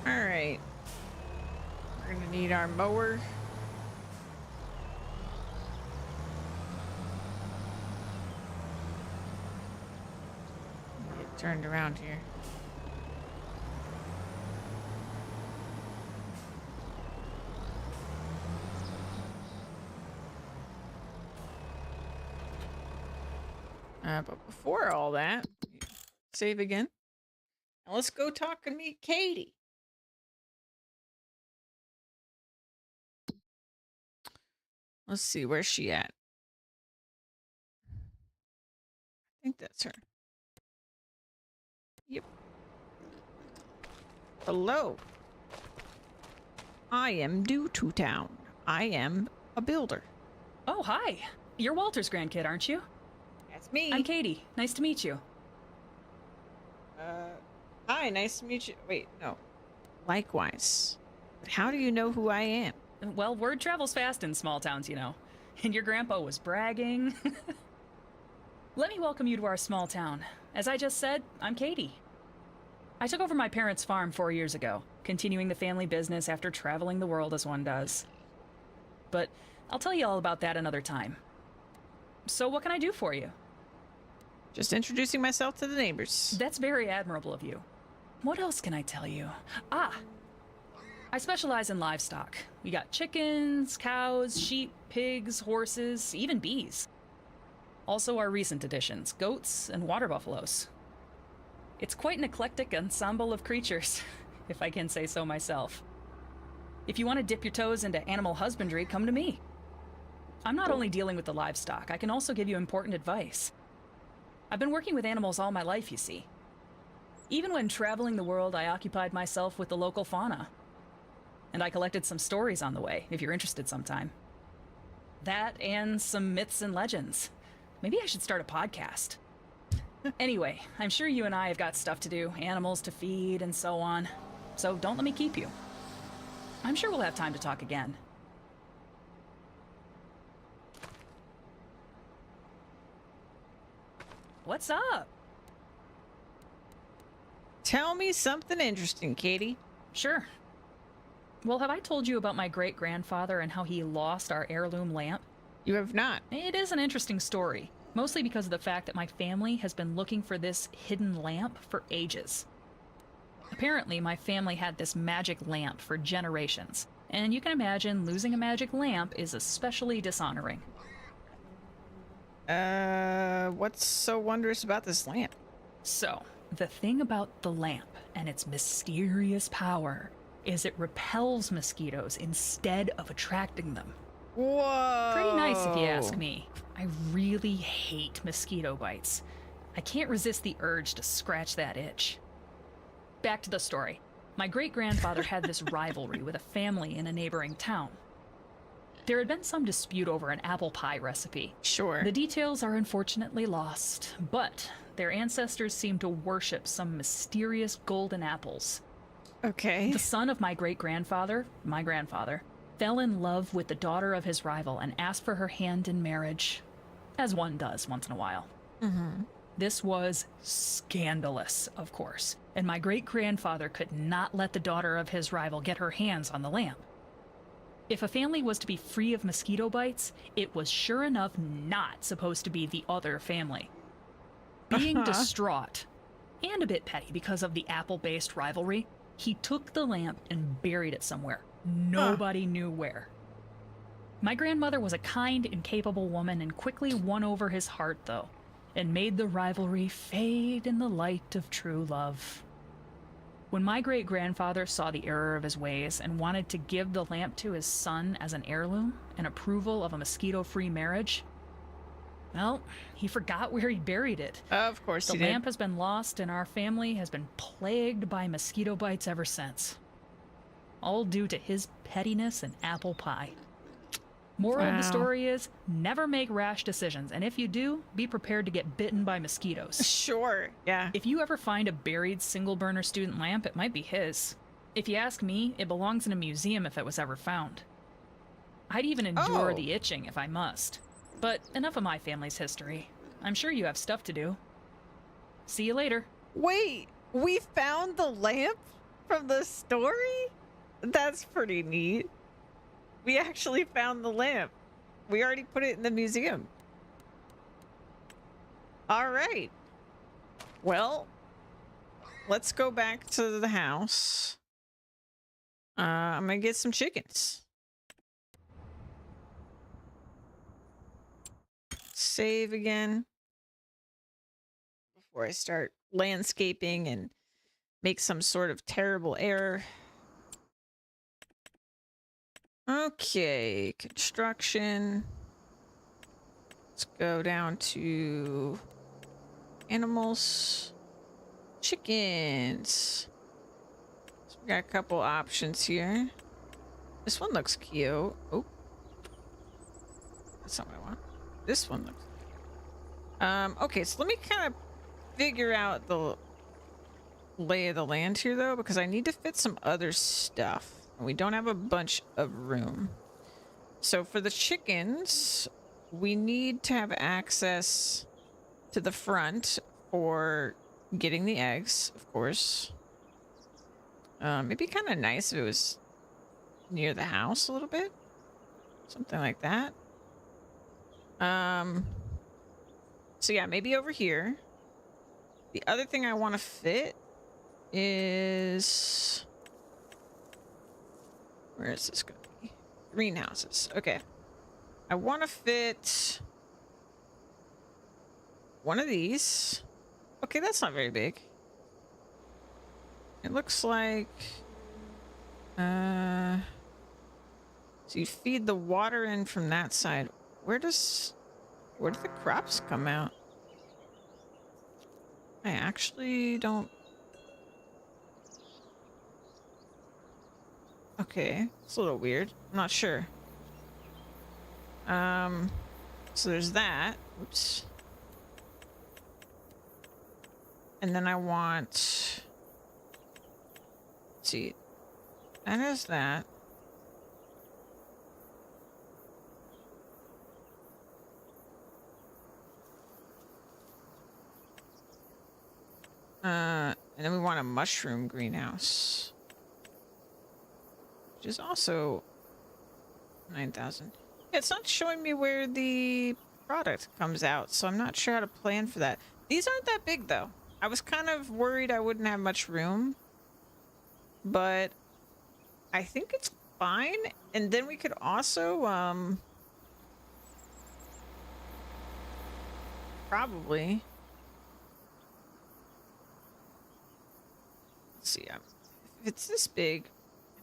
Alright. We're gonna need our mower. Get turned around here. But before all that, save again. Now let's go talk and meet Katie. Let's see, where's she at? I think that's her. Yep. Hello. I am due to town. I am a builder. Oh, hi. You're Walter's grandkid, aren't you? That's me. I'm Katie. Nice to meet you. Hi, nice to meet you. Wait, no. Likewise. But how do you know who I am? Well, word travels fast in small towns, you know. And your grandpa was bragging. Let me welcome you to our small town. As I just said, I'm Katie. I took over my parents' farm 4 years ago, continuing the family business after traveling the world as one does. But I'll tell you all about that another time. So what can I do for you? Just introducing myself to the neighbors. That's very admirable of you. What else can I tell you? I specialize in livestock. We got chickens, cows, sheep, pigs, horses, even bees. Also our recent additions, goats and water buffaloes. It's quite an eclectic ensemble of creatures, if I can say so myself. If you want to dip your toes into animal husbandry, come to me. I'm not only dealing with the livestock, I can also give you important advice. I've been working with animals all my life, you see. Even when traveling the world, I occupied myself with the local fauna. And I collected some stories on the way, if you're interested sometime. That and some myths and legends. Maybe I should start a podcast. Anyway, I'm sure you and I have got stuff to do, animals to feed and so on. So don't let me keep you. I'm sure we'll have time to talk again. What's up? Tell me something interesting, Katie. Sure. Well, have I told you about my great-grandfather and how he lost our heirloom lamp? You have not. It is an interesting story, mostly because of the fact that my family has been looking for this hidden lamp for ages. Apparently, my family had this magic lamp for generations, and you can imagine losing a magic lamp is especially dishonoring. What's so wondrous about this lamp? So, the thing about the lamp and its mysterious power is it repels mosquitoes instead of attracting them. Whoa! Pretty nice if you ask me. I really hate mosquito bites. I can't resist the urge to scratch that itch. Back to the story. My great-grandfather had this rivalry with a family in a neighboring town. There had been some dispute over an apple pie recipe. Sure. The details are unfortunately lost, but their ancestors seemed to worship some mysterious golden apples. Okay. The son of my great-grandfather, my grandfather, fell in love with the daughter of his rival and asked for her hand in marriage, as one does once in a while. Mm-hmm. This was scandalous, of course, and my great-grandfather could not let the daughter of his rival get her hands on the lamp. If a family was to be free of mosquito bites, it was sure enough not supposed to be the other family. Being distraught, and a bit petty because of the apple-based rivalry, he took the lamp and buried it somewhere. Nobody knew where. My grandmother was a kind and capable woman and quickly won over his heart, though, and made the rivalry fade in the light of true love. When my great-grandfather saw the error of his ways and wanted to give the lamp to his son as an heirloom and approval of a mosquito-free marriage, well, he forgot where he buried it. Of course he The did. lamp has been lost, and our family has been plagued by mosquito bites ever since. All due to his pettiness and apple pie. Moral of the Wow. story is, never make rash decisions, and if you do, be prepared to get bitten by mosquitoes. Sure. Yeah. If you ever find a buried single-burner student lamp, it might be his. If you ask me, it belongs in a museum if it was ever found. I'd even endure Oh. the itching if I must. But enough of my family's history. I'm sure you have stuff to do. See you later. Wait, we found the lamp from the story? That's pretty neat. We actually found the lamp. We already put it in the museum. All right. Well, let's go back to the house. I'm gonna get some chickens. Save again before I start landscaping and make some sort of terrible error. Okay, construction. Let's go down to animals. Chickens. So we got a couple options here. This one looks cute. Oh. That's not what I want. This one looks... okay, so let me kind of figure out the lay of the land here, though, because I need to fit some other stuff. We don't have a bunch of room. So for the chickens, we need to have access to the front for getting the eggs, of course. It'd be kind of nice if it was near the house a little bit. Something like that. So yeah, maybe over here. The other thing I want to fit is... Where is this going to be? Greenhouses. Okay. I want to fit one of these. Okay, that's not very big. It looks like... So you feed the water in from that side. Where do the crops come out? I actually don't... Okay, it's a little weird. I'm not sure. So there's that. Oops. And then I want... Let's see. That is that. And then we want a mushroom greenhouse. Which is also 9,000. Yeah, it's not showing me where the product comes out, so I'm not sure how to plan for that. These aren't that big, though. I was kind of worried I wouldn't have much room. but I think it's fine. And then we could also probably, let's see, if it's this big,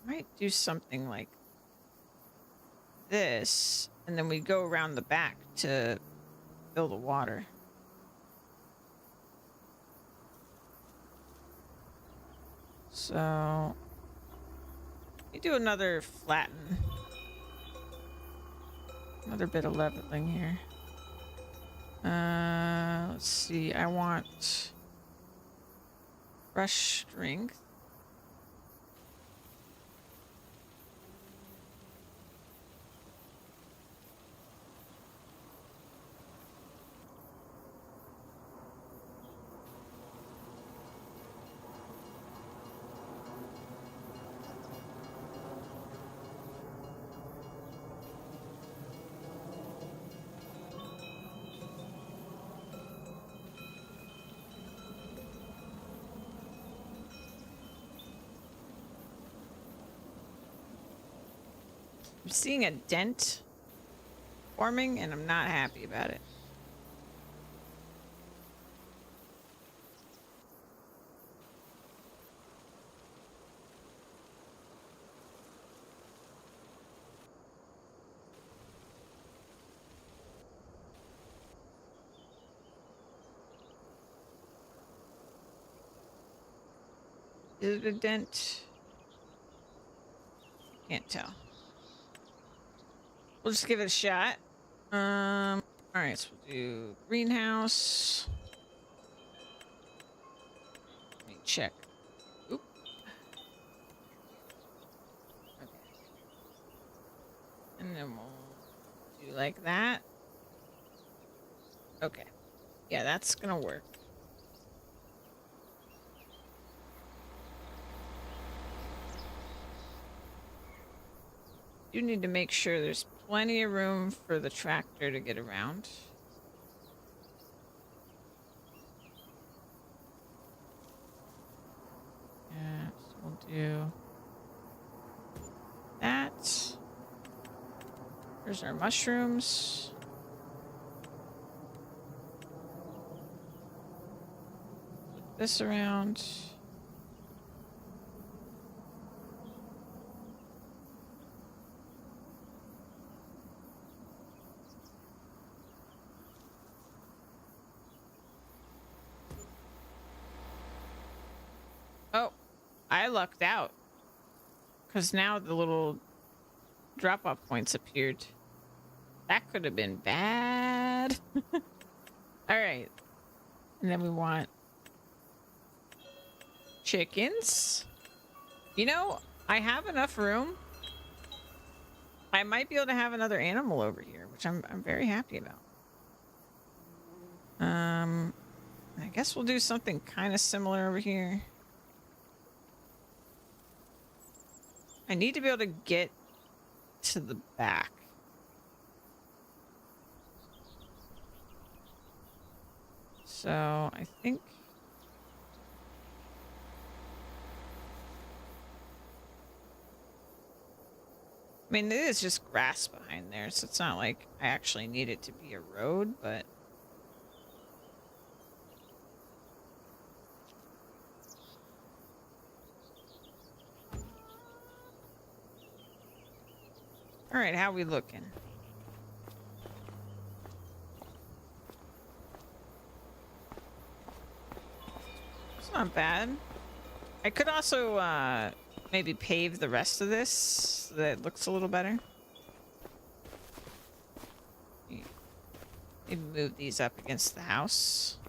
I might do something like this, and then we go around the back to fill the water. So we do another flatten, another bit of leveling here. Let's see, I want brush strength. I'm seeing a dent forming, and I'm not happy about it. Is it a dent? Can't tell. We'll just give it a shot. All right, so we'll do greenhouse. Let me check. Oop. Okay. And then we'll do like that. Okay. Yeah, that's gonna work. You need to make sure there's plenty of room for the tractor to get around. Yeah, so we'll do that. There's our mushrooms. Flip this around. Oh, I lucked out. Because now the little drop-off points appeared. That could have been bad. All right. And then we want chickens. You know, I have enough room. I might be able to have another animal over here, which I'm very happy about. I guess we'll do something kind of similar over here. I need to be able to get to the back. So I think I mean, it is just grass behind there, so it's not like I actually need it to be a road, but all right, how we looking? It's not bad. I could also maybe pave the rest of this so that it looks a little better. Maybe move these up against the house.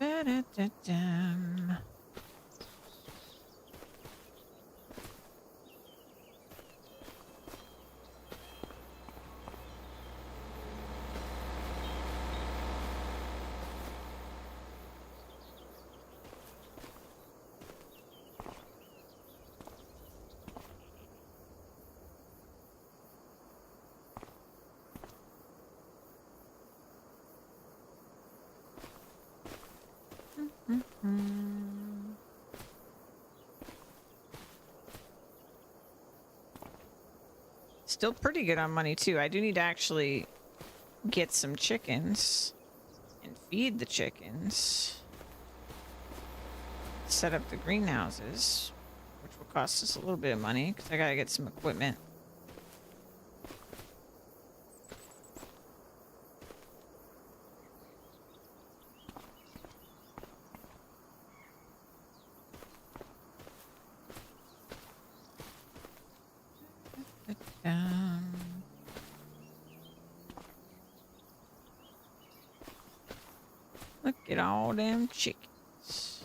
Ba-da-da-dum. Hmm. Still pretty good on money too. I do need to actually get some chickens and feed the chickens. Set up the greenhouses, which will cost us a little bit of money because I gotta get some equipment. Um, Look at all them chickens.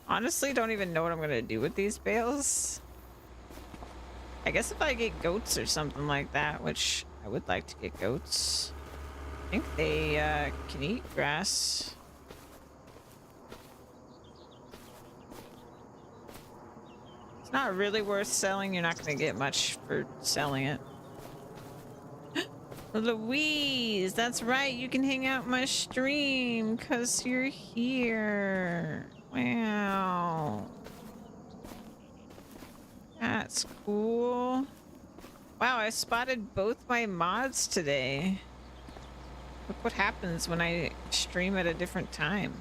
Honestly, don't even know what I'm gonna do with these bales. I guess if I get goats or something like that, which I would like to get goats. I think they can eat grass. It's not really worth selling. You're not going to get much for selling it. Louise, that's right. You can hang out my stream because you're here. Wow. That's cool. Wow, I spotted both my mods today. Look what happens when I stream at a different time.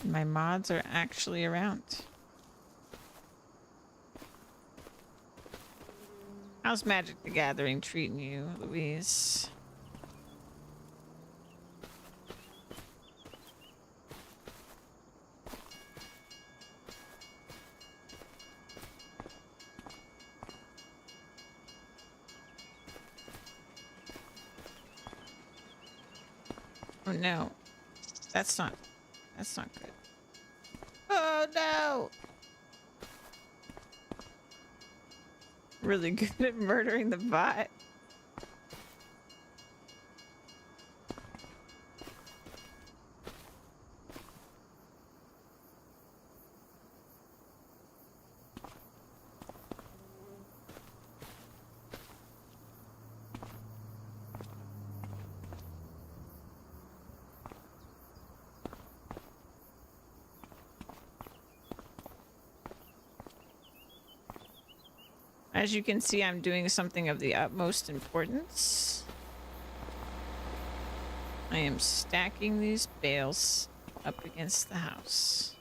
My mods are actually around. How's Magic the Gathering treating you, Louise? Oh no. That's not good. Oh no! Really good at murdering the bot. As you can see, I'm doing something of the utmost importance. I am stacking these bales up against the house.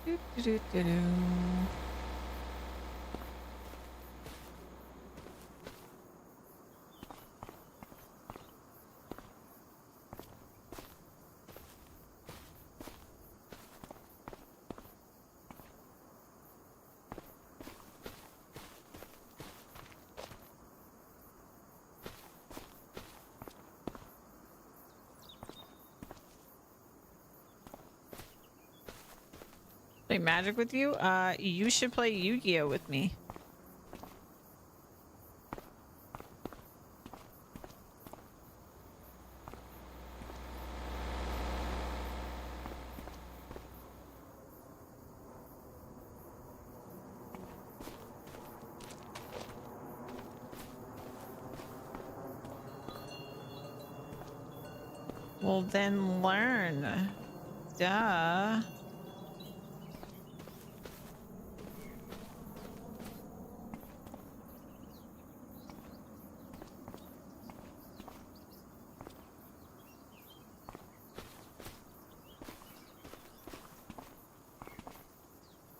Do-do-do-do-do. Play Magic with you? You should play Yu-Gi-Oh with me. Well, then learn. Duh.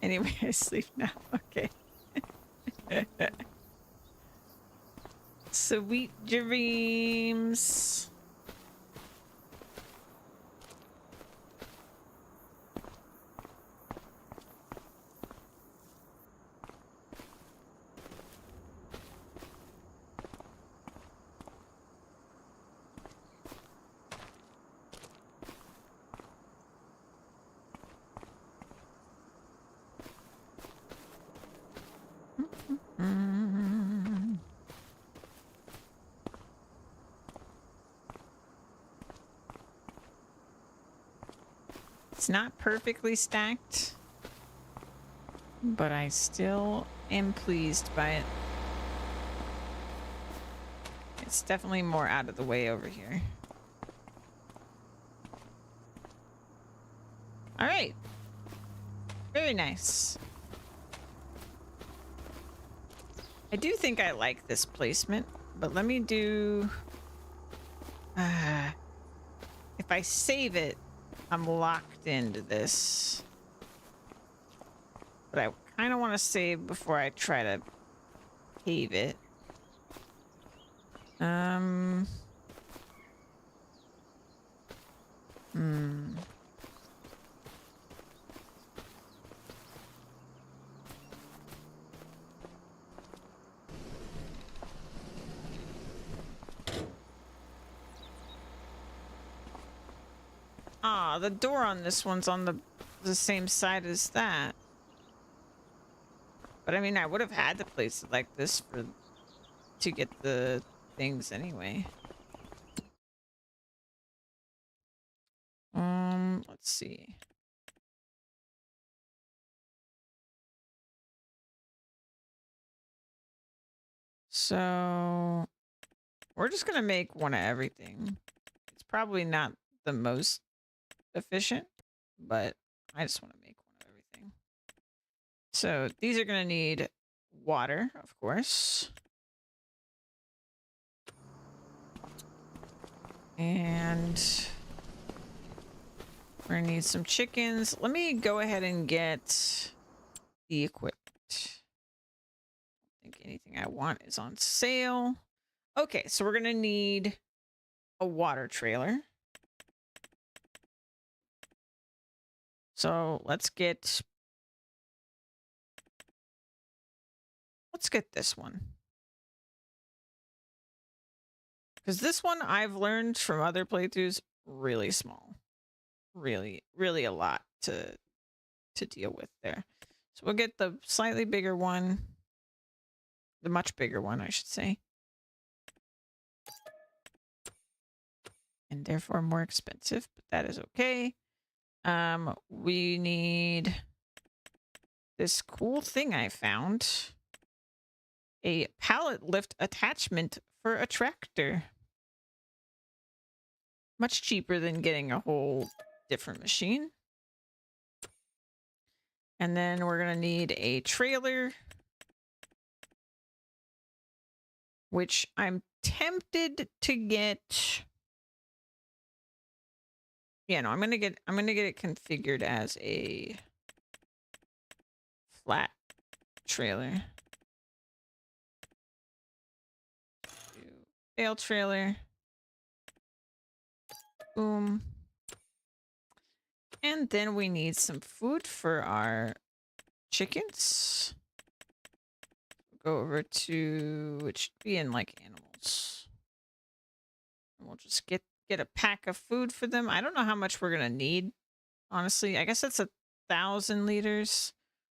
Anyway, I sleep now. Okay. Sweet dreams. It's not perfectly stacked, but I still am pleased by it. It's definitely more out of the way over here. All right. Very nice. I do think I like this placement, but let me do... if I save it, I'm locked into this. But I kind of want to save before I try to pave it. Ah, the door on this one's on the same side as that. But I mean, I would have had to place it like this to get the things anyway. Let's see. So we're just gonna make one of everything. It's probably not the most efficient, but I just want to make one of everything. So these are gonna need water, of course. And we're gonna need some chickens. Let me go ahead and get the equipment. I don't think anything I want is on sale. Okay, so we're gonna need a water trailer. So let's get this one. Because this one I've learned from other playthroughs, really small. Really, really a lot to deal with there. So we'll get the slightly bigger one. The much bigger one, I should say. And therefore more expensive, but that is okay. We need this cool thing I found. A pallet lift attachment for a tractor. Much cheaper than getting a whole different machine. And then we're going to need a trailer, which I'm tempted to get. Yeah, no, I'm going to get it configured as a flat trailer. Bale trailer. Boom. And then we need some food for our chickens. Go over to, it should be in like animals. And we'll just get a pack of food for them. I don't know how much we're gonna need, honestly. I guess that's 1,000 liters.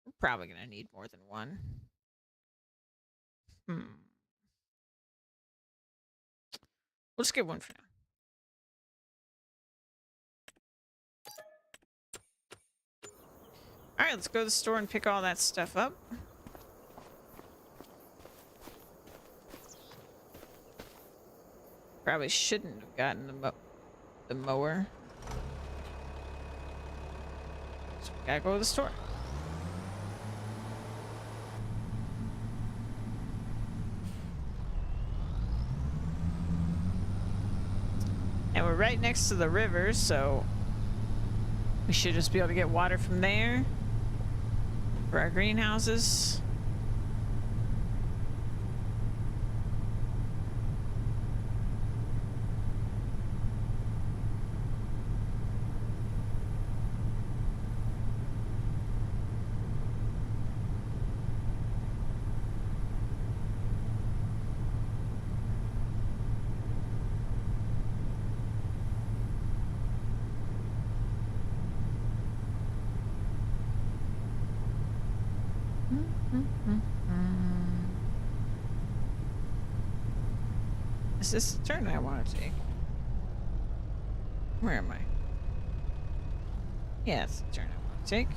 We're probably gonna need more than one. We'll just get one for now. All right, let's go to the store and pick all that stuff up. Probably shouldn't have gotten the mower. So we gotta go to the store. And we're right next to the river, so we should just be able to get water from there for our greenhouses. Is this the turn I want to take? Where am I? Yeah, that's the turn I want to take.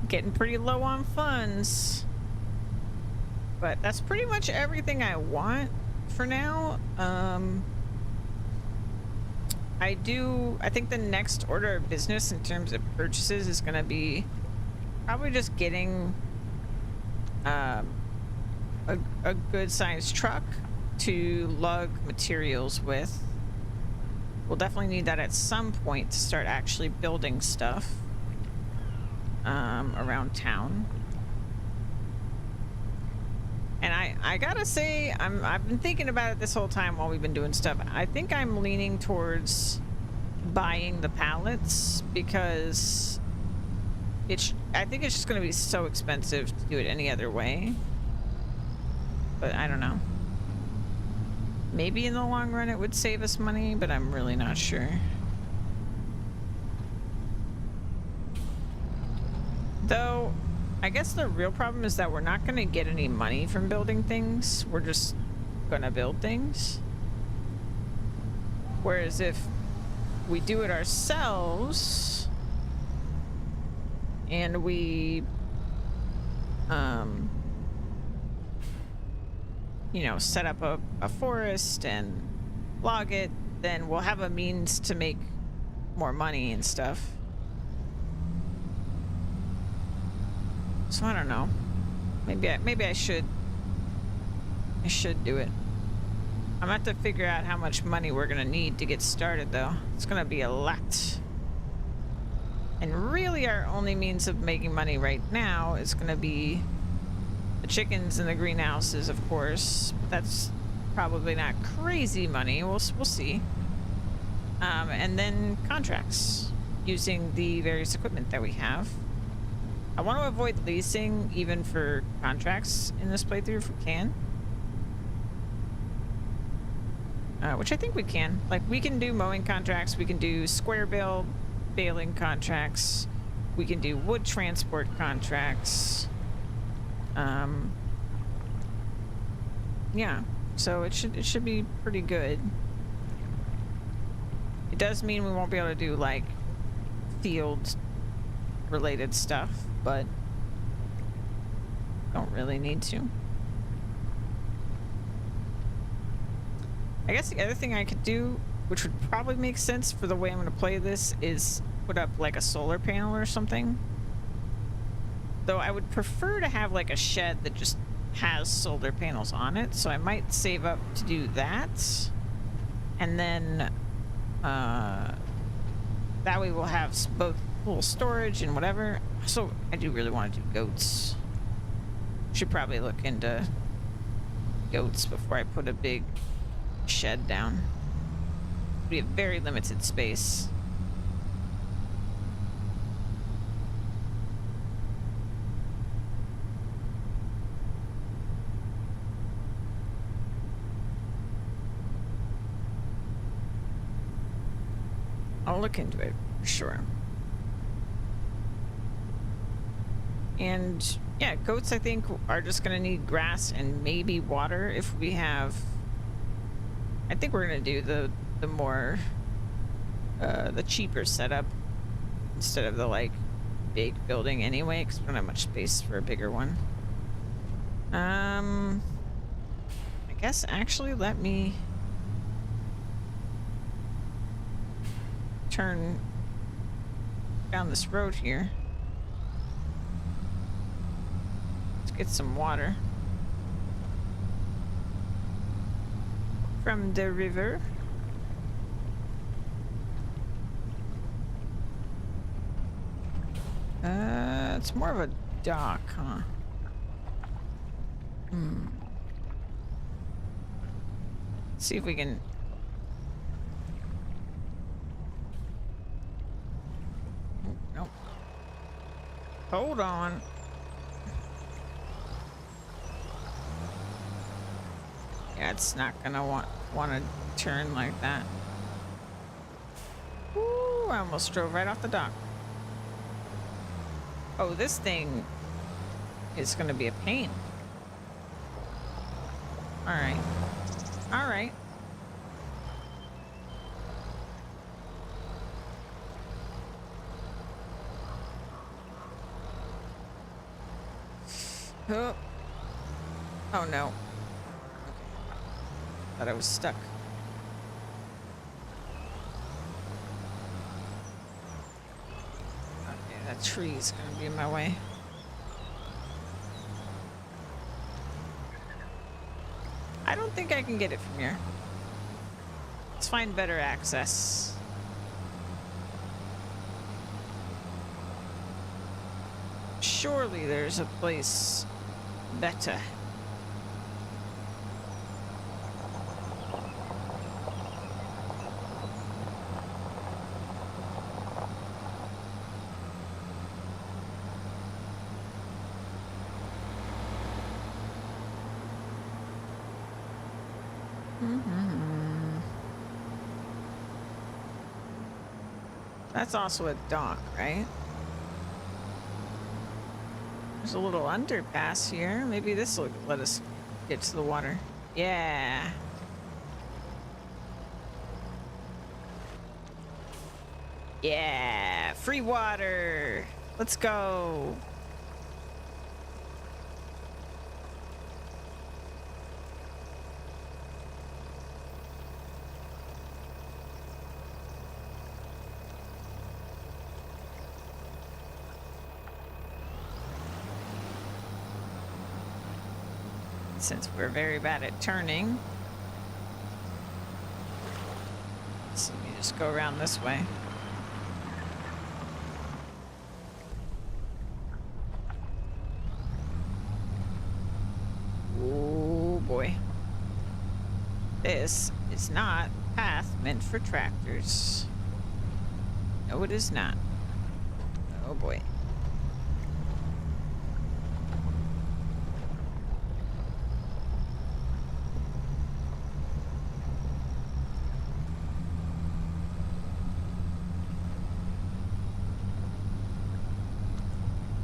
Getting pretty low on funds, but that's pretty much everything I want for now. I think the next order of business in terms of purchases is going to be probably just getting a good sized truck to lug materials with. We'll definitely need that at some point to start actually building stuff around town. And I gotta say, I've been thinking about it this whole time while we've been doing stuff. I think I'm leaning towards buying the pallets because I think it's just gonna be so expensive to do it any other way. But I don't know. Maybe in the long run it would save us money, but I'm really not sure. Though, I guess the real problem is that we're not going to get any money from building things. We're just going to build things. Whereas if we do it ourselves and we, you know, set up a forest and log it, then we'll have a means to make more money and stuff. So I don't know. Maybe I should do it. I'm gonna have to figure out how much money we're gonna need to get started, though. It's gonna be a lot. And really, our only means of making money right now is gonna be the chickens and the greenhouses, of course. But that's probably not crazy money. We'll see. And then contracts using the various equipment that we have. I want to avoid leasing even for contracts in this playthrough if we can. Which I think we can. Like, we can do mowing contracts, we can do square build, baling contracts, we can do wood transport contracts. Yeah, so it should be pretty good. It does mean we won't be able to do, like, field related stuff, but don't really need to. I guess the other thing I could do, which would probably make sense for the way I'm going to play this, is put up like a solar panel or something. Though I would prefer to have like a shed that just has solar panels on it, so I might save up to do that. And then that way we'll have both little storage and whatever. So I do really want to do goats. Should probably look into goats before I put a big shed down. We have very limited space. I'll look into it for sure. And yeah, goats I think are just gonna need grass and maybe water if we have. I think we're gonna do the more the cheaper setup instead of the like big building anyway, because we don't have much space for a bigger one. I guess actually let me turn down this road here. Let's get some water from the river. It's more of a dock, huh? Let's see if we can. Nope. Hold on. Yeah, it's not gonna want to turn like that. Ooh, I almost drove right off the dock. Oh, this thing is gonna be a pain. All right. All right. Oh. Oh no. Okay. Thought I was stuck. Okay, that tree's gonna be in my way. I don't think I can get it from here. Let's find better access. Surely there's a place better. That's also a dock, right? There's a little underpass here. Maybe this will let us get to the water. Yeah. Yeah. Free water. Let's go. Since we're very bad at turning, so you just go around this way. Oh boy. This is not a path meant for tractors. No, it is not. Oh boy.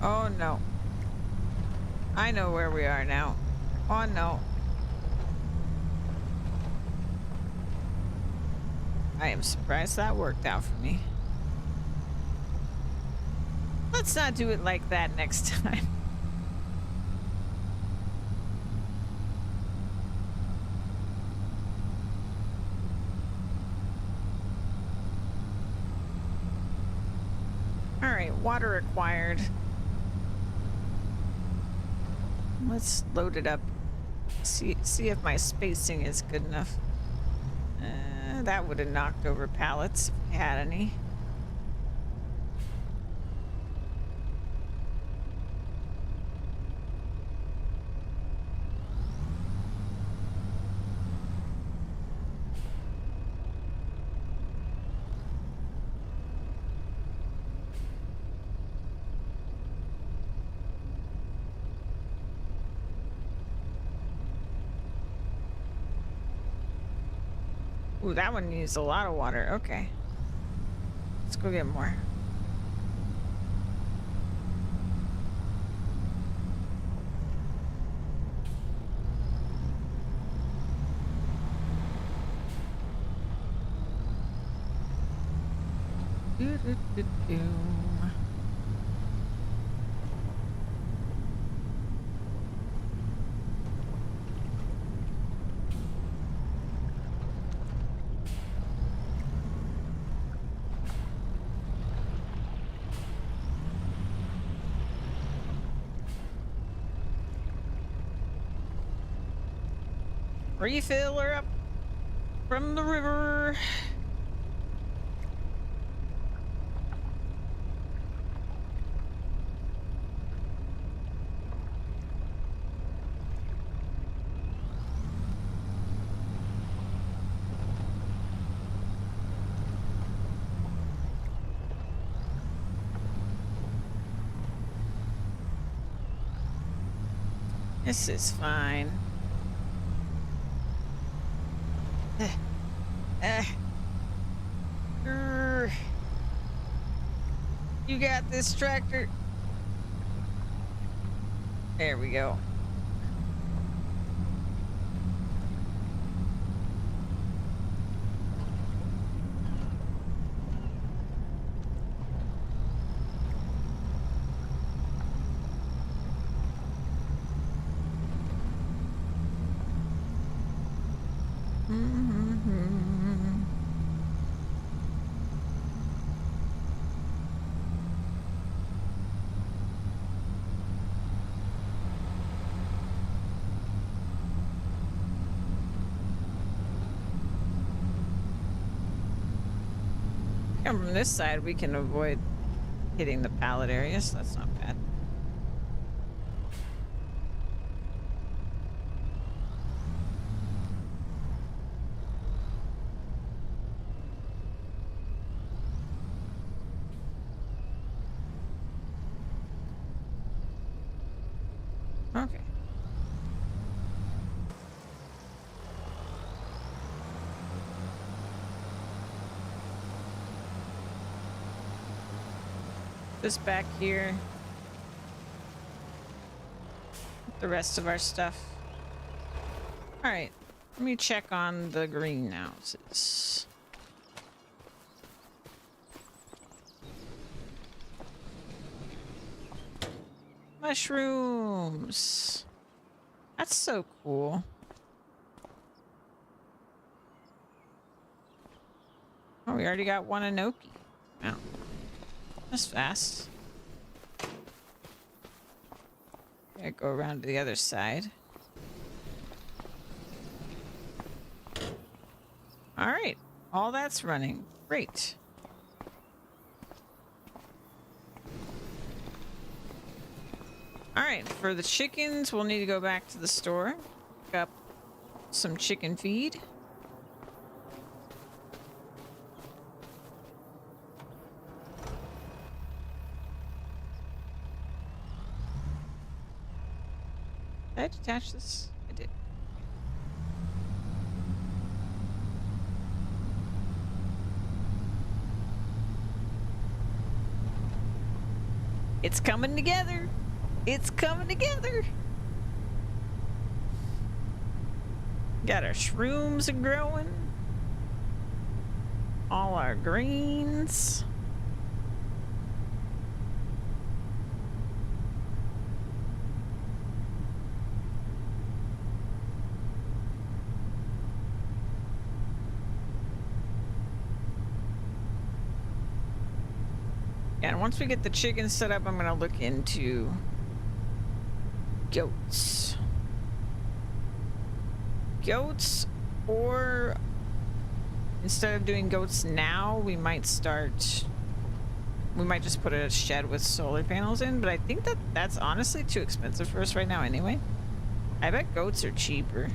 Oh no. I know where we are now. Oh no. I am surprised that worked out for me. Let's not do it like that next time. All right, water acquired. Let's load it up. See if my spacing is good enough. That would have knocked over pallets if we had any. Ooh, that one needs a lot of water. Okay. Let's go get more. Do-do-do-do. Refill her up from the river. This is fine. You got this, tractor. There we go. Come from this side, we can avoid hitting the pallet areas. So that's not bad. Okay. This back here. The rest of our stuff. All right. Let me check on the greenhouses. Mushrooms. That's so cool. Oh, we already got one enoki. Wow. That's fast. Okay, go around to the other side. All right. All that's running. Great. All right, for the chickens, we'll need to go back to the store, pick up some chicken feed. Did I detach this? I did. It's coming together. It's coming together. Got our shrooms growing. All our greens. And once we get the chickens set up, I'm gonna look into goats. Goats, or instead of doing goats now, we might just put a shed with solar panels in, but I think that's honestly too expensive for us right now anyway. I bet goats are cheaper.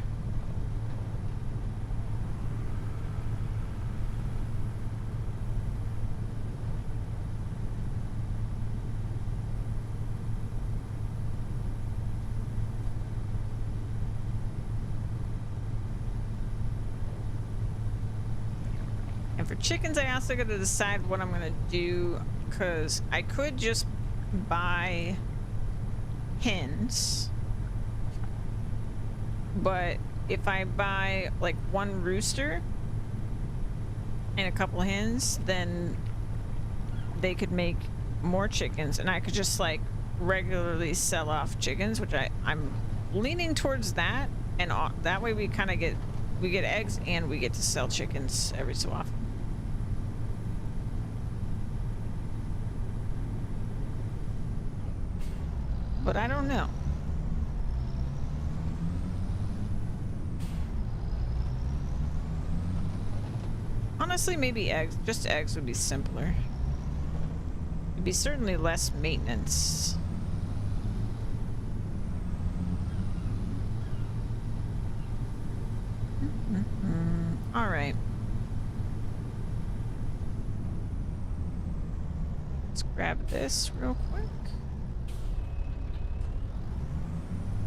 For chickens, I also got to decide what I'm gonna do, because I could just buy hens, but if I buy like one rooster and a couple hens, then they could make more chickens, and I could just like regularly sell off chickens, which I'm leaning towards that, and that way we kind of get eggs and we get to sell chickens every so often. But I don't know. Honestly, maybe eggs. Just eggs would be simpler. It'd be certainly less maintenance. All right. Let's grab this real quick.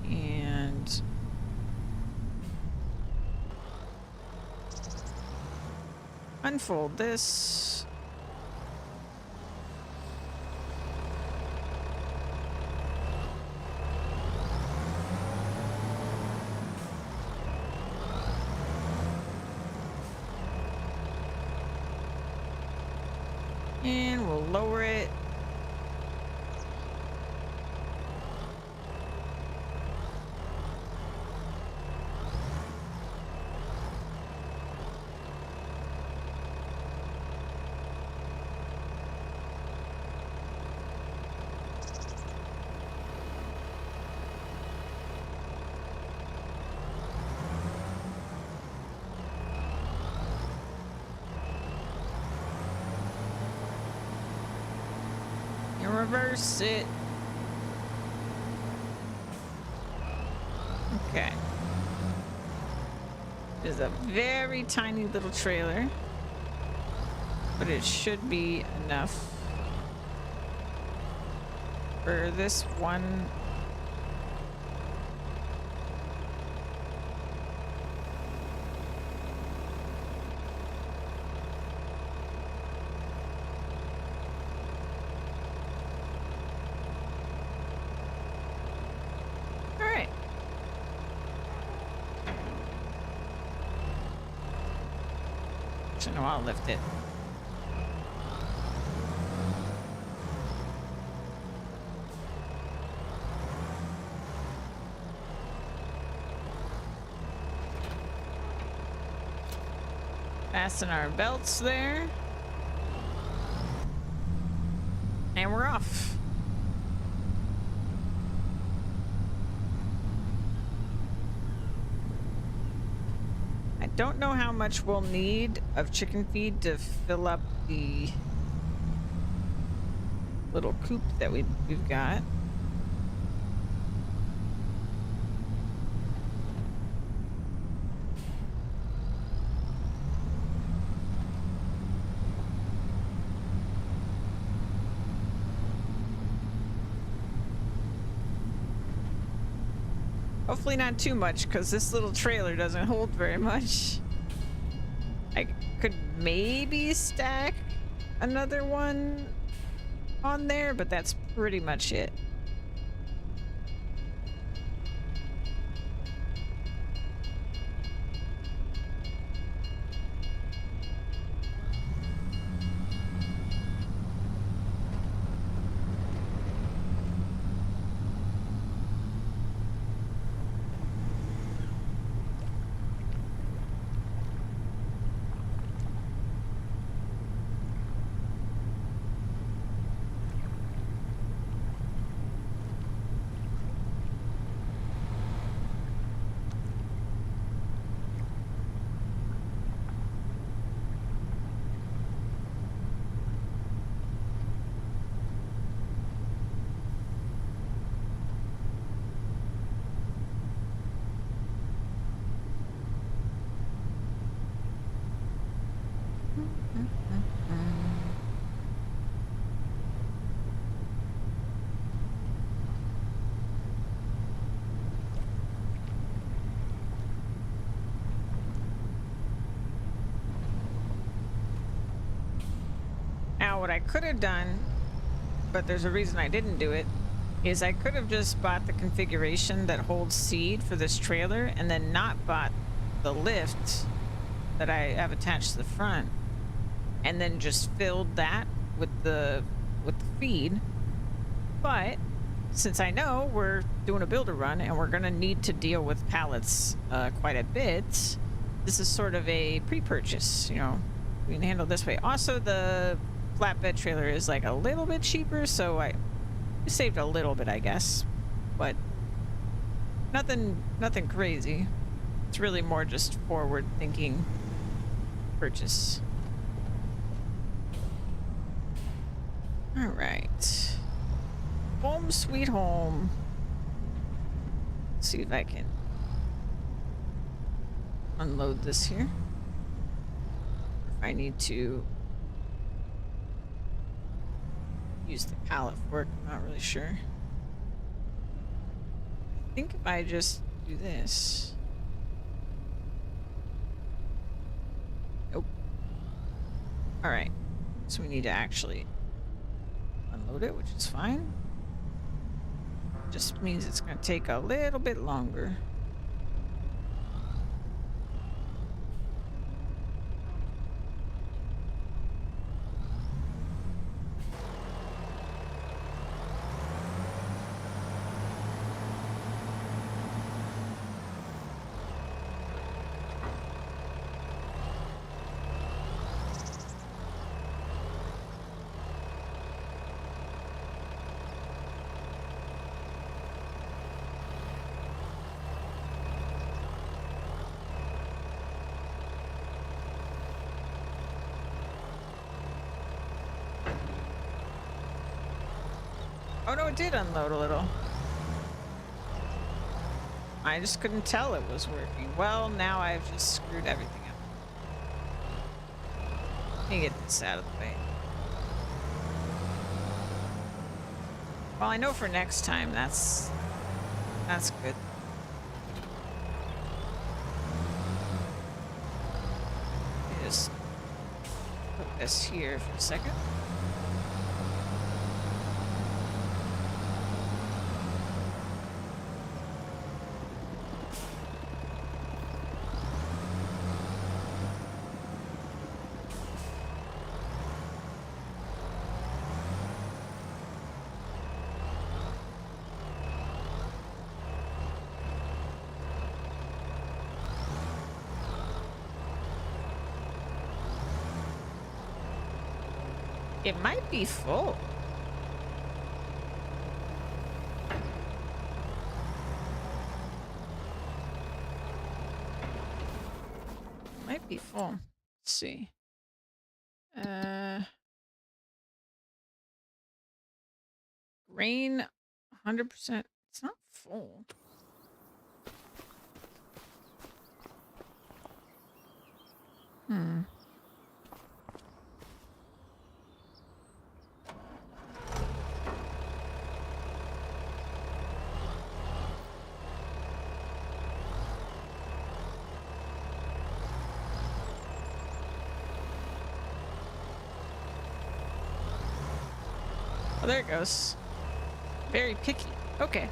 And Unfold this. And we'll lower it. Reverse it. Okay. It's a very tiny little trailer, but it should be enough for this one. No, I'll lift it. Fasten our belts there. And we're off. Don't know how much we'll need of chicken feed to fill up the little coop that we've got. Hopefully not too much, because this little trailer doesn't hold very much. I could maybe stack another one on there, but that's pretty much it. Now, what I could have done, but there's a reason I didn't do it, is I could have just bought the configuration that holds seed for this trailer and then not bought the lift that I have attached to the front, and then just filled that with the feed. But since I know we're doing a builder run and we're gonna need to deal with pallets quite a bit, this is sort of a pre-purchase, you know. We can handle it this way. Also, the flatbed trailer is like a little bit cheaper, so I saved a little bit, I guess, but nothing crazy. It's really more just forward thinking purchase. All right, home sweet home. Let's see if I can unload this here. If I need to use the pallet for it, I'm not really sure. I think if I just do this. Nope. All right. So we need to actually unload it, which is fine. Just means it's going to take a little bit longer. Oh no, it did unload a little. I just couldn't tell it was working. Well, now I've just screwed everything up. Let me get this out of the way. Well, I know for next time that's good. Let me just put this here for a second. It might be full. Might be full. Let's see. Grain 100%. It's not full. Oh, there it goes. Very picky. Okay.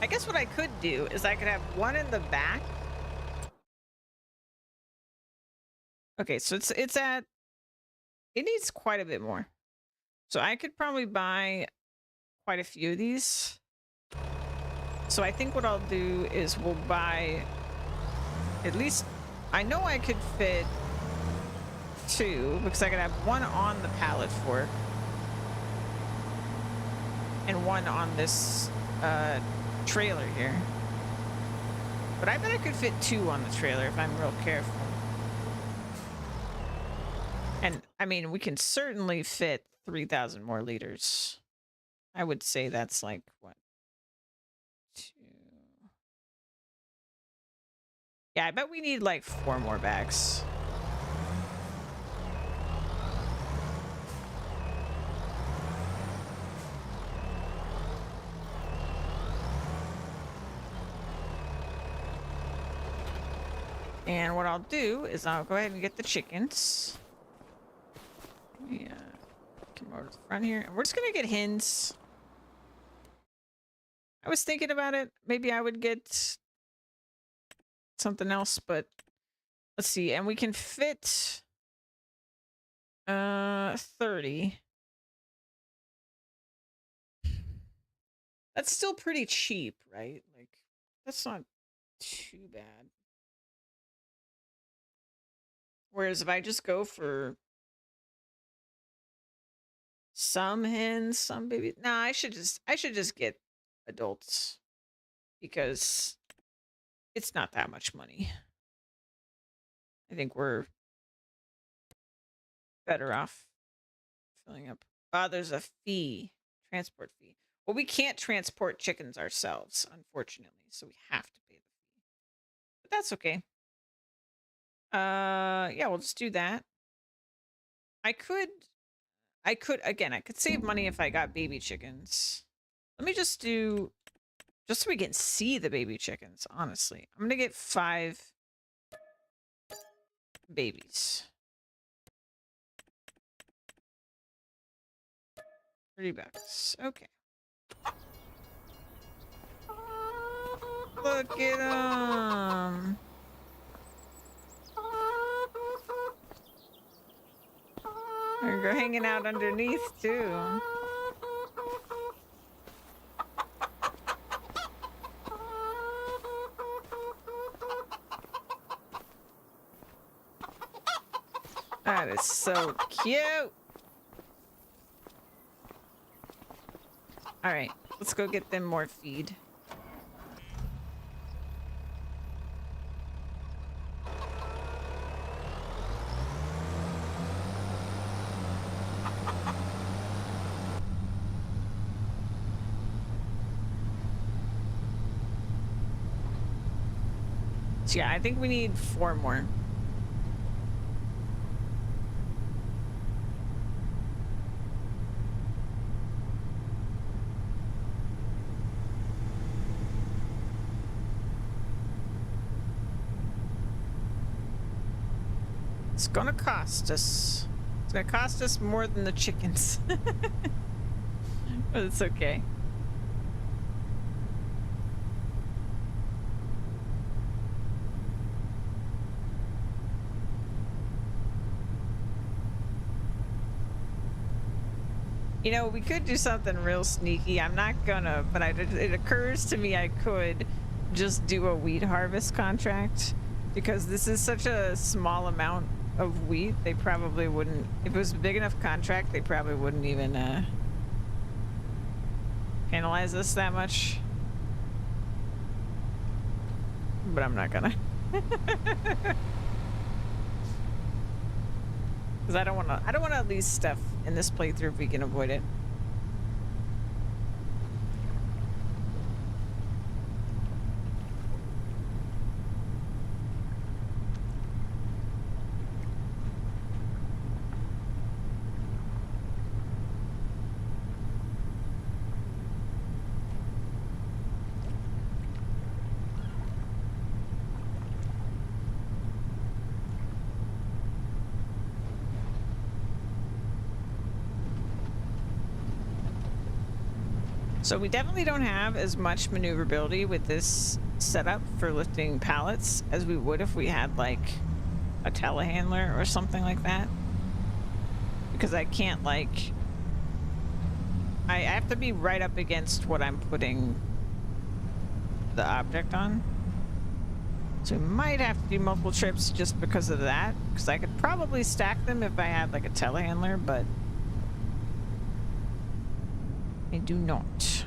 I guess what I could do is I could have one in the back. Okay, so it's at, it needs quite a bit more. So I could probably buy quite a few of these. So I think what I'll do is we'll buy at least, I know I could fit 2 because I could have one on the pallet fork and one on this trailer here. But I bet I could fit 2 on the trailer if I'm real careful. And I mean, we can certainly fit 3,000 more liters. I would say that's like what? 2. Yeah, I bet we need like 4 more bags. And what I'll do is I'll go ahead and get the chickens. Yeah, come over to the front here. And we're just gonna get hens. I was thinking about it. Maybe I would get something else, but let's see. And we can fit 30. That's still pretty cheap, right? Like, that's not too bad. Whereas if I just go for some hens, some babies, nah, I should just get adults because it's not that much money. I think we're better off filling up. There's a fee, transport fee. Well, we can't transport chickens ourselves, unfortunately, so we have to pay the fee. But that's okay. Yeah, we'll just do that. I could again, I could save money if I got baby chickens. Let me just do, just so we can see the baby chickens, honestly. I'm gonna get 5 babies. $30. Okay. Look at them. They're hanging out underneath too. That is so cute. All right, let's go get them more feed. So yeah, I think we need 4 more. It's gonna cost us. It's gonna cost us more than the chickens. But it's okay. You know, we could do something real sneaky. I'm not gonna, but it occurs to me I could just do a wheat harvest contract, because this is such a small amount of wheat. They probably wouldn't, if it was a big enough contract, they probably wouldn't even penalize us that much. But I'm not gonna. Because I don't want to lose stuff in this playthrough if we can avoid it. So we definitely don't have as much maneuverability with this setup for lifting pallets as we would if we had like a telehandler or something like that. Because I can't like... I have to be right up against what I'm putting the object on. So we might have to do multiple trips just because of that. Because I could probably stack them if I had like a telehandler, but... I do not.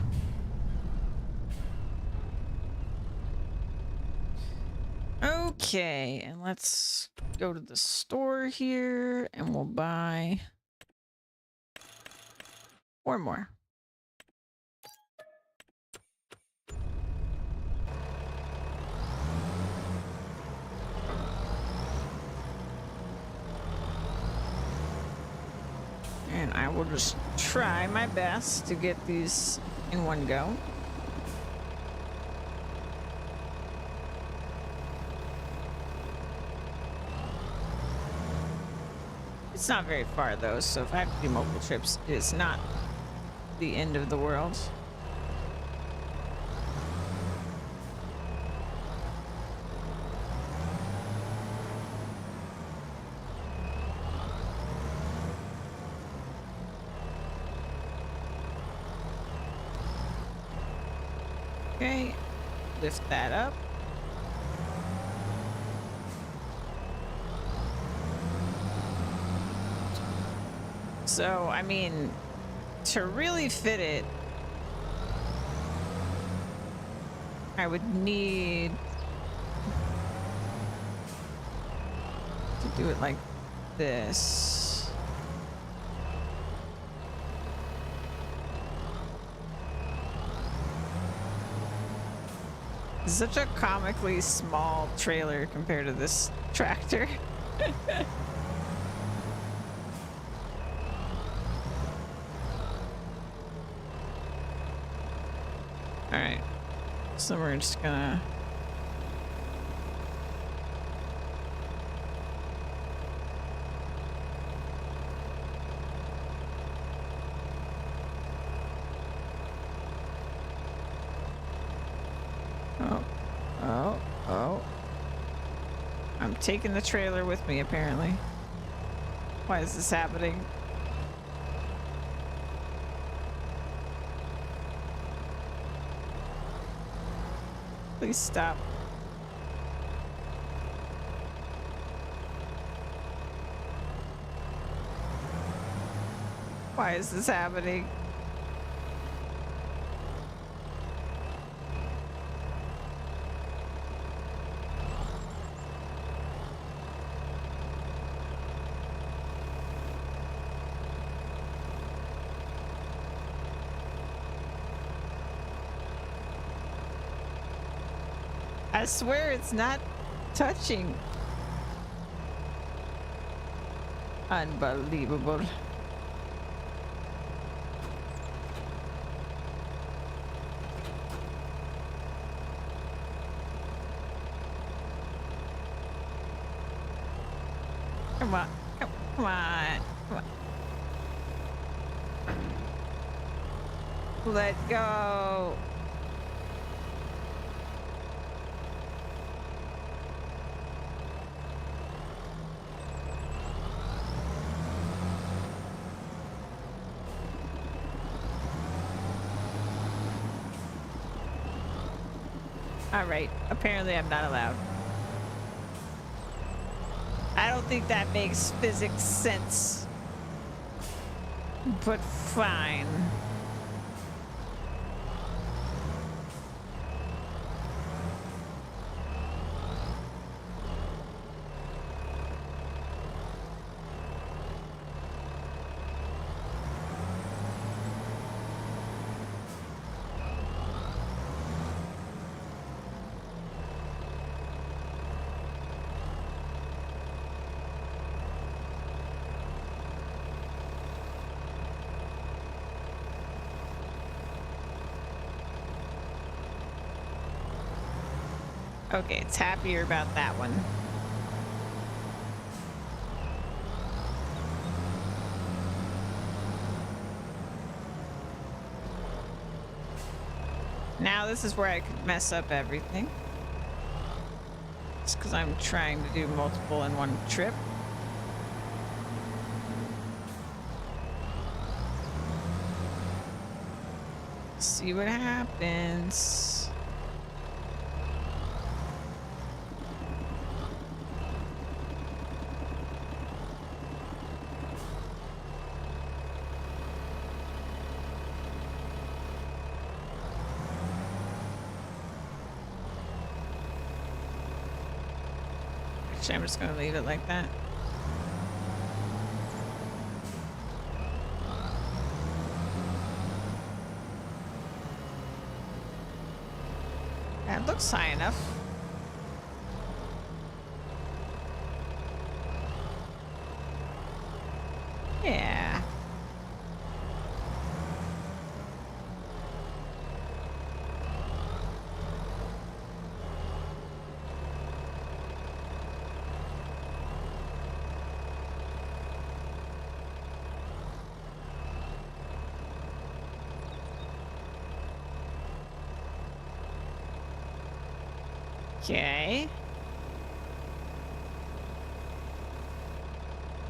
Okay, and let's go to the store here and we'll buy 4 more. And I will just try my best to get these in one go. It's not very far though, so if I have to do multiple trips, it's not the end of the world. Okay, lift that up. So, I mean, to really fit it, I would need to do it like this. Such a comically small trailer compared to this tractor. All right, so we're just gonna I'm taking the trailer with me, apparently. Why is this happening? Please stop. Why is this happening? I swear it's not touching. Unbelievable. Come on. Come on. Come on. Let go. All right. Apparently I'm not allowed. I don't think that makes physics sense. But fine. Okay, it's happier about that one. Now this is where I could mess up everything. It's because I'm trying to do multiple in one trip. See what happens. Actually, I'm just gonna leave it like that. That looks high enough. Yeah. Okay.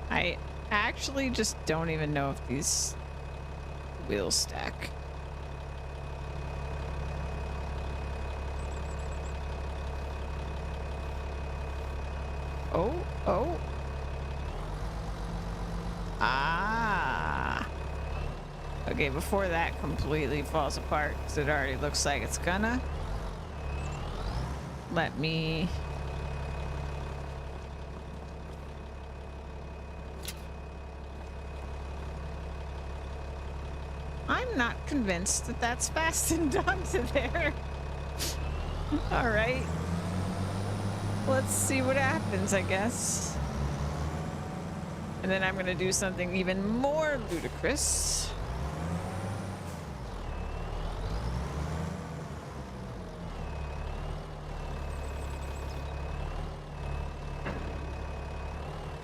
I actually just don't even know if these wheels stack. Oh, oh. Ah. Okay, before that completely falls apart, because it already looks like it's gonna. Let me... I'm not convinced that that's fastened onto there. All right. Let's see what happens, I guess. And then I'm gonna do something even more ludicrous.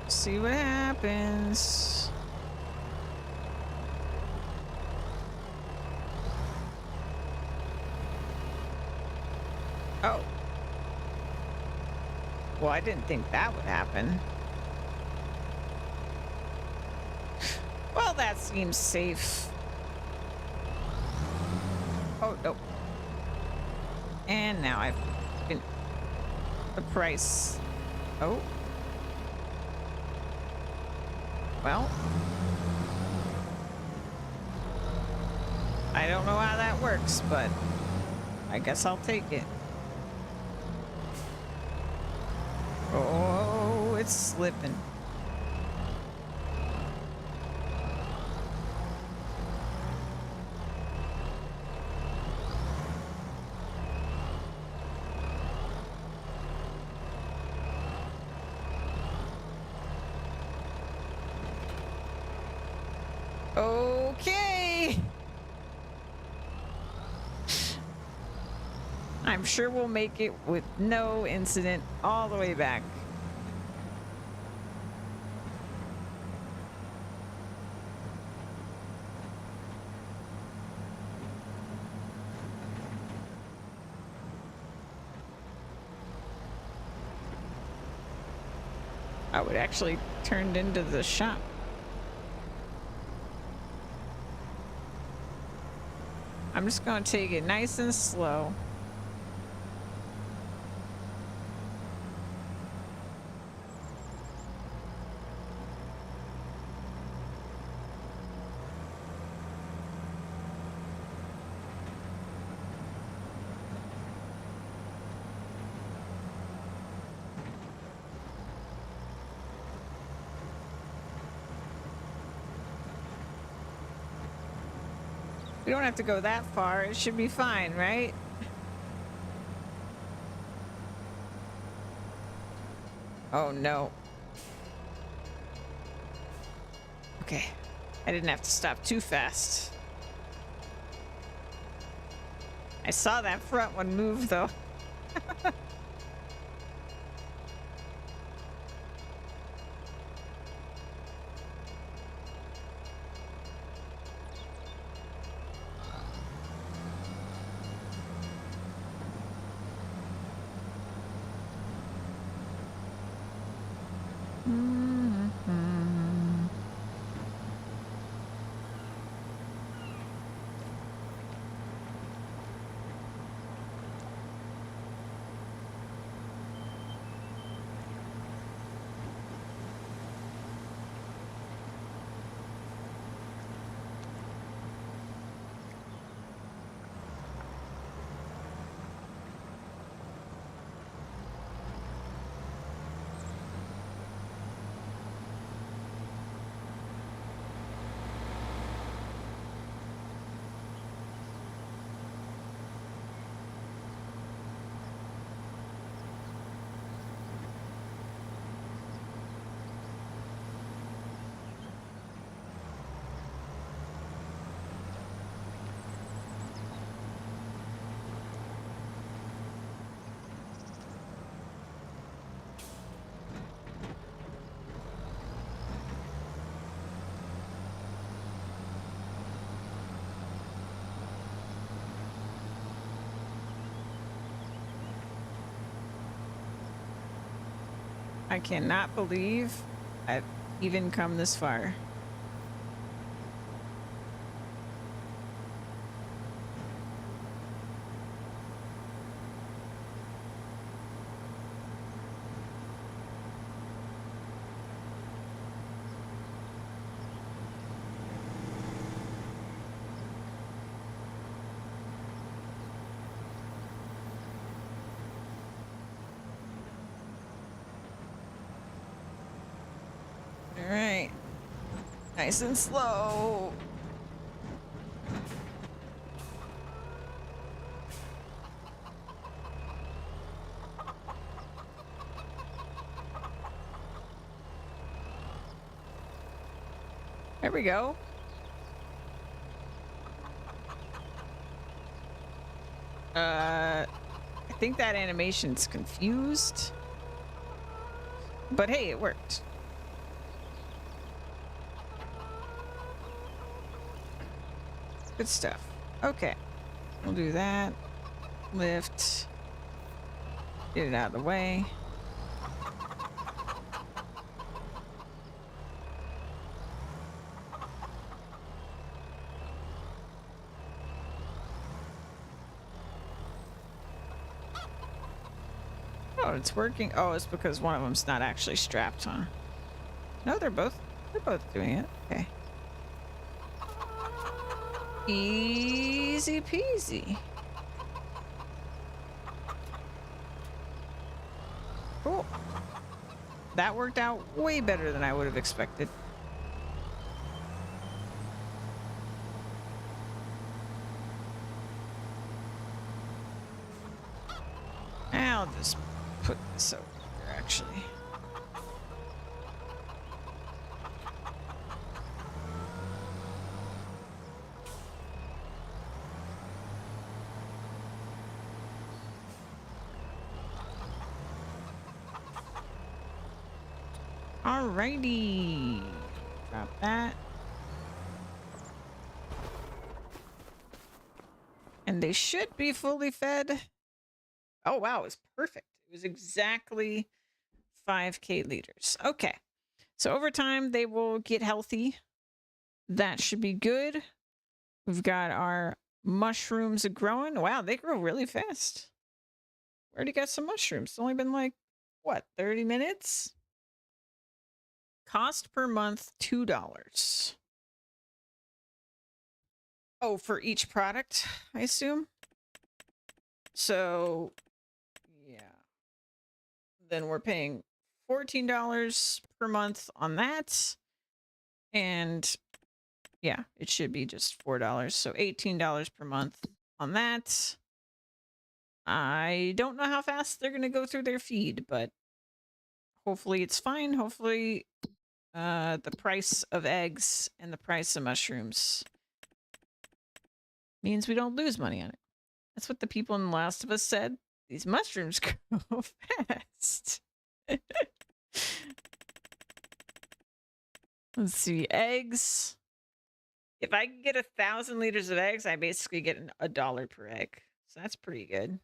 See what happens. Oh. Well, I didn't think that would happen. Well, that seems safe. Oh, no. And now I've been... the price. Oh. Well. I don't know how that works, but I guess I'll take it. Oh, it's slipping. Okay. I'm sure we'll make it with no incident all the way back. I would actually turned into the shop. I'm just going to take it nice and slow. We don't have to go that far. It should be fine, right? Oh, no. Okay. I didn't have to stop too fast. I saw that front one move, though. I cannot believe I've even come this far. All right. Nice and slow. There we go. I think that animation's confused. But hey, it worked. Good stuff. Okay. We'll do that. Lift. Get it out of the way. Oh, it's working. Oh, it's because one of them's not actually strapped, huh? No, they're both doing it. Okay. Easy peasy. Cool. That worked out way better than I would have expected. I'll just put this over there, actually. Alrighty. Drop that. And they should be fully fed. Oh, wow. It was perfect. It was exactly 5K liters. Okay. So over time, they will get healthy. That should be good. We've got our mushrooms growing. Wow, they grow really fast. We already got some mushrooms. It's only been like, what, 30 minutes? Cost per month, $2. Oh, for each product, I assume? So, yeah. Then we're paying $14 per month on that. And yeah, it should be just $4. So $18 per month on that. I don't know how fast they're going to go through their feed, but hopefully it's fine. Hopefully the price of eggs and the price of mushrooms means we don't lose money on it. That's what the people in The Last of Us said. These mushrooms grow fast. Let's see, eggs. If I can get 1,000 liters of eggs, I basically get $1 per egg. So that's pretty good.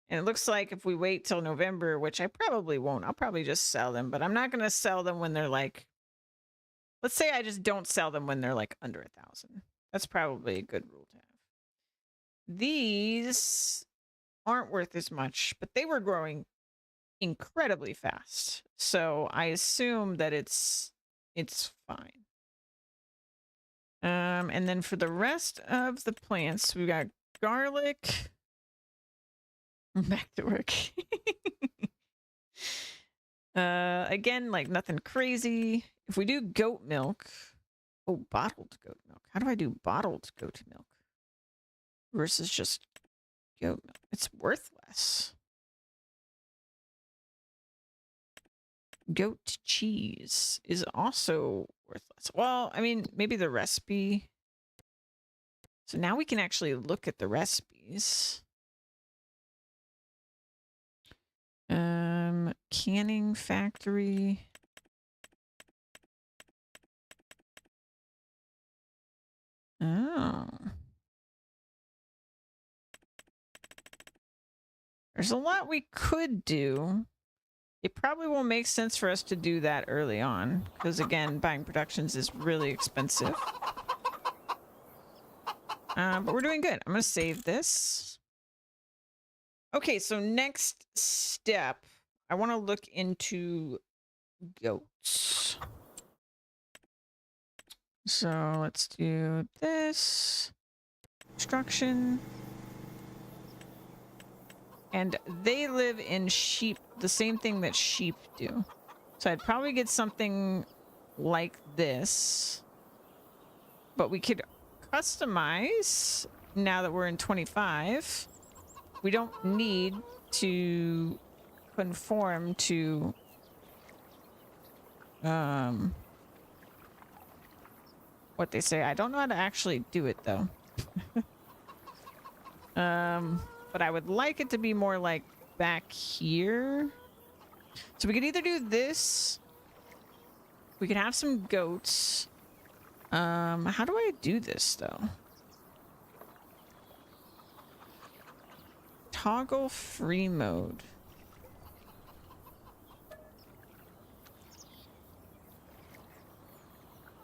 And it looks like if we wait till November, which I probably won't, I'll probably just sell them. But I'm not going to sell them when they're like, let's say I just don't sell them when they're like under 1,000. That's probably a good rule to have. These aren't worth as much, but they were growing incredibly fast. So I assume that it's fine. And then for the rest of the plants, we got garlic. Back to work. Again, like nothing crazy. If we do goat milk, oh, bottled goat milk. How do I do bottled goat milk versus just goat milk? It's worth less. Goat cheese is also worthless. Well, I mean, maybe the recipe. So now we can actually look at the recipes. Canning factory. Oh. There's a lot we could do. It probably won't make sense for us to do that early on, because again, buying productions is really expensive. But we're doing good. I'm going to save this. Okay, so next step, I want to look into goats. So let's do this. Construction. And they live in sheep, the same thing that sheep do. So I'd probably get something like this. But we could customize now that we're in 25. We don't need to conform to what they say. I don't know how to actually do it though. But I would like it to be more like back here. So we could either do this. We could have some goats. How do I do this though? Toggle free mode.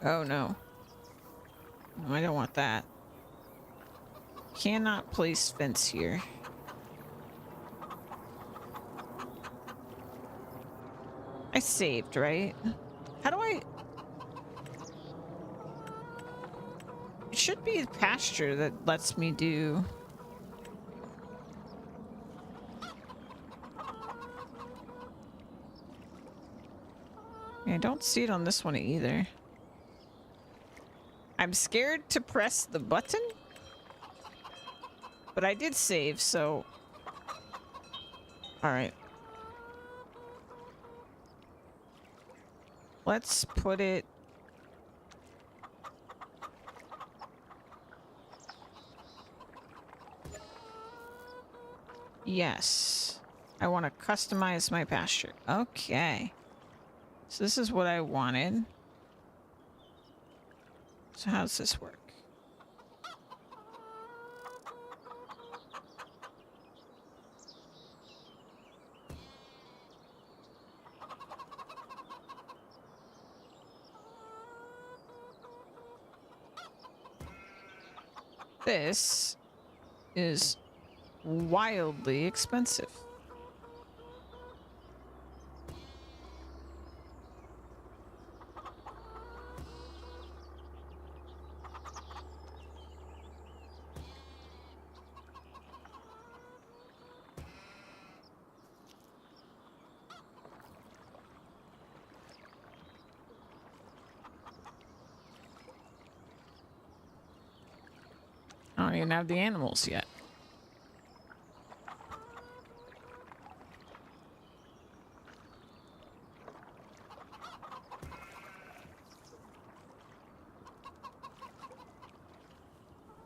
Oh no. No, I don't want that. Cannot place fence here. saved, right? How do I... It should be pasture that lets me do... I don't see it on this one either. I'm scared to press the button, but I did save, so... Alright. Let's put it... Yes. I want to customize my pasture. Okay. So this is what I wanted. So how does this work? This is wildly expensive. I don't even have the animals yet.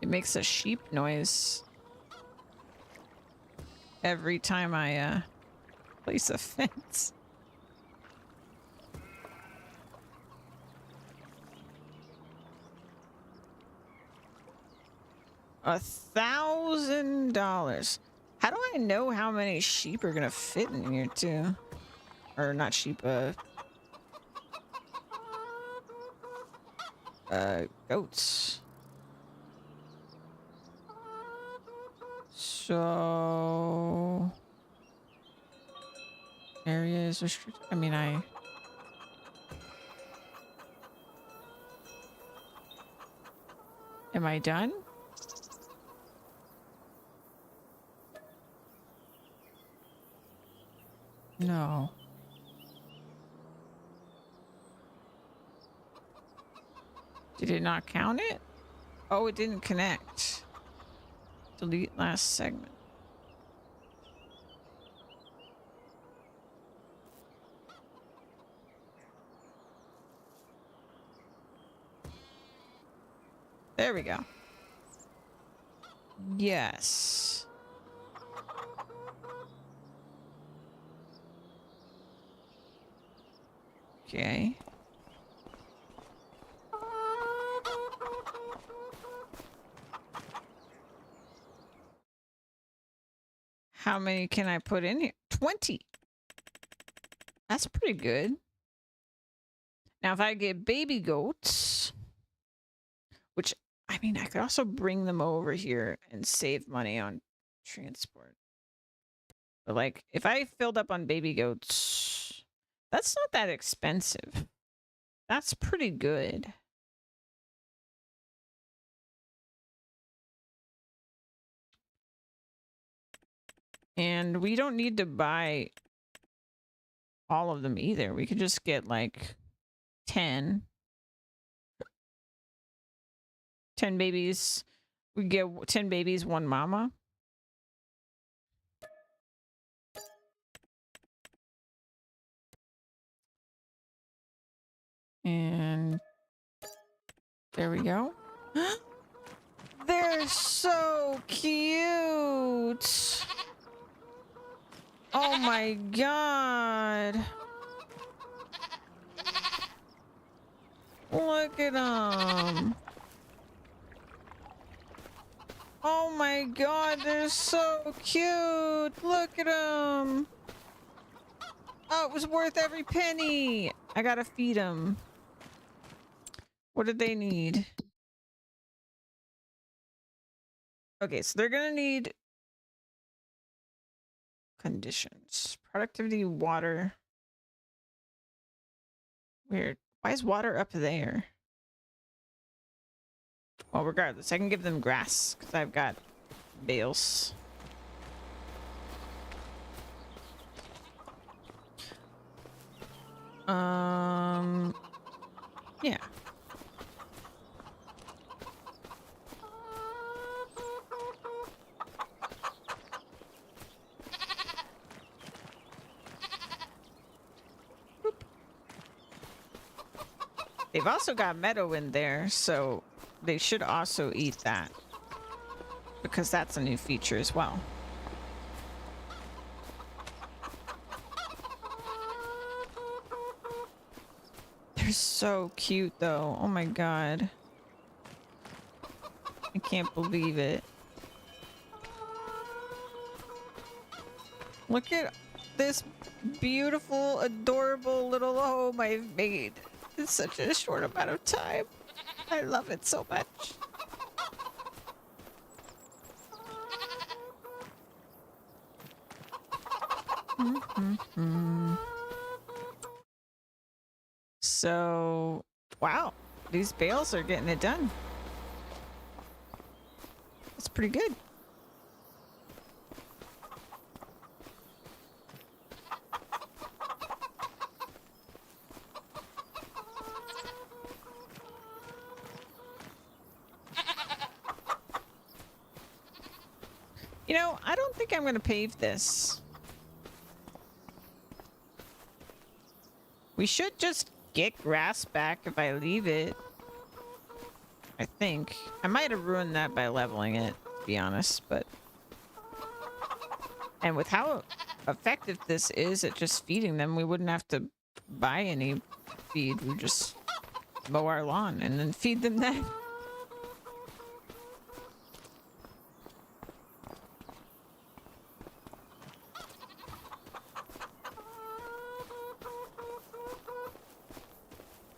It makes a sheep noise every time I place a fence. $1,000. How do I know how many sheep are gonna fit in here too? Or not sheep, goats. So area is restricted. I mean, am I done? No. Did it not count it? Oh, it didn't connect. Delete last segment. There we go. Yes. Okay. How many can I put in here? 20. That's pretty good. Now, if I get baby goats, which, I mean, I could also bring them over here and save money on transport. But, like, if I filled up on baby goats, that's not that expensive. That's pretty good. And we don't need to buy all of them either. We could just get like 10. 10 babies. We get 10 babies, one mama. And there we go. They're so cute. Oh my god. Look at them. Oh my god, they're so cute. Look at them. Oh, it was worth every penny. I gotta feed them. What did they need? Okay, so they're gonna need conditions. Productivity, water. Weird. Why is water up there? Well, regardless, I can give them grass because I've got bales. Yeah. Boop. They've also got meadow in there, so they should also eat that because that's a new feature as well. They're so cute though. Oh my god. I can't believe it. Look at this beautiful, adorable little home I've made in such a short amount of time. I love it so much. So, wow, these bales are getting it done. That's pretty good. You know, I don't think I'm going to pave this. We should just get grass back if I leave it. I think. I might have ruined that by leveling it, to be honest, but... And with how effective this is at just feeding them, we wouldn't have to buy any feed. We just mow our lawn and then feed them that.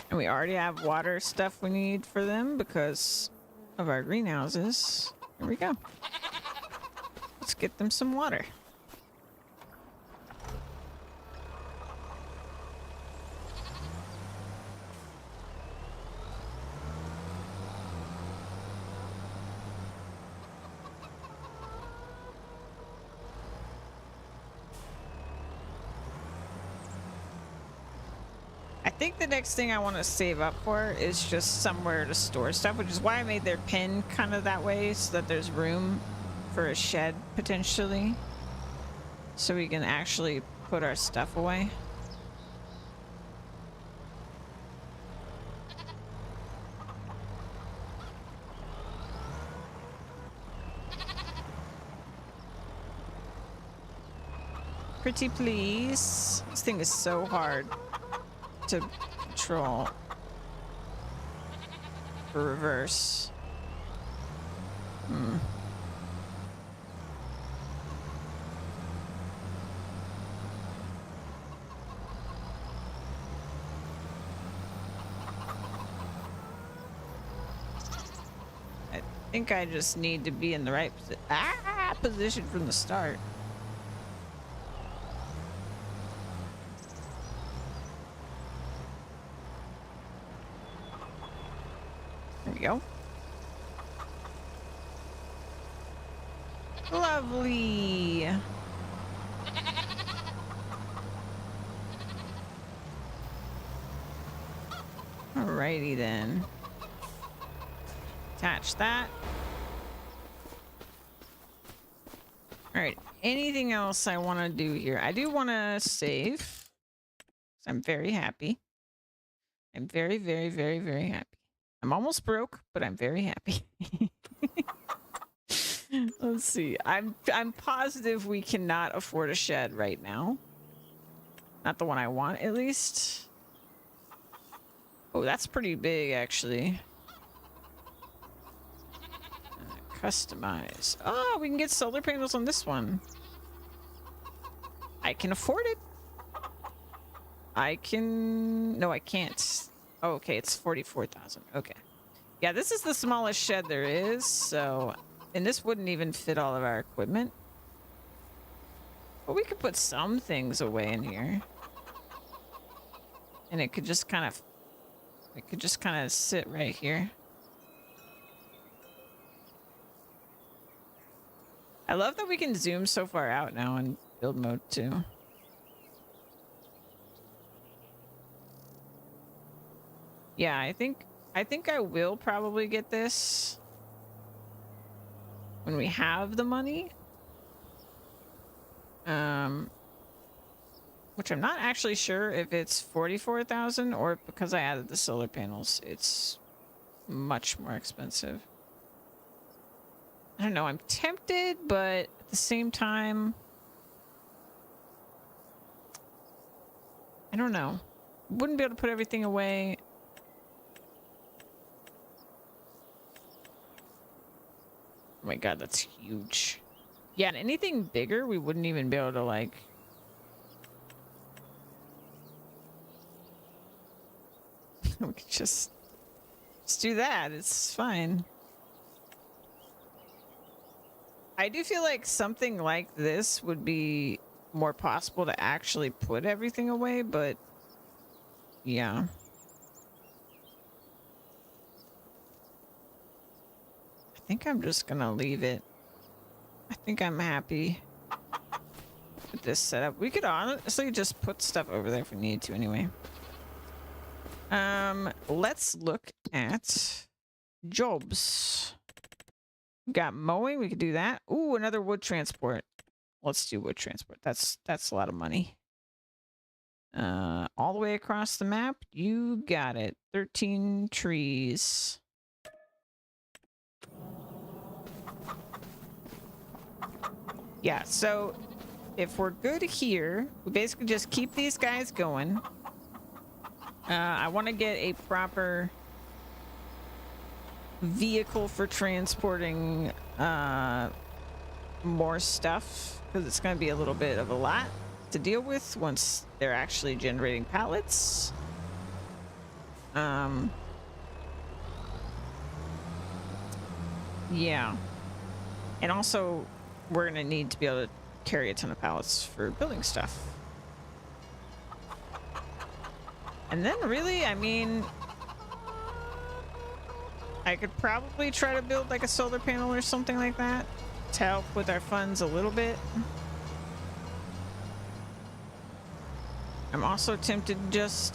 And we already have water stuff we need for them because of our greenhouses. Here we go. Let's get them some water. I think the next thing I want to save up for is just somewhere to store stuff, which is why I made their pen kind of that way so that there's room for a shed potentially, so we can actually put our stuff away. Pretty please. This thing is so hard to control for reverse. I think I just need to be in the right position from the start. There we go. Lovely. Alrighty then. Attach that. Alright, anything else I want to do here? I do want to save. I'm very happy. I'm very, very, very, very happy. I'm almost broke, but I'm very happy. Let's see. I'm positive we cannot afford a shed right now. Not the one I want, at least. Oh, that's pretty big, actually. Customize. Oh, we can get solar panels on this one. I can afford it. I can... No, I can't. Oh, okay, it's 44,000. Okay. Yeah, this is the smallest shed there is, so... And this wouldn't even fit all of our equipment. But we could put some things away in here. And it could just kind of sit right here. I love that we can zoom so far out now in build mode too. Yeah, I think I will probably get this when we have the money. Which I'm not actually sure if it's 44,000 or if because I added the solar panels, it's much more expensive. I don't know, I'm tempted, but at the same time, I don't know. Wouldn't be able to put everything away. Oh my god, that's huge. Yeah, and anything bigger, we wouldn't even be able to, like... we could just do that. It's fine. I do feel like something like this would be more possible to actually put everything away, but yeah. I think I'm just gonna leave it. I think I'm happy with this setup. We could honestly just put stuff over there if we need to anyway. Let's look at jobs. Got mowing, we could do that. Ooh, another wood transport. Let's do wood transport. That's a lot of money. All the way across the map. You got it. 13 trees. Yeah, so if we're good here, we basically just keep these guys going. I want to get a proper vehicle for transporting more stuff, because it's going to be a little bit of a lot to deal with once they're actually generating pallets. Yeah. And also, we're going to need to be able to carry a ton of pallets for building stuff. And then really, I mean, I could probably try to build like a solar panel or something like that to help with our funds a little bit. I'm also tempted to just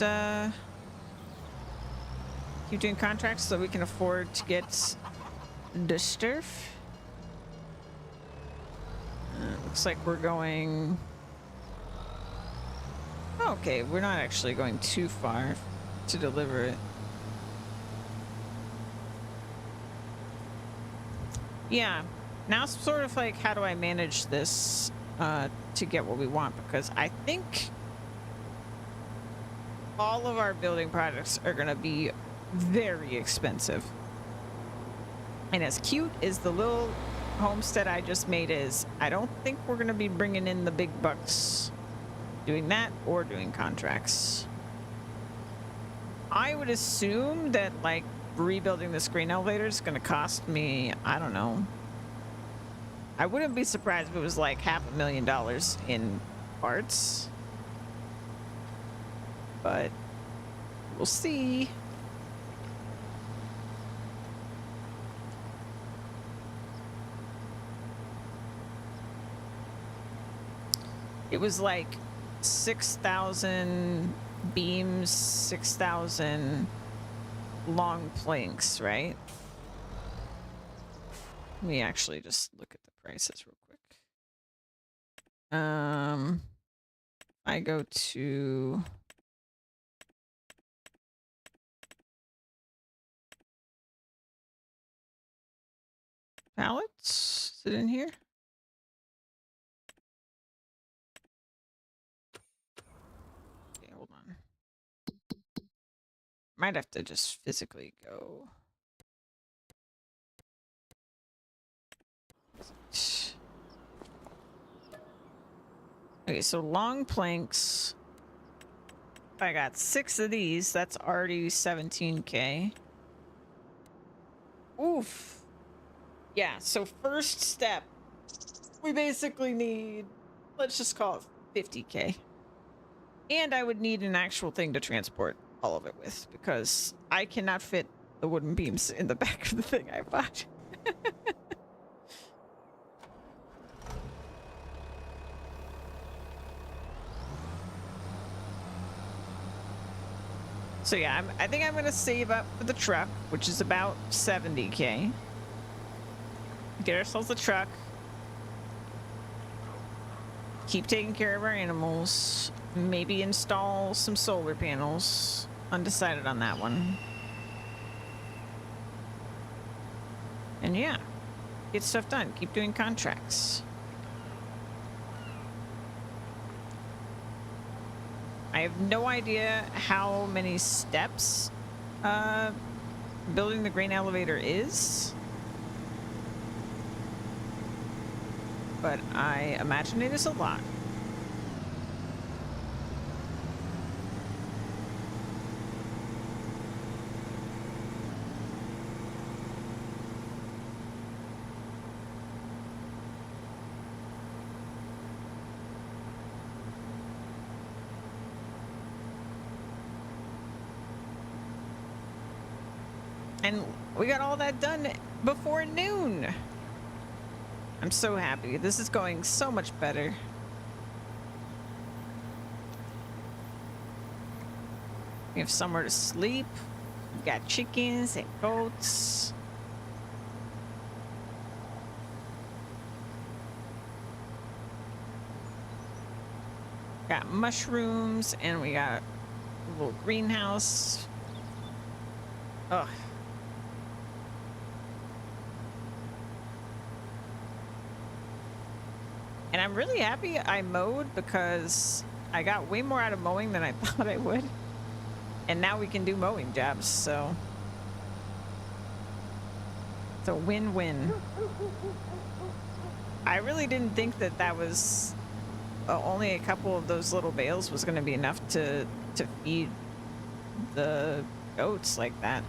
keep doing contracts so we can afford to get the stuff. Looks like we're going... Okay, we're not actually going too far to deliver it. Yeah, now it's sort of like, how do I manage this to get what we want? Because I think all of our building projects are going to be very expensive. And as cute as the little homestead I just made is, I don't think we're going to be bringing in the big bucks doing that or doing contracts. I would assume that, like, rebuilding this grain elevator is going to cost me, I don't know. I wouldn't be surprised if it was like $500,000 in parts. But we'll see. It was like 6,000 beams, 6,000 long planks, right? Let me actually just look at the prices real quick. I go to pallets. Is it in here? Okay, hold on. Might have to just physically go. Okay, so long planks. If I got 6 of these, that's already 17K. Oof. Yeah, so first step, we basically need, let's just call it 50K. And I would need an actual thing to transport all of it with, because I cannot fit the wooden beams in the back of the thing I bought. So yeah, I think I'm gonna save up for the truck, which is about 70K. Get ourselves a truck. Keep taking care of our animals. Maybe install some solar panels. Undecided on that one. And yeah, get stuff done. Keep doing contracts. I have no idea how many steps building the grain elevator is, but I imagine it is a lot. And we got all that done before noon. I'm so happy. This is going so much better. We have somewhere to sleep. We got chickens and goats. Got mushrooms, and we got a little greenhouse. Ugh. And I'm really happy I mowed, because I got way more out of mowing than I thought I would. And now we can do mowing jobs, so it's a win-win. I really didn't think that that was only a couple of those little bales was going to be enough to feed the goats like that.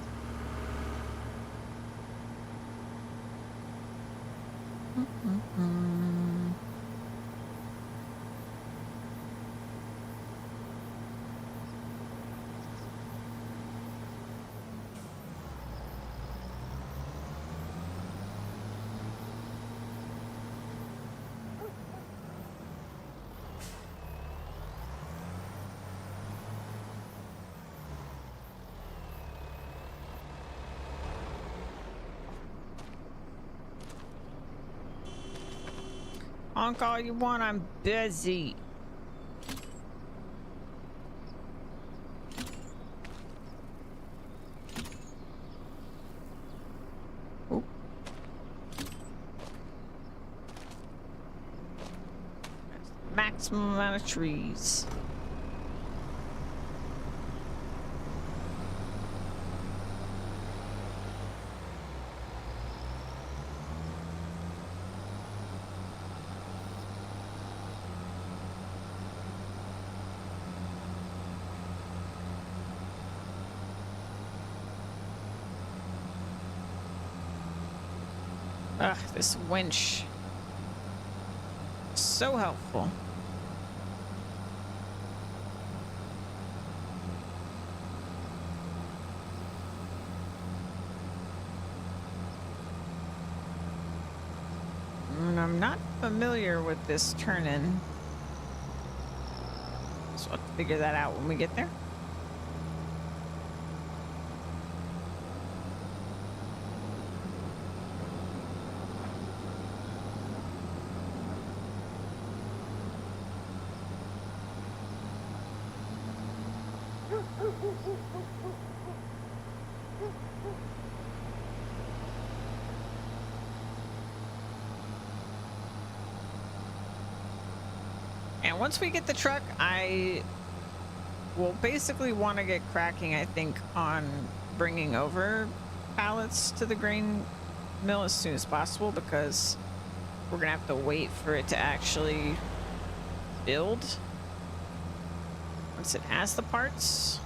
Honk all you want, I'm busy. Oop. Maximum amount of trees. Ugh, this winch. So helpful. And I'm not familiar with this turn-in, so I'll have to figure that out when we get there. And once we get the truck, I will basically want to get cracking, I think, on bringing over pallets to the grain mill as soon as possible, because we're gonna have to wait for it to actually build once it has the parts,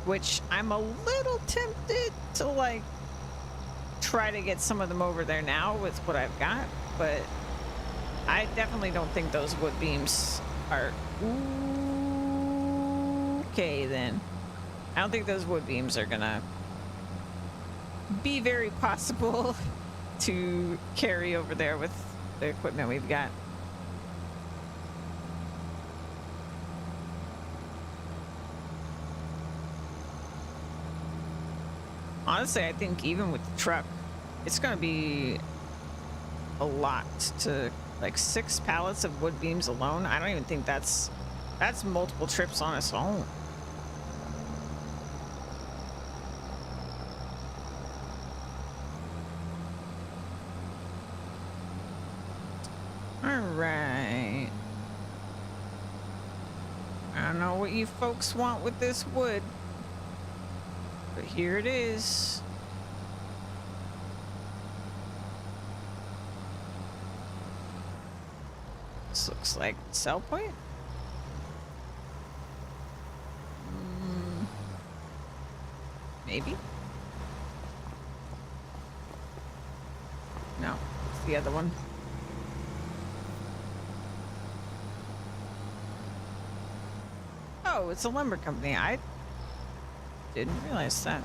which I'm a little tempted to like try to get some of them over there now with what I've got, but I definitely don't think those wood beams are okay then. I don't think those wood beams are gonna be very possible to carry over there with the equipment we've got. Honestly, I think even with the truck, it's gonna be a lot to, like, 6 pallets of wood beams alone. I don't even think that's multiple trips on its own. All right. I don't know what you folks want with this wood, but here it is. This looks like sell point. Maybe. No, it's the other one. Oh, it's a lumber company. I didn't realize that.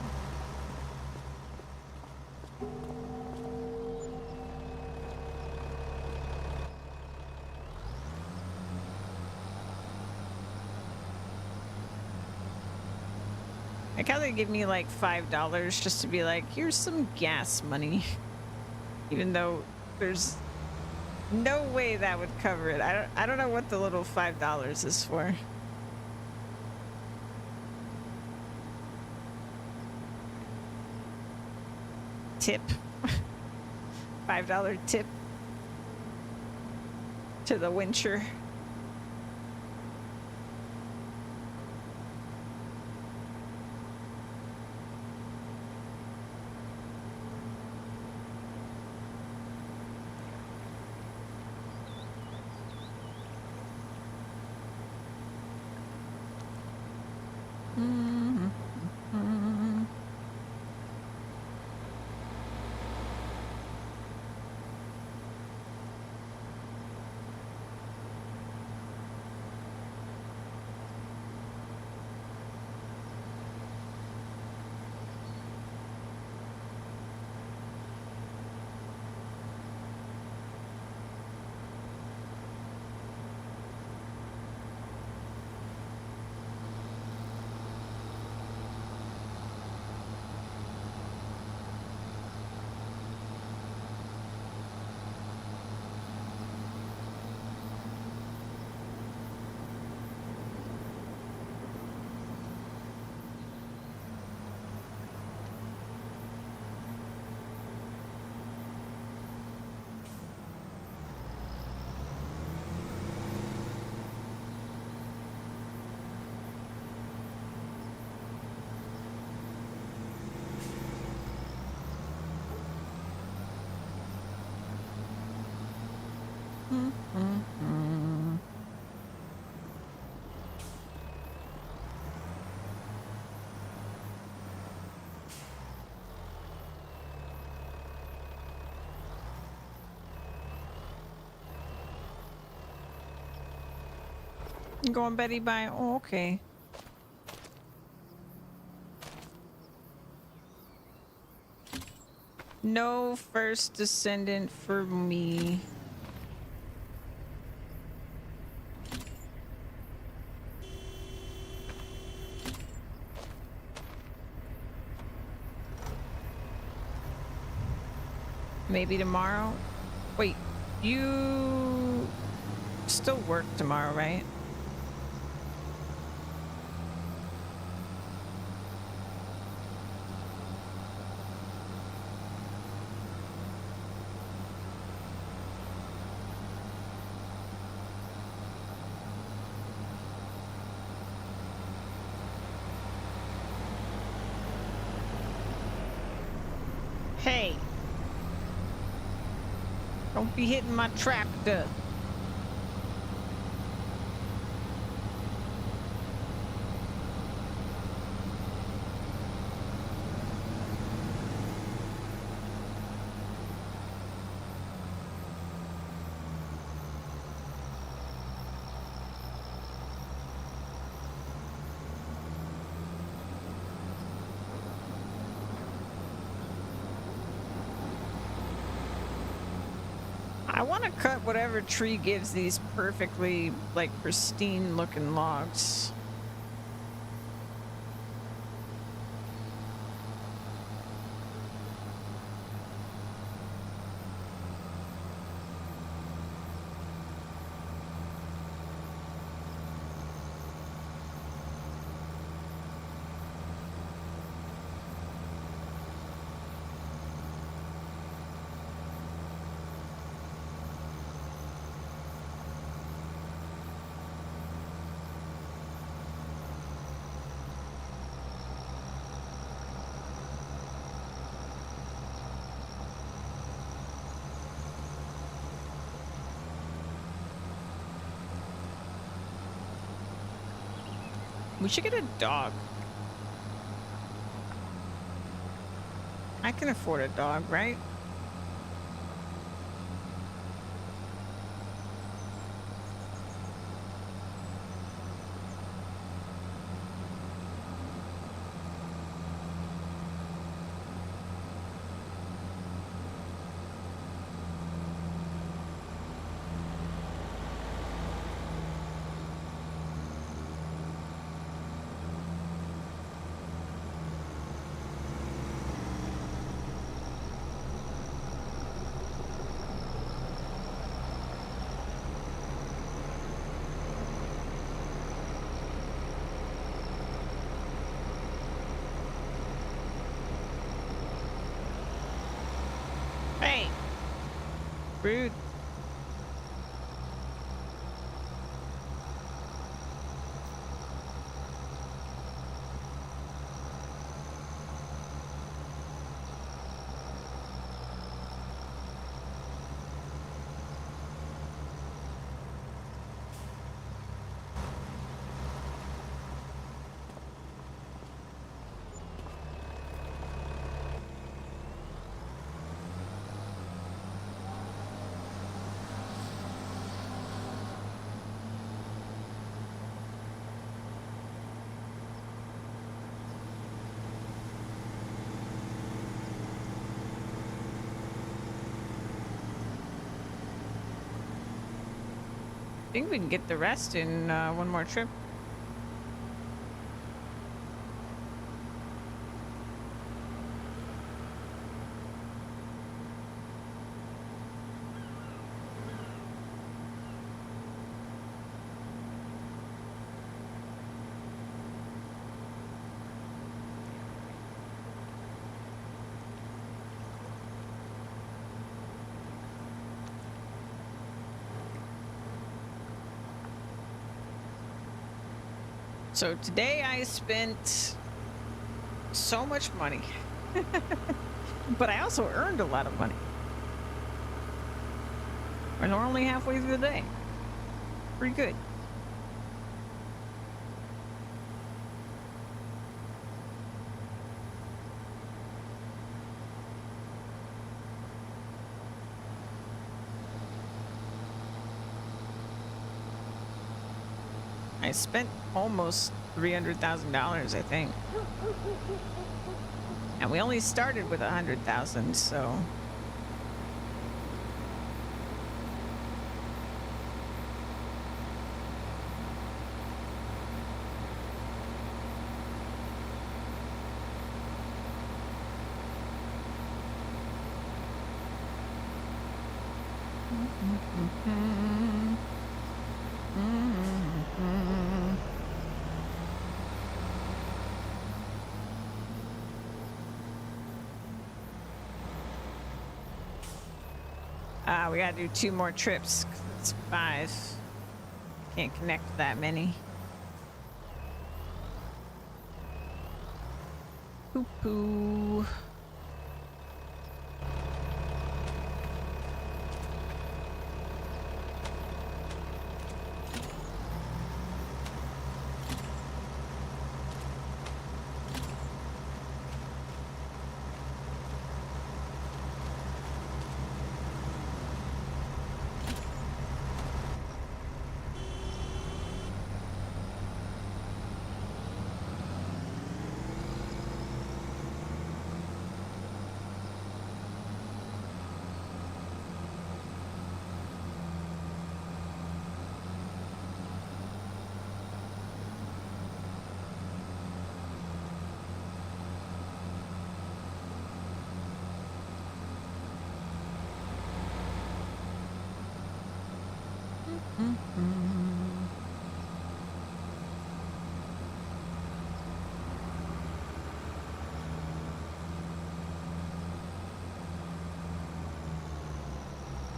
Like how they give me like $5 just to be like, here's some gas money. Even though there's no way that would cover it. I don't know what the little $5 is for. Tip. $5 tip to the wincher. Going Betty by. Oh, okay. No first descendant for me. Maybe tomorrow. Wait, you still work tomorrow, right? Hey, don't be hitting my tractor. want to cut whatever tree gives these perfectly, like, pristine looking logs. We should get a dog. I can afford a dog, right? Hey! Rude. I think we can get the rest in one more trip. So today I spent so much money, but I also earned a lot of money. And we're only halfway through the day. Pretty good. I spent almost $300,000, I think. And we only started with 100,000, so. We gotta do 2 more trips. 'Cause it's 5. Can't connect that many. Poo-poo.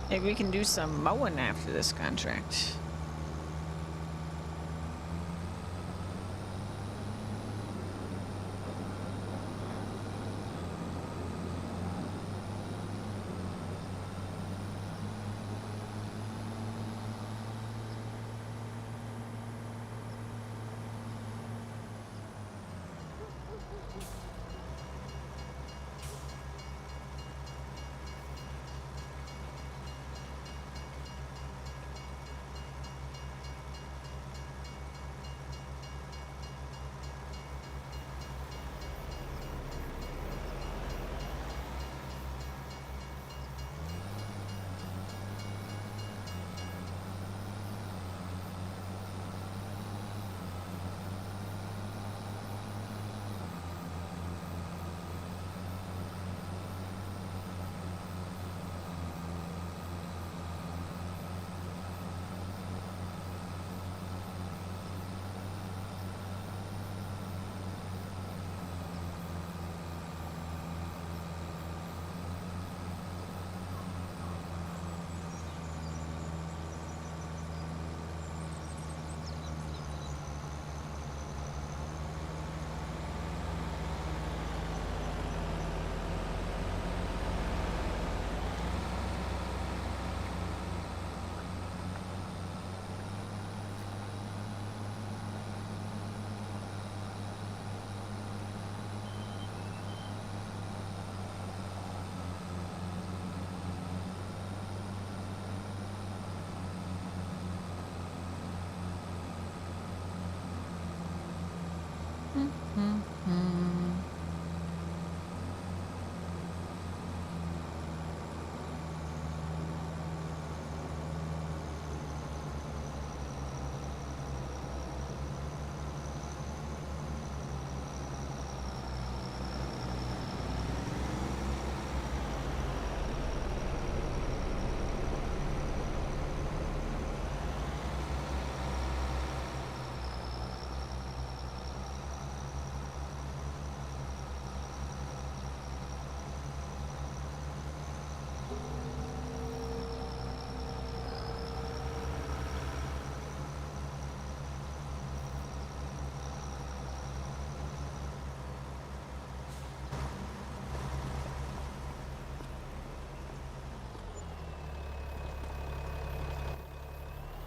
Maybe we can do some mowing after this contract.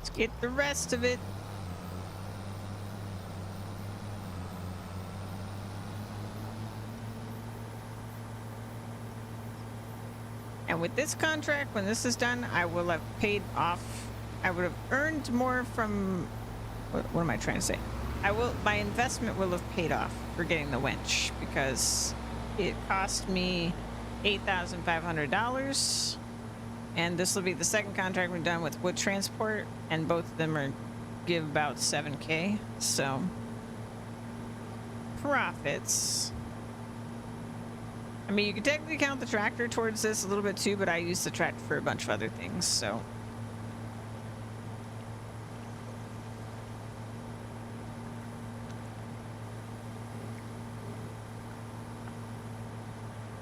Let's get the rest of it. And with this contract, when this is done, I will have paid off. I would have earned more from. What am I trying to say? My investment will have paid off for getting the winch because it cost me $8,500. And this will be the second contract we've done with wood transport, and both of them give about 7K. So profits. I mean, you could technically count the tractor towards this a little bit too, but I use the tractor for a bunch of other things, so.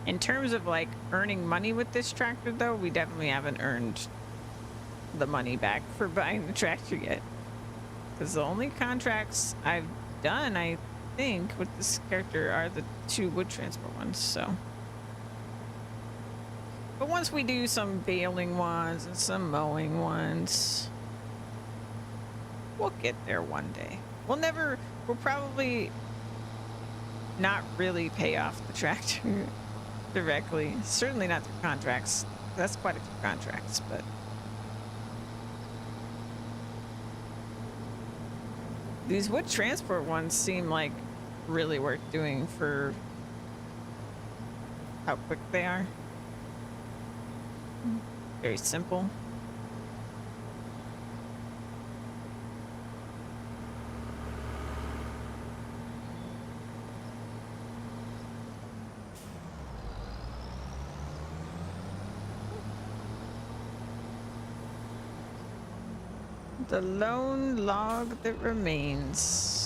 In terms of like earning money with this tractor though, we definitely haven't earned the money back for buying the tractor yet. Because the only contracts I've done, I think, with this character are the 2 wood transport ones, so. But once we do some baling ones and some mowing ones, we'll get there one day. We'll probably not really pay off the tractor directly. Certainly not through contracts. That's quite a few contracts, but. These wood transport ones seem like really worth doing for how quick they are. Very simple. The lone log that remains.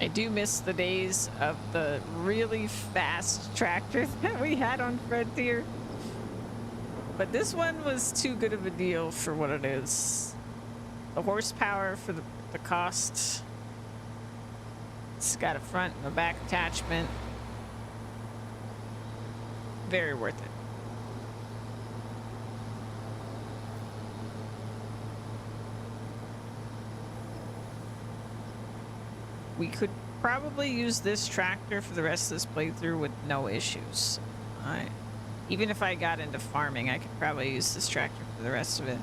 I do miss the days of the really fast tractor that we had on Frontier. But this one was too good of a deal for what it is. The horsepower for the cost. It's got a front and a back attachment. Very worth it. We could probably use this tractor for the rest of this playthrough with no issues. Even if I got into farming, I could probably use this tractor for the rest of it.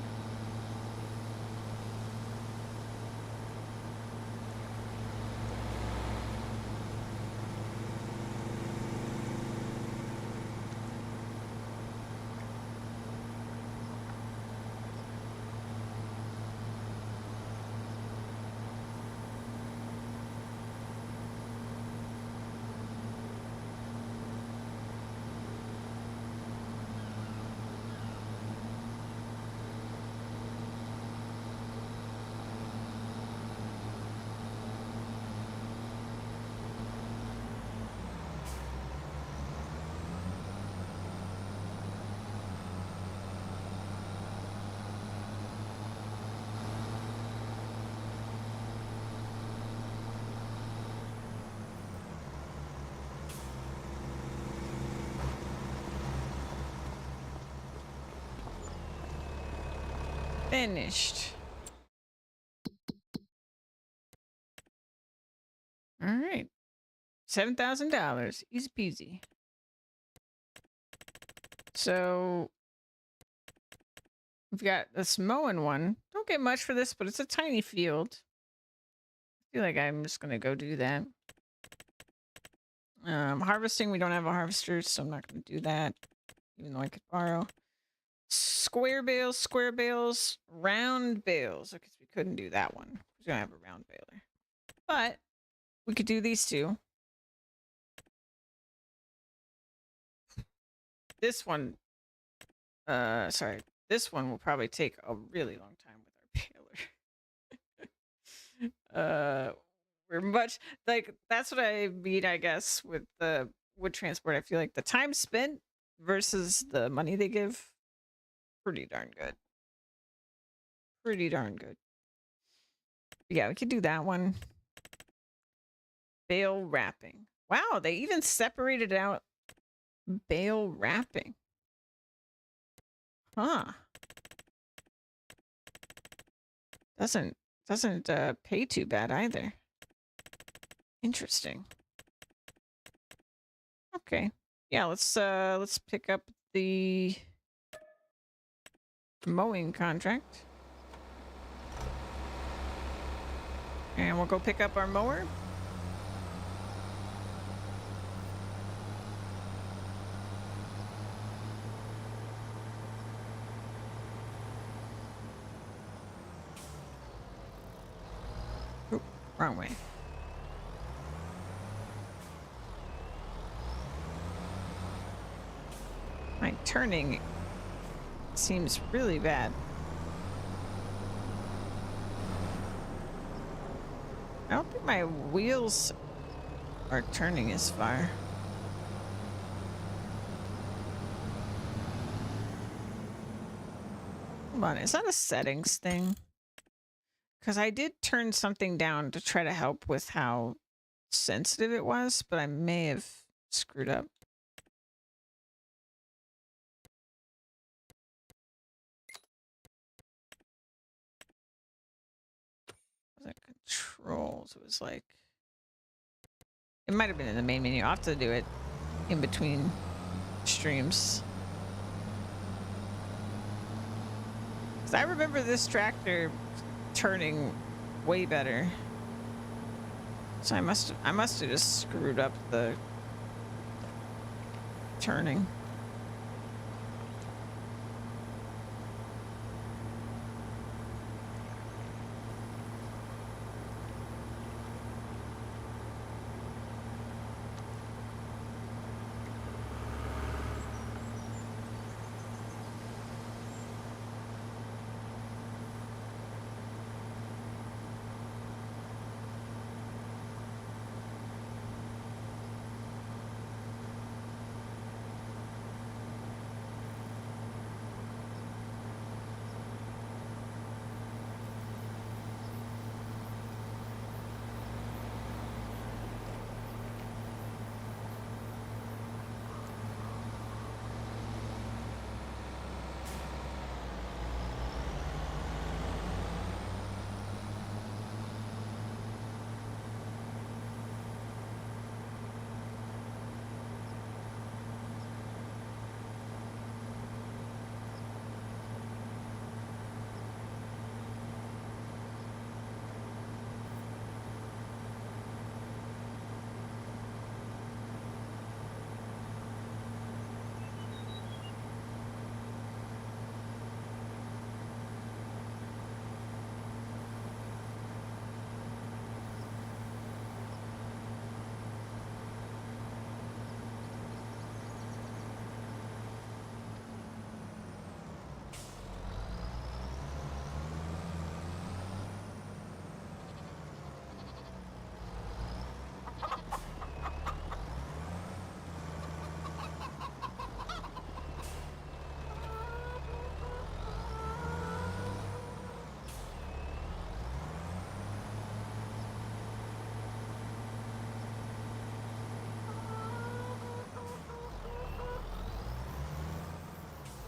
Finished. All right. $7,000. Easy peasy. So we've got this mowing one. Don't get much for this, but it's a tiny field. I feel like I'm just going to go do that. Harvesting, we don't have a harvester, so I'm not going to do that, even though I could borrow. Square bales, round bales. Okay, so we couldn't do that one. We don't have a round baler. But we could do these two. This one, sorry. This one will probably take a really long time with our baler. We're much, like, that's what I mean, I guess, with the wood transport. I feel like the time spent versus the money they give, pretty darn good. Pretty darn good. Yeah, we could do that one. Bale wrapping. Wow, they even separated out bale wrapping. Huh. Doesn't pay too bad either. Interesting. Okay. Yeah, let's pick up the mowing contract. And we'll go pick up our mower. Oop, wrong way. My turning seems really bad. I don't think my wheels are turning as far. Hold on, is that a settings thing? Because I did turn something down to try to help with how sensitive it was, but I may have screwed up. Was it controls? It was like, it might have been in the main menu. I'll have to do it in between streams. 'Cause I remember this tractor turning way better. So I must have just screwed up the turning.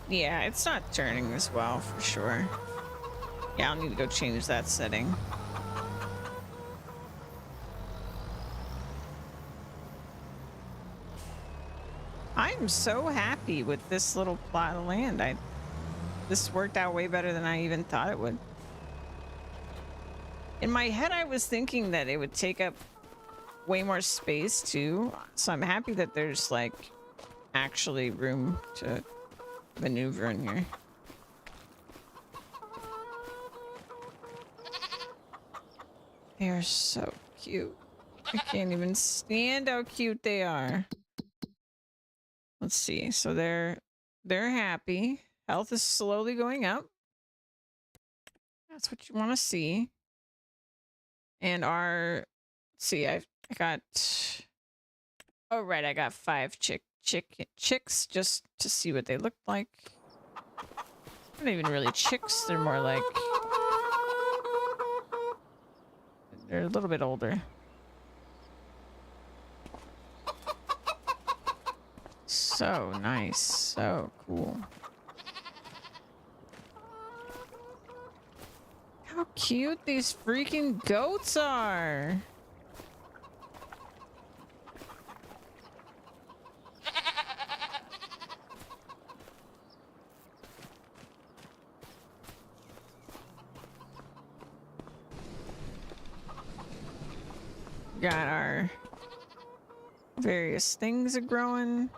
Yeah, it's not turning as well for sure. Yeah, I'll need to go change that setting. I'm so happy with this little plot of land. This worked out way better than I even thought it would. In my head, I was thinking that it would take up way more space too. So I'm happy that there's like actually room to maneuver in here. They are so cute. I can't even stand how cute they are. Let's see. So they're happy. Health is slowly going up. That's what you want to see. And let's see, I got, oh right, I got 5 chicks just to see what they look like. They're not even really chicks. They're more like, they're a little bit older. So nice. So cool. How cute these freaking goats are. Got our various things are growing.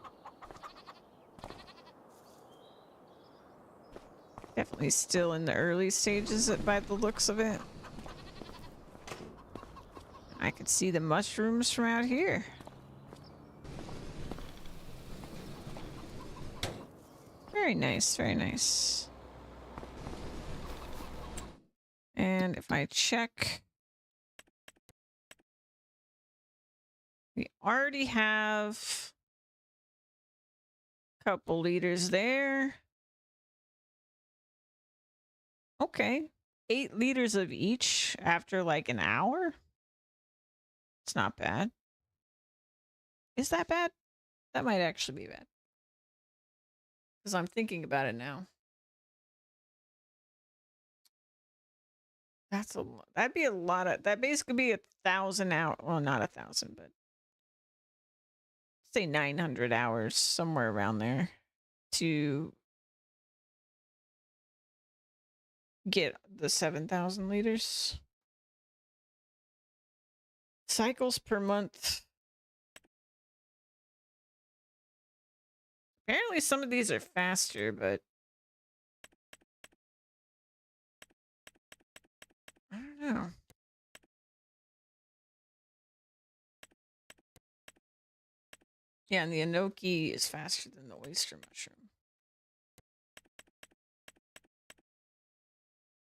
Definitely still in the early stages by the looks of it. I could see the mushrooms from out here. Very nice, very nice. And if I check, we already have a couple liters there. Okay. 8 liters of each after like an hour? It's not bad. Is that bad? That might actually be bad. Because I'm thinking about it now. That'd be a lot of, that basically be 1,000 hours. Well, not 1,000, but say 900 hours, somewhere around there, to get the 7,000 liters. Cycles per month. Apparently some of these are faster, but I don't know. Yeah, and the enoki is faster than the oyster mushroom.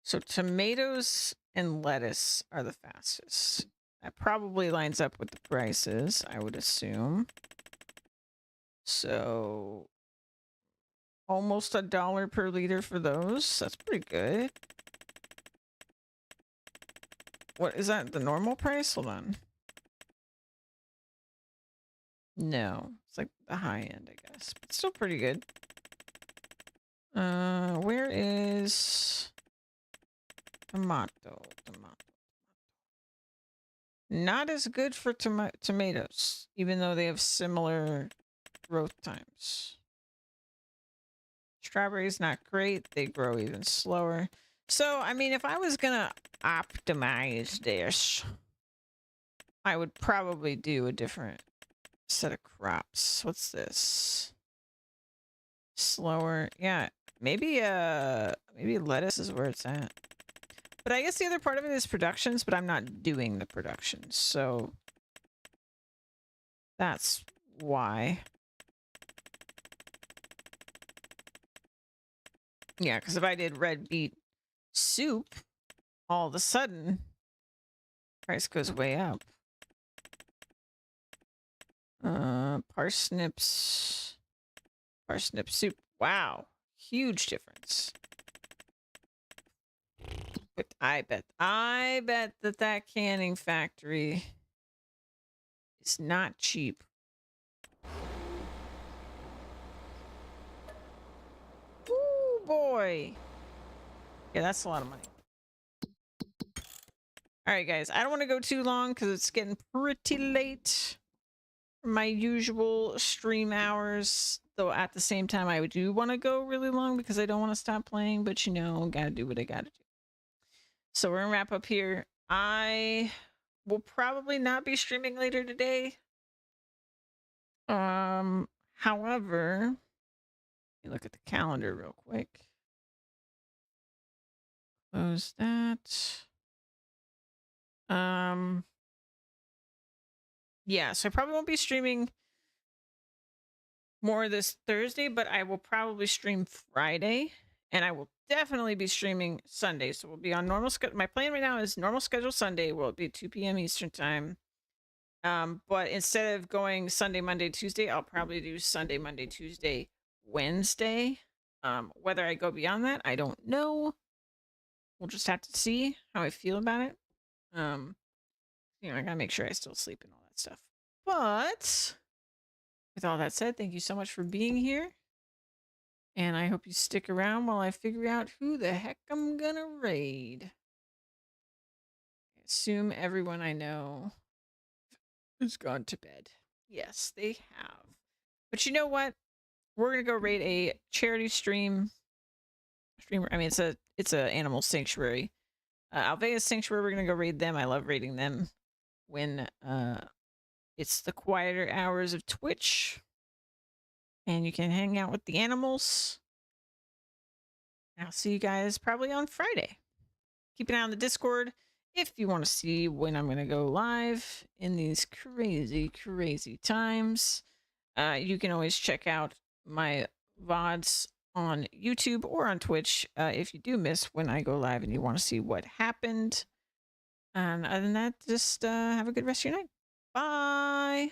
So tomatoes and lettuce are the fastest. That probably lines up with the prices, I would assume. So almost $1 per liter for those. That's pretty good. What is that? The normal price? Hold on. No, it's like the high end, I guess, but still pretty good. Where is tomato? Not as good for tomatoes, even though they have similar growth times. Strawberries, not great. They grow even slower. So, I mean, if I was gonna optimize this, I would probably do a different set of crops. What's this? Slower. Yeah, maybe lettuce is where it's at. But I guess the other part of it is productions, but I'm not doing the productions, so that's why. Yeah, because if I did red beet soup, all of a sudden, price goes way up. Parsnips. Parsnip soup. Wow. Huge difference. But I bet that canning factory is not cheap. Ooh, boy. Yeah, that's a lot of money. All right, guys. I don't want to go too long because it's getting pretty late for my usual stream hours. Though at the same time, I do want to go really long because I don't want to stop playing. But, you know, gotta do what I gotta do. So we're gonna wrap up here. I will probably not be streaming later today. However, let me look at the calendar real quick. Close that. Yeah, so I probably won't be streaming more this Thursday, but I will probably stream Friday, and I will definitely be streaming Sunday. So we'll be on normal schedule. My plan right now is normal schedule Sunday. Will be 2 p.m. Eastern time. But instead of going Sunday, Monday, Tuesday, I'll probably do Sunday, Monday, Tuesday, Wednesday. Whether I go beyond that, I don't know. We'll just have to see how I feel about it. You know, I gotta make sure I still sleep and all that stuff. But with all that said, thank you so much for being here. And I hope you stick around while I figure out who the heck I'm gonna raid. I assume everyone I know has gone to bed. Yes, they have. But you know what? We're gonna go raid a charity streamer. I mean, it's a animal sanctuary. Alvea's Sanctuary. We're gonna go raid them. I love raiding them when it's the quieter hours of Twitch, and you can hang out with the animals. I'll see you guys probably on Friday. Keep an eye on the Discord if you want to see when I'm gonna go live in these crazy, crazy times. You can always check out my VODs on YouTube or on Twitch if you do miss when I go live and you want to see what happened. And other than that, just have a good rest of your night. Bye.